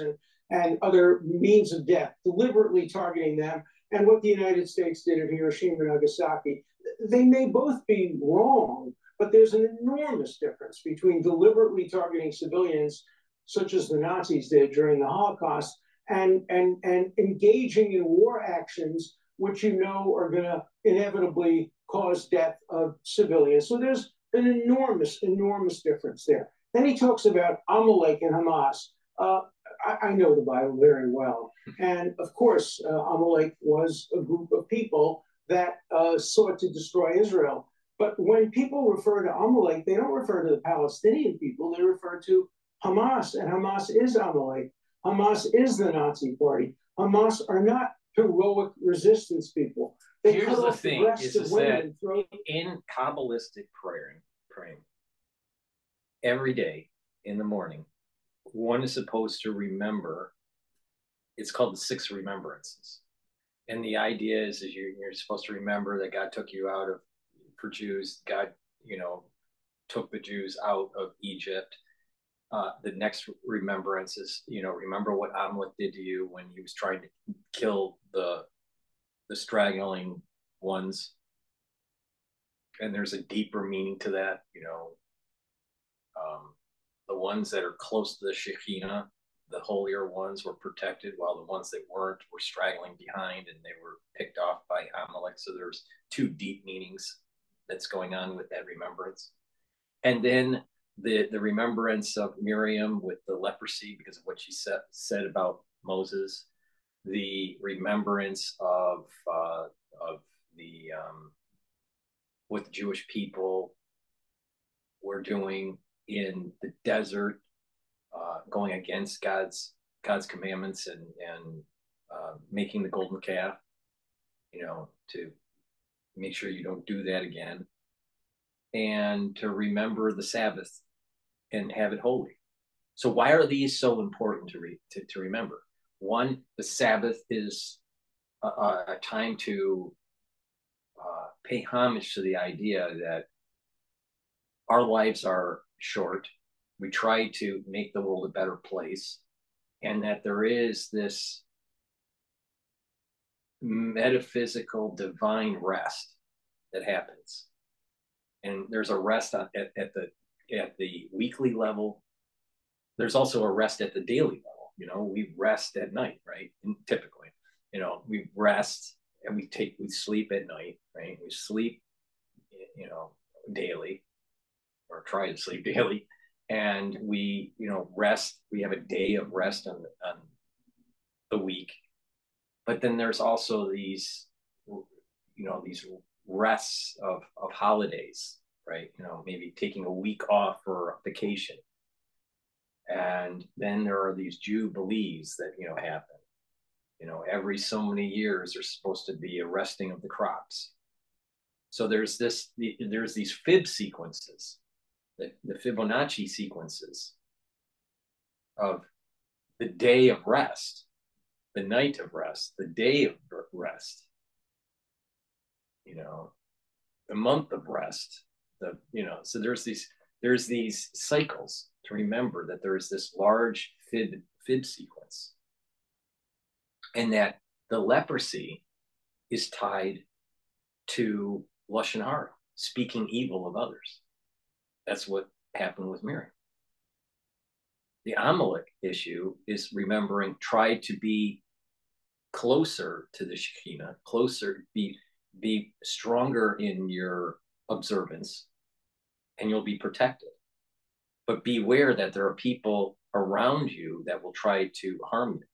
and other means of death, deliberately targeting them, and what the United States did at Hiroshima and Nagasaki? They may both be wrong, but there's an enormous difference between deliberately targeting civilians, such as the Nazis did during the Holocaust, and engaging in war actions, which you know are going to inevitably cause death of civilians. So there's an enormous, enormous difference there. Then he talks about Amalek and Hamas. I know the Bible very well. And of course, Amalek was a group of people that sought to destroy Israel. But when people refer to Amalek, they don't refer to the Palestinian people, they refer to Hamas, and Hamas is Amalek. Hamas is the Nazi party. Hamas are not heroic resistance people. Here's the thing, is that in Kabbalistic praying, every day in the morning, one is supposed to remember, it's called the 6 remembrances. And the idea is you're supposed to remember that God took you out of, for Jews, God, took the Jews out of Egypt. The next remembrance is, remember what Amalek did to you when he was trying to kill the straggling ones. And there's a deeper meaning to that, the ones that are close to the Shekinah, the holier ones, were protected, while the ones that weren't were straggling behind and they were picked off by Amalek. So there's 2 deep meanings that's going on with that remembrance. And then the remembrance of Miriam with the leprosy because of what she said about Moses, the remembrance of the what the Jewish people were doing in the desert, going against God's commandments and making the golden calf, to make sure you don't do that again, and to remember the Sabbath and have it holy. So why are these so important to remember? One, the Sabbath is a time to pay homage to the idea that our lives are short. We try to make the world a better place, and that there is this metaphysical divine rest that happens. And there's a rest at the weekly level. There's also a rest at the daily level. We rest at night, right? And typically, we rest and we sleep at night, right? We sleep, daily, or try to sleep daily, and we, rest. We have a day of rest on the week, but then there's also these, these rests of holidays, right? Maybe taking a week off for vacation. And then there are these jubilees that, happen. Every so many years, there's supposed to be a resting of the crops. So there's these fib sequences, the Fibonacci sequences of the day of rest, the night of rest, the day of rest, the month of rest, so there's these cycles to remember that there is this large fib sequence, and that the leprosy is tied to Lashon Hara, speaking evil of others. That's what happened with Miriam. The Amalek issue is remembering, try to be closer to the Shekinah, closer, be stronger in your observance, and you'll be protected. But beware that there are people around you that will try to harm you.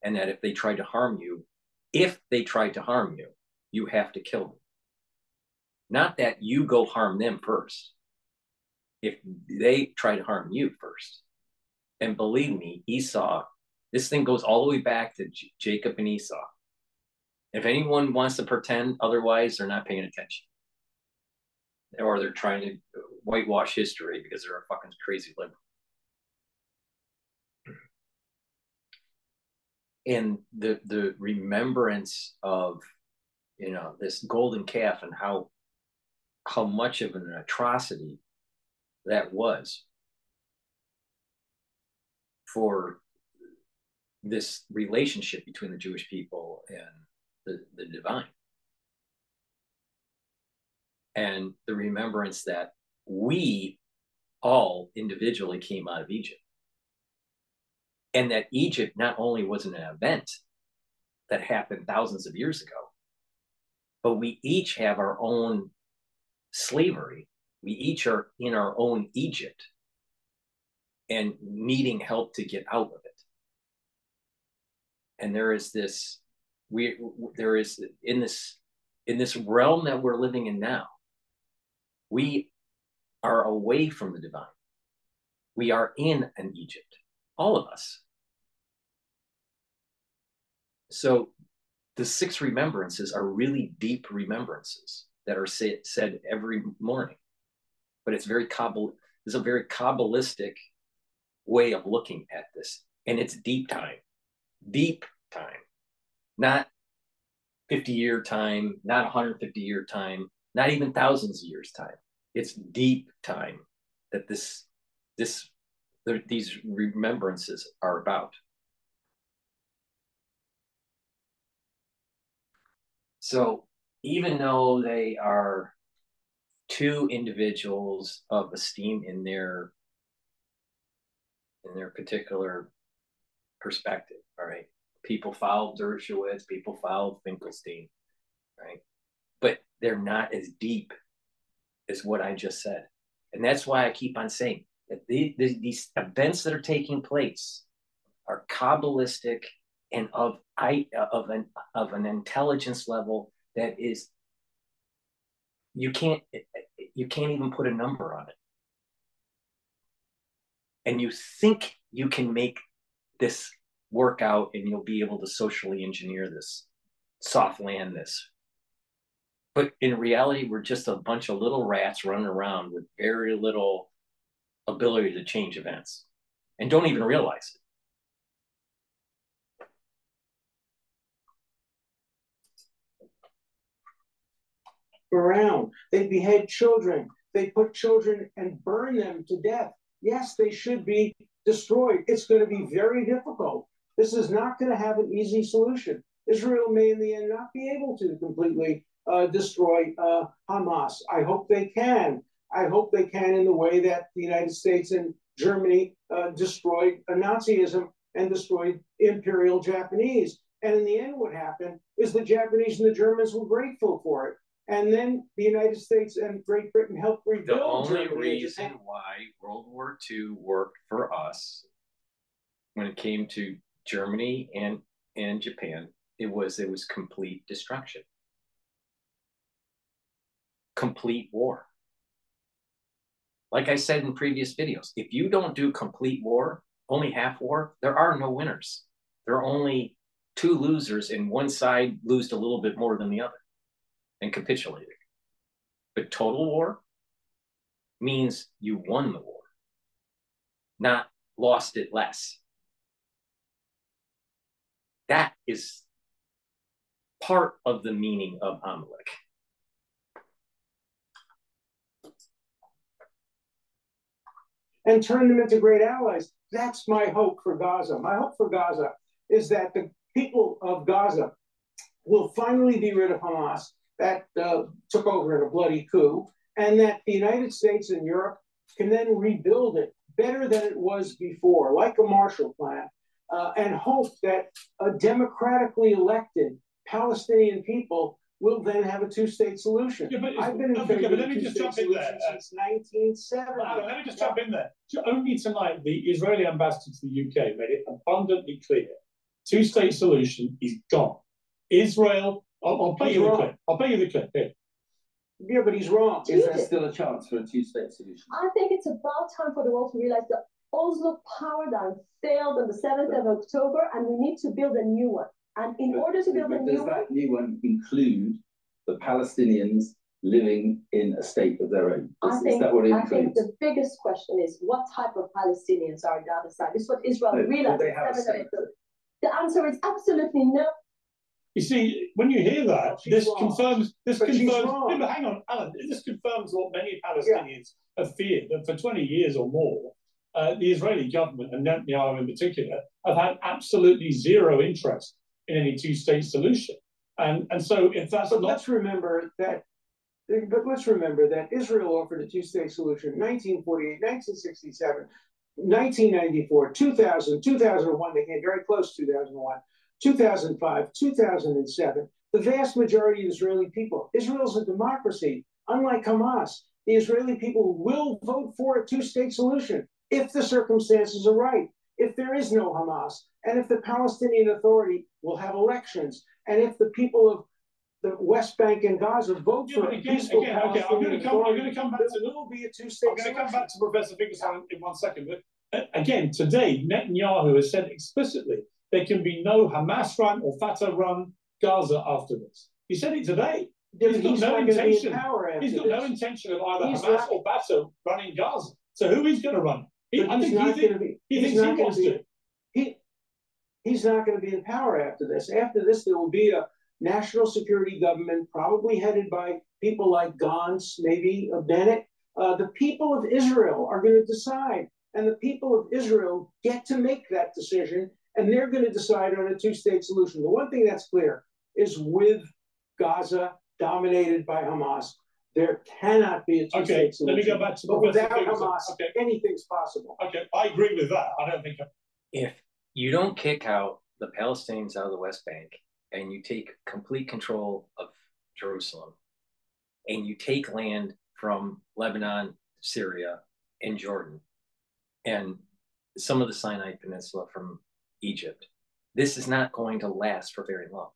And that if they try to harm you, you have to kill them. Not that you go harm them first. If they try to harm you first. And believe me, Esau, this thing goes all the way back to Jacob and Esau. If anyone wants to pretend otherwise, they're not paying attention. Or they're trying to whitewash history because they're a fucking crazy liberal. And the remembrance of, this golden calf and how much of an atrocity that was for this relationship between the Jewish people and the divine. And the remembrance that we all individually came out of Egypt. And that Egypt not only wasn't an event that happened thousands of years ago, but we each have our own slavery. We each are in our own Egypt and needing help to get out of it. And there is this, in this realm that we're living in now, we are away from the divine. We are in an Egypt, all of us. So the 6 remembrances are really deep remembrances that are said every morning. But it's there's a very Kabbalistic way of looking at this. And it's deep time. Not 50-year time, not 150-year time, not even thousands of years time. It's deep time that these remembrances are about. So even though they are 2 individuals of esteem in their particular perspective, all right? People followed Dershowitz, people followed Finkelstein, right? But they're not as deep is what I just said. And that's why I keep on saying that these events that are taking place are Kabbalistic and of an intelligence level that is, you can't even put a number on it. And you think you can make this work out and you'll be able to socially engineer this, soft land this. But in reality, we're just a bunch of little rats running around with very little ability to change events and don't even realize it. Around, they behead children, they put children and burn them to death. Yes, they should be destroyed. It's going to be very difficult. This is not going to have an easy solution. Israel may in the end not be able to completely destroy Hamas. I hope they can. I hope they can in the way that the United States and Germany destroyed Nazism and destroyed Imperial Japanese. And in the end, what happened is the Japanese and the Germans were grateful for it. And then the United States and Great Britain helped rebuild. The only Germany reason why World War II worked for us when it came to Germany and Japan, it was complete destruction. Complete war. Like I said in previous videos, if you don't do complete war, only half war, there are no winners. There are only two losers, and one side losed a little bit more than the other and capitulated. But total war means you won the war, not lost it less. That is part of the meaning of Amalek. And turn them into great allies. That's my hope for Gaza. My hope for Gaza is that the people of Gaza will finally be rid of Hamas, that took over in a bloody coup, and that the United States and Europe can then rebuild it better than it was before, like a Marshall Plan, and hope that a democratically elected Palestinian people will then have a two-state solution. Yeah, but I've been in favor of a two-state solution since 1970. Let me just jump in there. Only tonight, the Israeli ambassador to the UK made it abundantly clear: two-state solution is gone. Israel. I'll play you the clip. I'll play you the clip. Here. Yeah, but he's wrong. Is there still a chance for a two-state solution? I think it's about time for the world to realize the Oslo paradigm failed on the 7th of October, and we need to build a new one. And in order to build a new one... Does that new one include the Palestinians living in a state of their own? Is that what it includes? I think the biggest question is, what type of Palestinians are on the other side? This is what Israel realized. The answer is absolutely no. You see, when you hear that, this confirms. No, hang on, Alan. This confirms what many Palestinians have feared, that for 20 years or more, the Israeli government, and Netanyahu in particular, have had absolutely zero interest in any two-state solution. And so, if that's but let's remember that. But let's remember that Israel offered a two-state solution in 1948, 1967, 1994, 2000, 2001. They came very close to 2001. 2005, 2007, the vast majority of Israeli people, Israel's a democracy, unlike Hamas. The Israeli people will vote for a two-state solution if the circumstances are right, if there is no Hamas, and if the Palestinian Authority will have elections, and if the people of the West Bank and Gaza vote for a peaceful Palestinian Authority. I'm going to come back to... There will be a two-state solution. I'm going to come back to Professor Finkelstein in 1 second. But again, today, Netanyahu has said explicitly there can be no Hamas-run or Fatah-run Gaza after this. He said it today. He's got no intention. He's got no intention of either Hamas or Fatah running Gaza. So who is going to run? He's not going to be in power after this. After this, there will be a national security government, probably headed by people like Gantz, maybe Bennett. The people of Israel are going to decide, and the people of Israel get to make that decision. And they're going to decide on a two-state solution. The one thing that's clear is with Gaza dominated by Hamas, there cannot be a two-state solution. Let me go back to but without Hamas, anything's possible. Okay, I agree with that. I don't think... If you don't kick out the Palestinians out of the West Bank and you take complete control of Jerusalem and you take land from Lebanon, Syria, and Jordan, and some of the Sinai Peninsula from Egypt. This is not going to last for very long.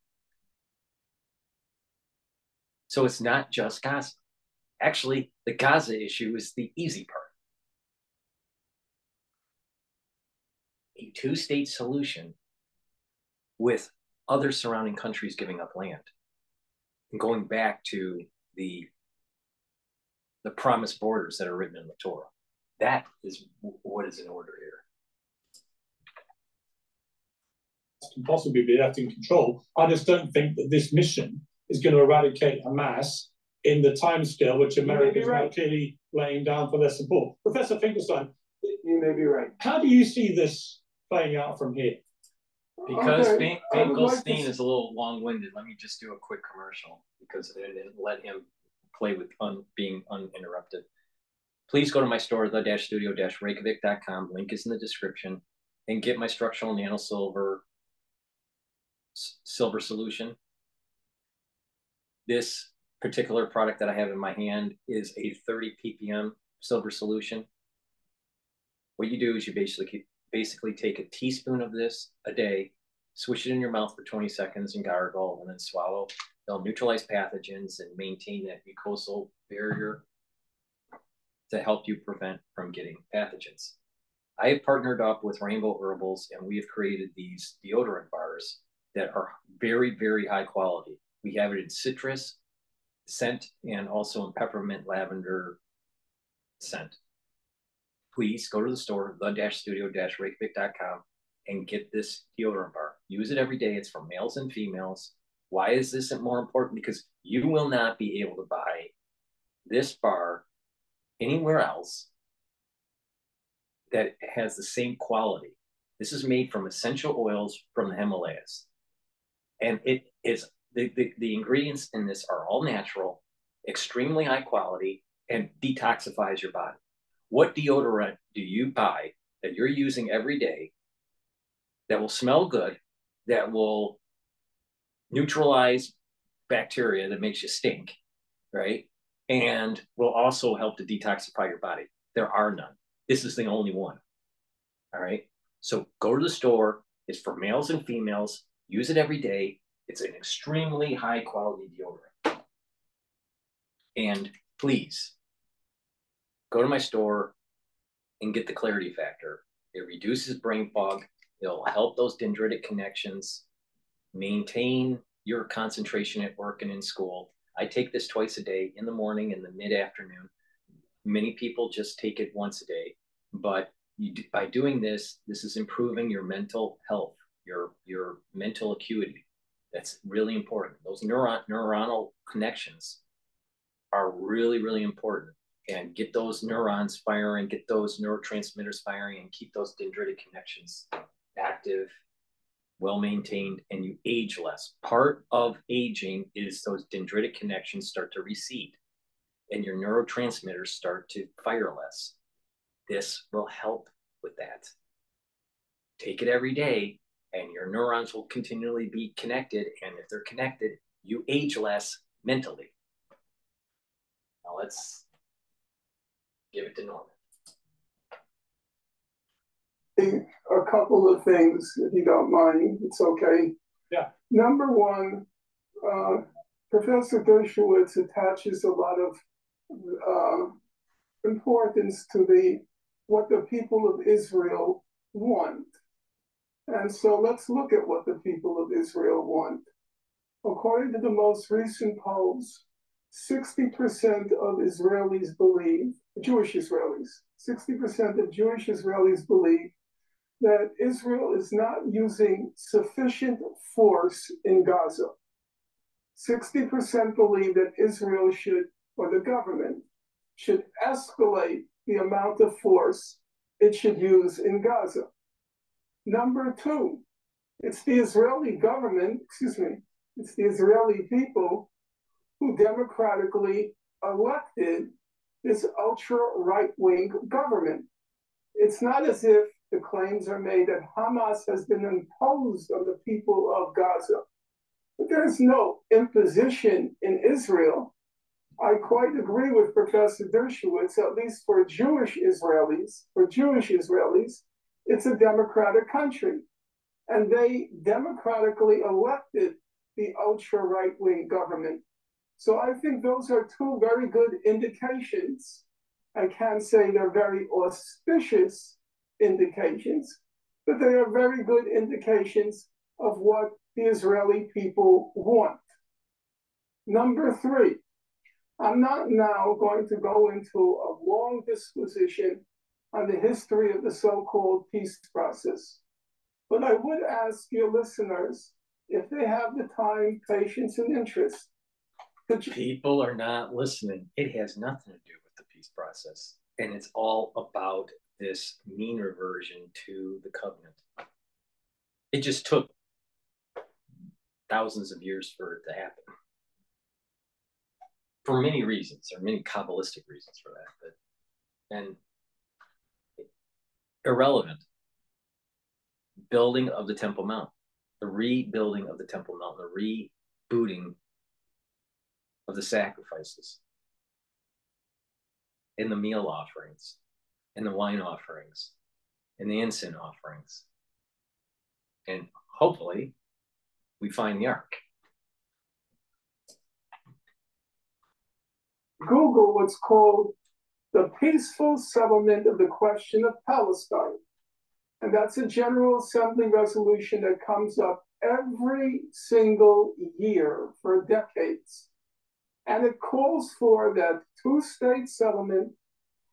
So it's not just Gaza. Actually, the Gaza issue is the easy part. A two-state solution with other surrounding countries giving up land and going back to the promised borders that are written in the Torah. That is what is in order here. Can possibly be left in control. I just don't think that this mission is going to eradicate Hamas in the timescale which America is now clearly laying down for their support. Professor Finkelstein, you may be right. How do you see this playing out from here? Because Finkelstein is a little long-winded, let me just do a quick commercial because I didn't let him play with being uninterrupted. Please go to my store, the-studio-reykjavik.com. Link is in the description, and get my structural nano silver solution. This particular product that I have in my hand is a 30 ppm silver solution. What you do is you basically take a teaspoon of this a day, swish it in your mouth for 20 seconds and gargle, and then swallow. They'll neutralize pathogens and maintain that mucosal barrier to help you prevent from getting pathogens. I have partnered up with Rainbow Herbals, and we have created these deodorant bars that are very, very high quality. We have it in citrus scent and also in peppermint lavender scent. Please go to the store, the-studio-reykjavik.com, and get this deodorant bar. Use it every day. It's for males and females. Why is this more important? Because you will not be able to buy this bar anywhere else that has the same quality. This is made from essential oils from the Himalayas. And it is the ingredients in this are all natural, extremely high quality, and detoxifies your body. What deodorant do you buy that you're using every day that will smell good, that will neutralize bacteria that makes you stink, right? And will also help to detoxify your body? There are none. This is the only one. All right. So go to the store. It's for males and females. Use it every day. It's an extremely high quality deodorant. And please go to my store and get the Clarity Factor. It reduces brain fog. It'll help those dendritic connections, maintain your concentration at work and in school. I take this twice a day, in the morning and the mid-afternoon. Many people just take it once a day, but by doing this, this is improving your mental health, your mental acuity. That's really important. Those neuronal connections are really, really important. And get those neurons firing, get those neurotransmitters firing, and keep those dendritic connections active, well-maintained, and you age less. Part of aging is those dendritic connections start to recede and your neurotransmitters start to fire less. This will help with that. Take it every day and your neurons will continually be connected. And if they're connected, you age less mentally. Now let's give it to Norman. A couple of things, if you don't mind, it's okay. Yeah. Number one, Professor Dershowitz attaches a lot of importance to what the people of Israel want. And so let's look at what the people of Israel want. According to the most recent polls, 60% of Israelis believe, Jewish Israelis, 60% of Jewish Israelis believe that Israel is not using sufficient force in Gaza. 60% believe that Israel should, or the government, should escalate the amount of force it should use in Gaza. Number two, it's the Israeli government, it's the Israeli people who democratically elected this ultra-right-wing government. It's not as if the claims are made that Hamas has been imposed on the people of Gaza. But there's no imposition in Israel. I quite agree with Professor Dershowitz, at least for Jewish Israelis, it's a democratic country. And they democratically elected the ultra-right-wing government. So I think those are two very good indications. I can't say they're very auspicious indications, but they are very good indications of what the Israeli people want. Number three, I'm not now going to go into a long disquisition on the history of the so-called peace process, but I would ask your listeners if they have the time, patience, and interest. People are not listening. It has nothing to do with the peace process, and it's all about this mean reversion to the covenant. It just took thousands of years for it to happen. For many reasons, or many Kabbalistic reasons for that, and irrelevant. Building of the Temple Mount, the rebuilding of the Temple Mount, the rebooting of the sacrifices, and the meal offerings, and the wine offerings, and the incense offerings. And hopefully, we find the ark. Google what's called the peaceful settlement of the question of Palestine. And that's a General Assembly resolution that comes up every single year for decades. And it calls for that two-state settlement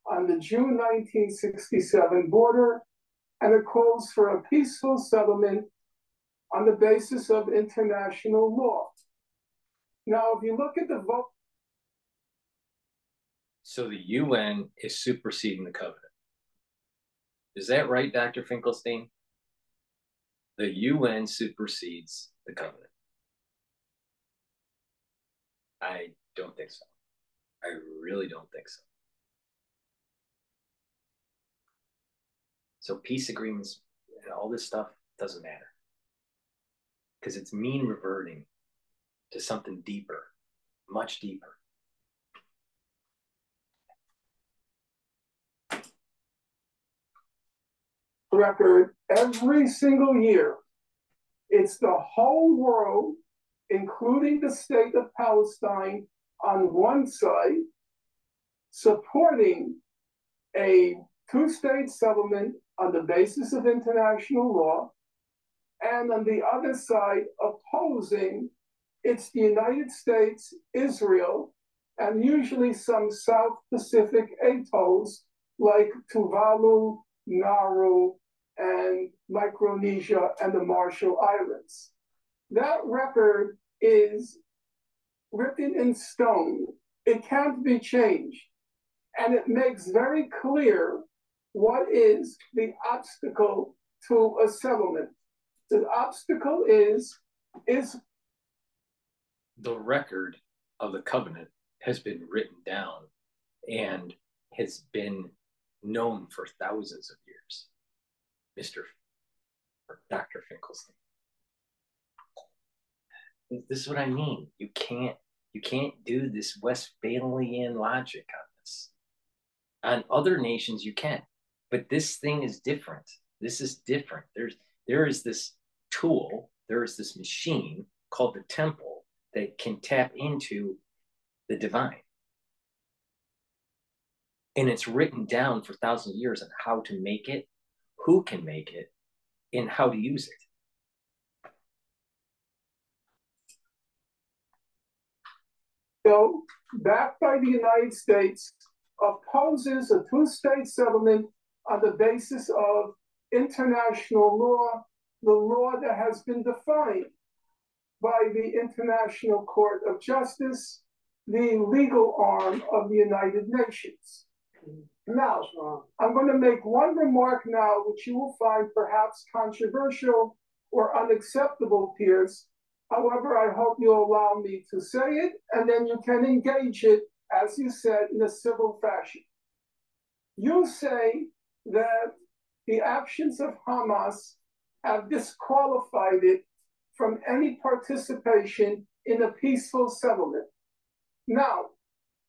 on the June 1967 border, and it calls for a peaceful settlement on the basis of international law. Now, if you look at the vote. So the UN is superseding the covenant. Is that right, Dr. Finkelstein? The UN supersedes the covenant. I don't think so. I really don't think so. So peace agreements and all this stuff doesn't matter, because it's mean reverting to something deeper, much deeper. Record every single year. It's the whole world, including the state of Palestine on one side, supporting a two-state settlement on the basis of international law, and on the other side, opposing it's the United States, Israel, and usually some South Pacific atolls like Tuvalu, Nauru, and Micronesia and the Marshall Islands. That record is written in stone. It can't be changed. And it makes very clear what is the obstacle to a settlement. The obstacle is the record of the covenant has been written down and has been known for thousands of years, Dr. Finkelstein. This is what I mean. You can't do this Westphalian logic on this. On other nations you can, but this thing is different. This is different. There is this tool, there is this machine called the temple that can tap into the divine. And it's written down for thousands of years on how to make it, who can make it, and how to use it. So, backed by the United States, opposes a two-state settlement on the basis of international law, the law that has been defined by the International Court of Justice, the legal arm of the United Nations. Now, I'm going to make one remark now, which you will find perhaps controversial or unacceptable, Piers. However, I hope you'll allow me to say it, and then you can engage it, as you said, in a civil fashion. You say that the actions of Hamas have disqualified it from any participation in a peaceful settlement. Now,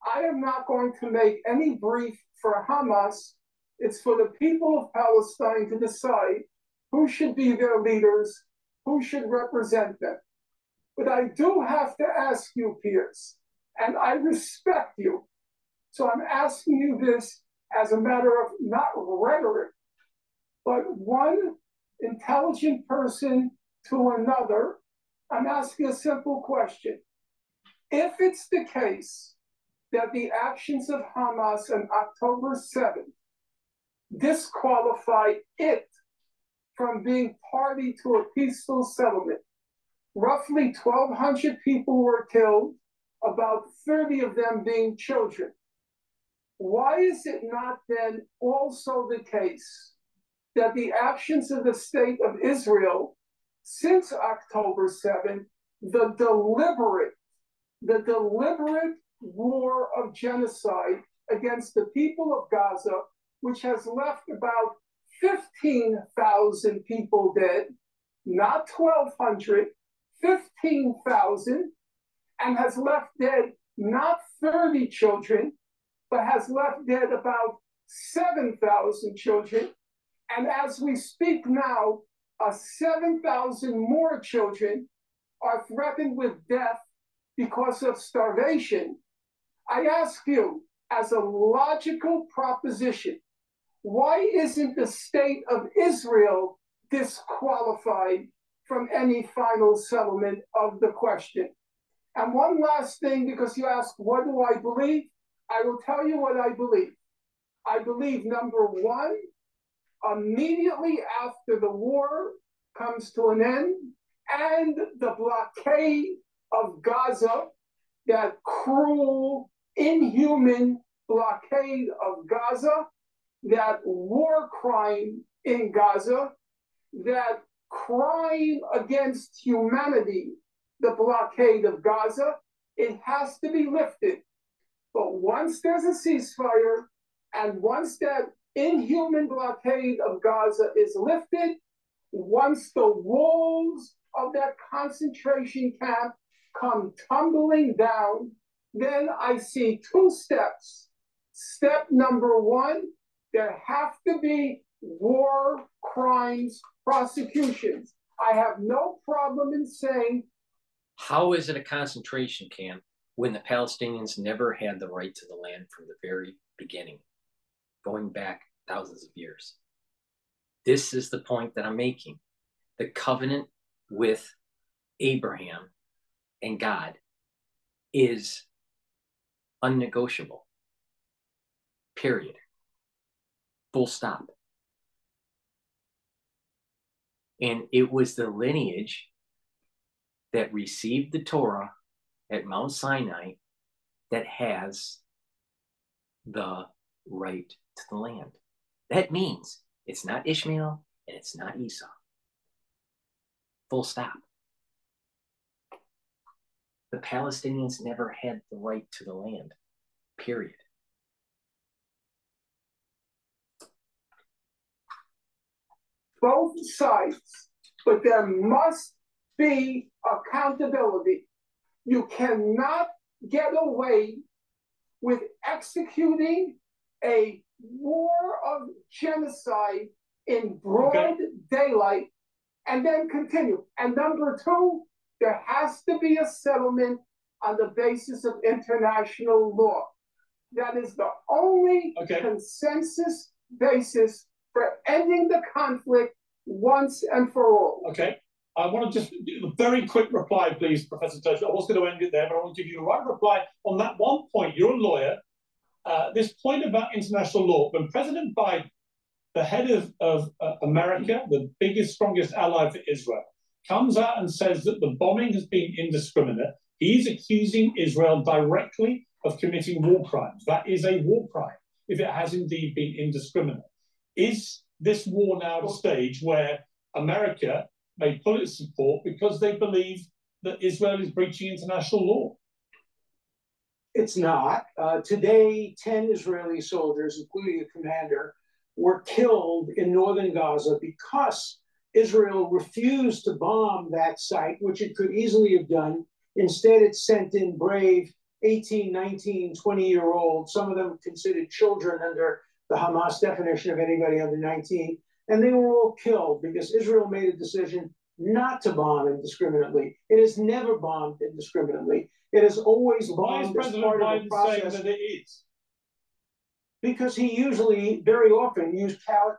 I am not going to make any brief for Hamas. It's for the people of Palestine to decide who should be their leaders, who should represent them. But I do have to ask you, Piers, and I respect you. So I'm asking you this as a matter of not rhetoric, but one intelligent person to another. I'm asking a simple question. If it's the case that the actions of Hamas on October 7th disqualify it from being party to a peaceful settlement, roughly 1,200 people were killed, about 30 of them being children. Why is it not then also the case that the actions of the state of Israel since October 7th, the deliberate war of genocide against the people of Gaza, which has left about 15,000 people dead, not 1,200, 15,000, and has left dead not 30 children, but has left dead about 7,000 children. And as we speak now, 7,000 more children are threatened with death because of starvation. I ask you, as a logical proposition, why isn't the state of Israel disqualified from any final settlement of the question? And one last thing, because you asked, what do I believe? I will tell you what I believe. I believe, number one, immediately after the war comes to an end and the blockade of Gaza, that cruel, inhuman blockade of Gaza, that war crime in Gaza, that crime against humanity, the blockade of Gaza, it has to be lifted. But once there's a ceasefire and once that inhuman blockade of Gaza is lifted, once the walls of that concentration camp come tumbling down, then I see two steps. Step number one, there have to be war crimes prosecutions. I have no problem in saying. How is it a concentration camp when the Palestinians never had the right to the land from the very beginning, going back thousands of years? This is the point that I'm making. The covenant with Abraham and God is unnegotiable. Period. Full stop. And it was the lineage that received the Torah at Mount Sinai that has the right to the land. That means it's not Ishmael and it's not Esau. Full stop. The Palestinians never had the right to the land. Period. Both sides, but there must be accountability. You cannot get away with executing a war of genocide in broad daylight and then continue. And number two, there has to be a settlement on the basis of international law. That is the only consensus basis for ending the conflict once and for all. Okay. I want to just do a very quick reply, please, Professor Dershowitz. I was going to end it there, but I want to give you a right reply on that one point. You're a lawyer. This point about international law, when President Biden, the head of America, the biggest, strongest ally for Israel, comes out and says that the bombing has been indiscriminate, he's accusing Israel directly of committing war crimes. That is a war crime, if it has indeed been indiscriminate. Is this war now at a stage where America may pull its support because they believe that Israel is breaching international law? It's not. Today, 10 Israeli soldiers, including a commander, were killed in northern Gaza because Israel refused to bomb that site, which it could easily have done. Instead, it sent in brave 18, 19, 20-year-olds, some of them considered children under the Hamas definition of anybody under 19. And they were all killed because Israel made a decision not to bomb indiscriminately. It has never bombed indiscriminately. It has always bombed as part of a process. That it is? Because he usually, very often,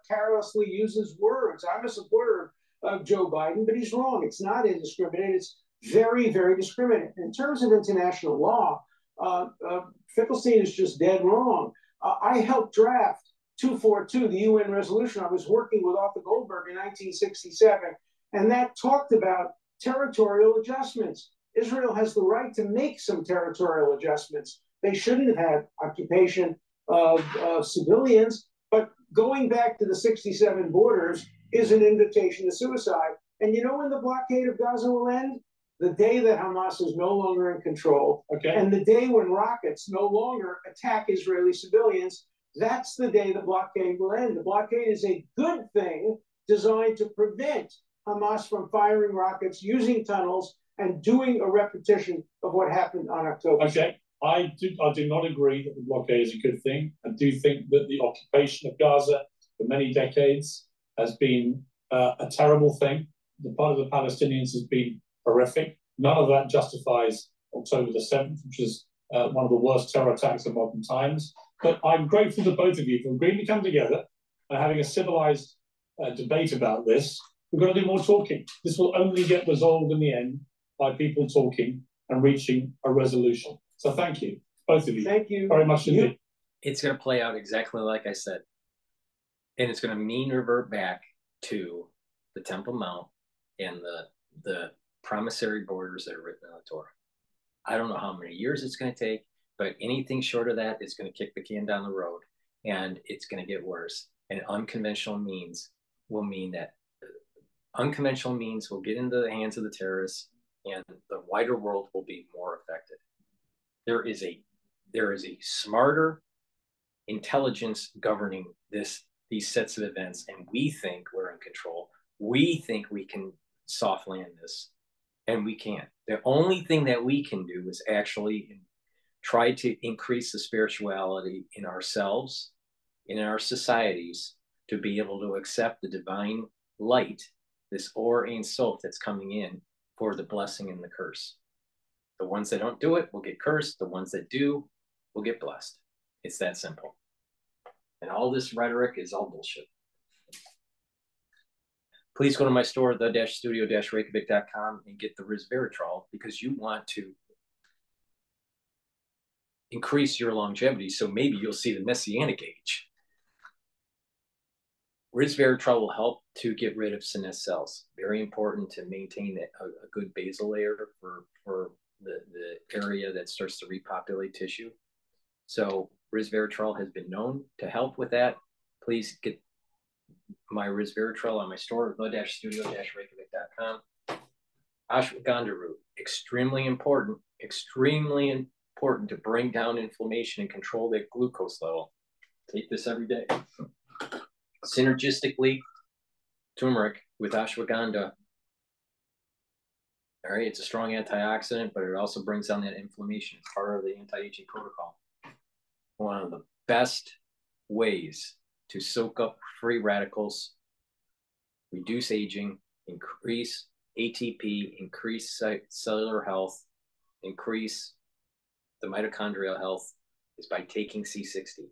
carelessly uses words. I'm a supporter of Joe Biden, but he's wrong. It's not indiscriminate. It's very, very discriminate. In terms of international law, Finkelstein is just dead wrong. I helped draft 242, the UN resolution. I was working with Arthur Goldberg in 1967, and that talked about territorial adjustments. Israel has the right to make some territorial adjustments. They shouldn't have had occupation of civilians, but going back to the 67 borders is an invitation to suicide. And you know when the blockade of Gaza will end? The day that Hamas is no longer in control, and the day when rockets no longer attack Israeli civilians, that's the day the blockade will end. The blockade is a good thing designed to prevent Hamas from firing rockets, using tunnels, and doing a repetition of what happened on October 7th. I do not agree that the blockade is a good thing. I do think that the occupation of Gaza for many decades has been a terrible thing. The part of the Palestinians has been horrific. None of that justifies October the 7th, which is one of the worst terror attacks of modern times. But I'm grateful to both of you for agreeing to come together and having a civilized debate about this. We've got to do more talking. This will only get resolved in the end by people talking and reaching a resolution. So thank you, both of you. Thank you very much indeed. It's going to play out exactly like I said. And it's going to mean revert back to the Temple Mount and the promissory borders that are written in the Torah. I don't know how many years it's going to take, but anything short of that is going to kick the can down the road, and it's going to get worse. And unconventional means will mean that unconventional means will get into the hands of the terrorists, and the wider world will be more affected. There is a smarter intelligence governing these sets of events, and we think we're in control. We think we can soft land this, and we can't. The only thing that we can do is actually try to increase the spirituality in ourselves, in our societies, to be able to accept the divine light, this Or Ein Sof that's coming in for the blessing and the curse. The ones that don't do it will get cursed. The ones that do will get blessed. It's that simple. And all this rhetoric is all bullshit. Please go to my store, the-studio-reykjavik.com, and get the resveratrol because you want to increase your longevity, so maybe you'll see the messianic age. Resveratrol will help to get rid of senescent cells. Very important to maintain a good basal layer for the area that starts to repopulate tissue. So resveratrol has been known to help with that. Please get my resveratrol on my store, the-studio-reykjavik.com. Ashwagandha root, extremely important to bring down inflammation and control that glucose level. Take this every day. Synergistically, turmeric with ashwagandha. All right, it's a strong antioxidant, but it also brings down that inflammation. It's part of the anti-aging protocol. One of the best ways to soak up free radicals, reduce aging, increase ATP, increase cellular health, increase the mitochondrial health is by taking C60.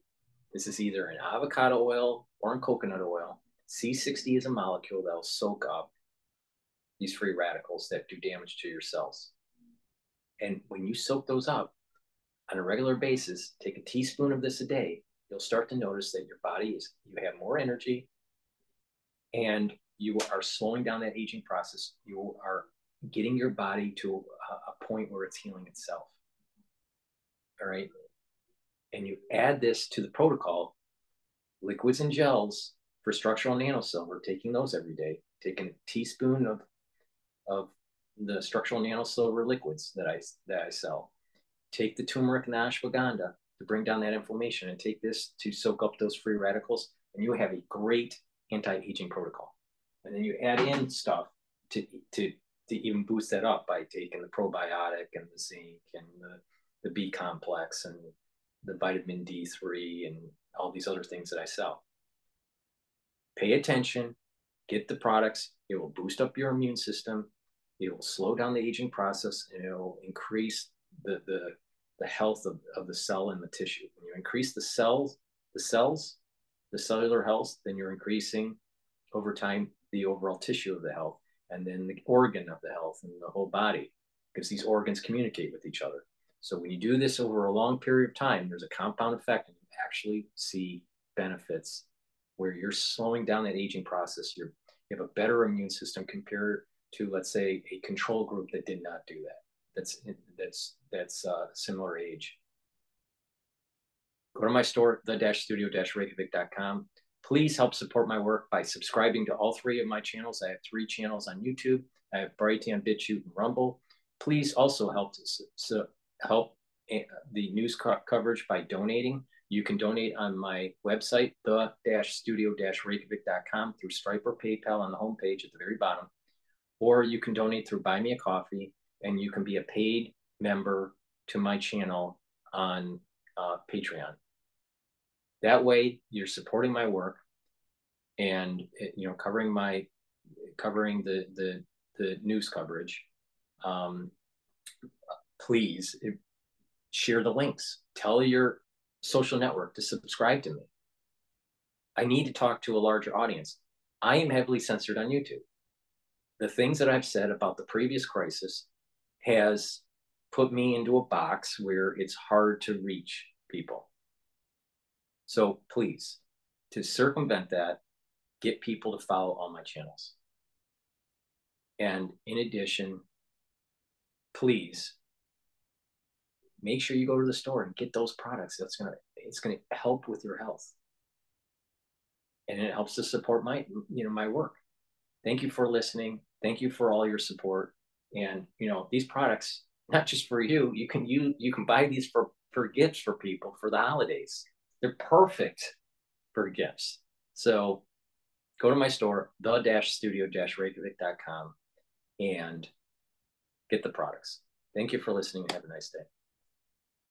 This is either in avocado oil or in coconut oil. C60 is a molecule that will soak up these free radicals that do damage to your cells. And when you soak those up on a regular basis, take a teaspoon of this a day, you'll start to notice that your body you have more energy and you are slowing down that aging process. You are getting your body to a point where it's healing itself. All right. And you add this to the protocol, liquids and gels for structural nanosilver, taking those every day, taking a teaspoon of the structural nanosilver liquids that I sell. Take the turmeric and the ashwagandha to bring down that inflammation, and take this to soak up those free radicals, and you have a great anti-aging protocol. And then you add in stuff to even boost that up by taking the probiotic and the zinc and the B complex and the vitamin D3 and all these other things that I sell. Pay attention, get the products. It will boost up your immune system. It will slow down the aging process, and it will increase the health of the cell and the tissue. When you increase the cellular health, then you're increasing over time the overall tissue of the health, and then the organ of the health and the whole body, because these organs communicate with each other. So when you do this over a long period of time, there's a compound effect, and you actually see benefits where you're slowing down that aging process. You have a better immune system compared to, let's say, a control group that did not do that. That's similar age. Go to my store, the-studio-reykjavik.com. Please help support my work by subscribing to all 3 of my channels. I have 3 channels on YouTube. I have Brighteon, Bitchute, and Rumble. Please also help the news coverage by donating. You can donate on my website, the-studio-reykjavik.com, through Stripe or PayPal on the homepage at the very bottom. Or you can donate through Buy Me a Coffee, and you can be a paid member to my channel on Patreon. That way, you're supporting my work and covering the news coverage. Please share the links. Tell your social network to subscribe to me. I need to talk to a larger audience. I am heavily censored on YouTube. The things that I've said about the previous crisis has put me into a box where it's hard to reach people. So please, to circumvent that, get people to follow all my channels. And in addition, please make sure you go to the store and get those products. It's gonna help with your health, and it helps to support my work. Thank you for listening. Thank you for all your support. And these products, not just for you, you can buy these for gifts for people for the holidays. They're perfect for gifts. So go to my store, the-studio-reykjavik.com, and get the products. Thank you for listening and have a nice day.